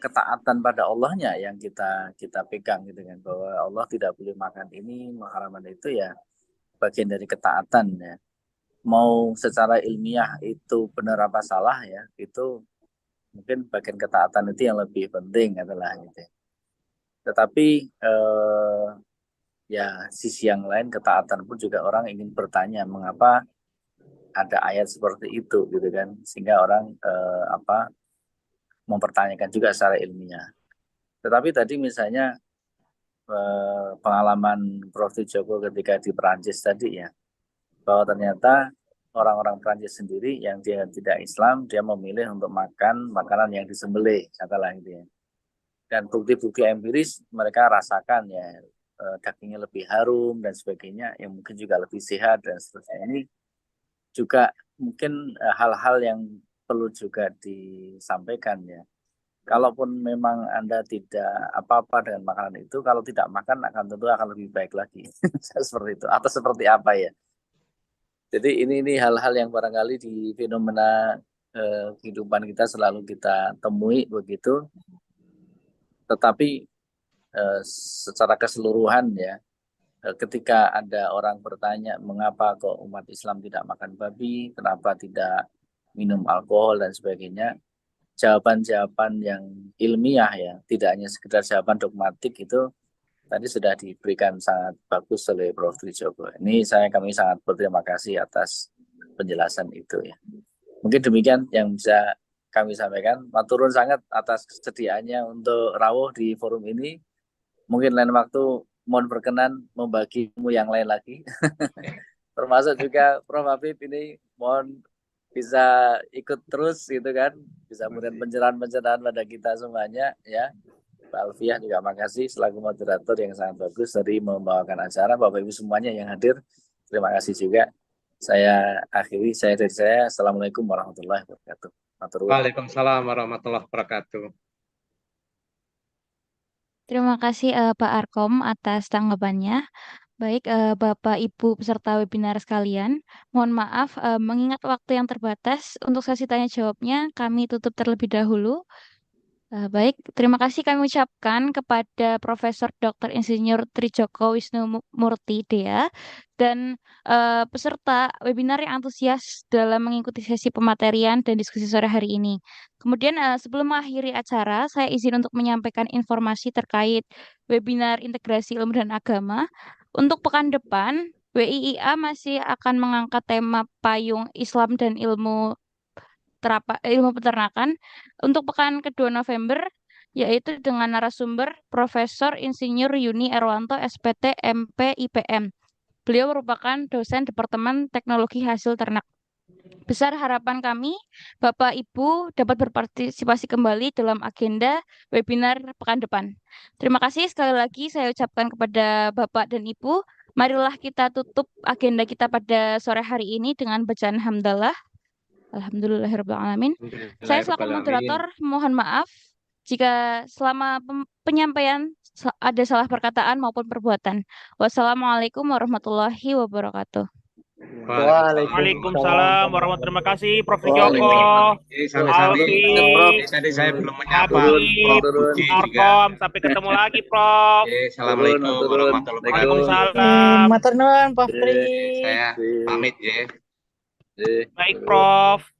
ketaatan pada Allahnya yang kita pegang gitu kan, bahwa Allah tidak boleh makan ini, mengharamkan itu ya bagian dari ketaatan ya. Mau secara ilmiah itu benar apa salah ya, itu mungkin bagian ketaatan itu yang lebih penting adalah gitu. Tetapi ya sisi yang lain ketaatan pun juga orang ingin bertanya mengapa ada ayat seperti itu gitu kan, sehingga orang mempertanyakan juga secara ilmiah. Tetapi tadi misalnya pengalaman Prof. Joko ketika di Perancis tadi ya, bahwa ternyata orang-orang Perancis sendiri yang dia tidak Islam, dia memilih untuk makan makanan yang disembelih, katalah gitu ya. Dan bukti-bukti empiris mereka rasakan ya, dagingnya lebih harum dan sebagainya, yang mungkin juga lebih sehat dan seterusnya. Ini juga mungkin hal-hal yang perlu juga disampaikan ya. Kalaupun memang Anda tidak apa-apa dengan makanan itu, kalau tidak makan tentu akan lebih baik lagi. Seperti itu. Atau seperti apa ya. Jadi ini hal-hal yang barangkali di fenomena kehidupan kita selalu kita temui begitu. Tetapi secara keseluruhan ya, ketika ada orang bertanya mengapa kok umat Islam tidak makan babi, kenapa tidak minum alkohol dan sebagainya, jawaban-jawaban yang ilmiah ya, tidak hanya sekedar jawaban dogmatik itu tadi sudah diberikan sangat bagus oleh Prof. Joko. Ini kami sangat berterima kasih atas penjelasan itu ya. Mungkin demikian yang bisa kami sampaikan. Maturun sangat atas kesediaannya untuk rawuh di forum ini. Mungkin lain waktu mohon berkenan membagi ilmu yang lain lagi. Termasuk juga Prof. Habib ini mohon bisa ikut terus gitu kan, bisa kemudian pencerahan-pencerahan pada kita semuanya ya. Pak Alfiah juga makasih selaku moderator yang sangat bagus tadi membawakan acara. Bapak Ibu semuanya yang hadir, terima kasih juga. Saya akhiri dari saya. Assalamualaikum warahmatullahi wabarakatuh. Waalaikumsalam warahmatullahi wabarakatuh. Terima kasih Pak Arkom atas tanggapannya. Baik, Bapak Ibu peserta webinar sekalian, mohon maaf mengingat waktu yang terbatas untuk sesi tanya jawabnya kami tutup terlebih dahulu. Baik, terima kasih kami ucapkan kepada Profesor Dr. Insinyur Trijoko Wisnumurti Dea dan peserta webinar yang antusias dalam mengikuti sesi pematerian dan diskusi sore hari ini. Kemudian sebelum mengakhiri acara, saya izin untuk menyampaikan informasi terkait webinar integrasi ilmu dan agama. Untuk pekan depan, WIIA masih akan mengangkat tema payung Islam dan ilmu peternakan untuk pekan kedua November, yaitu dengan narasumber Profesor Insinyur Yuni Erwanto SPT MP IPM. Beliau merupakan dosen Departemen Teknologi Hasil Ternak. Besar harapan kami, Bapak Ibu dapat berpartisipasi kembali dalam agenda webinar pekan depan. Terima kasih sekali lagi saya ucapkan kepada Bapak dan Ibu. Marilah kita tutup agenda kita pada sore hari ini dengan bacaan hamdalah. Alhamdulillahirrahmanirrahim. Saya selaku moderator mohon maaf jika selama penyampaian ada salah perkataan maupun perbuatan. Wassalamualaikum warahmatullahi wabarakatuh. Waalaikumsalam warahmatullahi. Terima kasih Prof. Joko. Tadi saya belum menyapa Arkom. Sampai ketemu lagi Prof. Assalamualaikum warahmatullahi wabarakatuh. Waalaikumsalam. Matur nuwun Prof. Saya pamit ya. Baik Prof.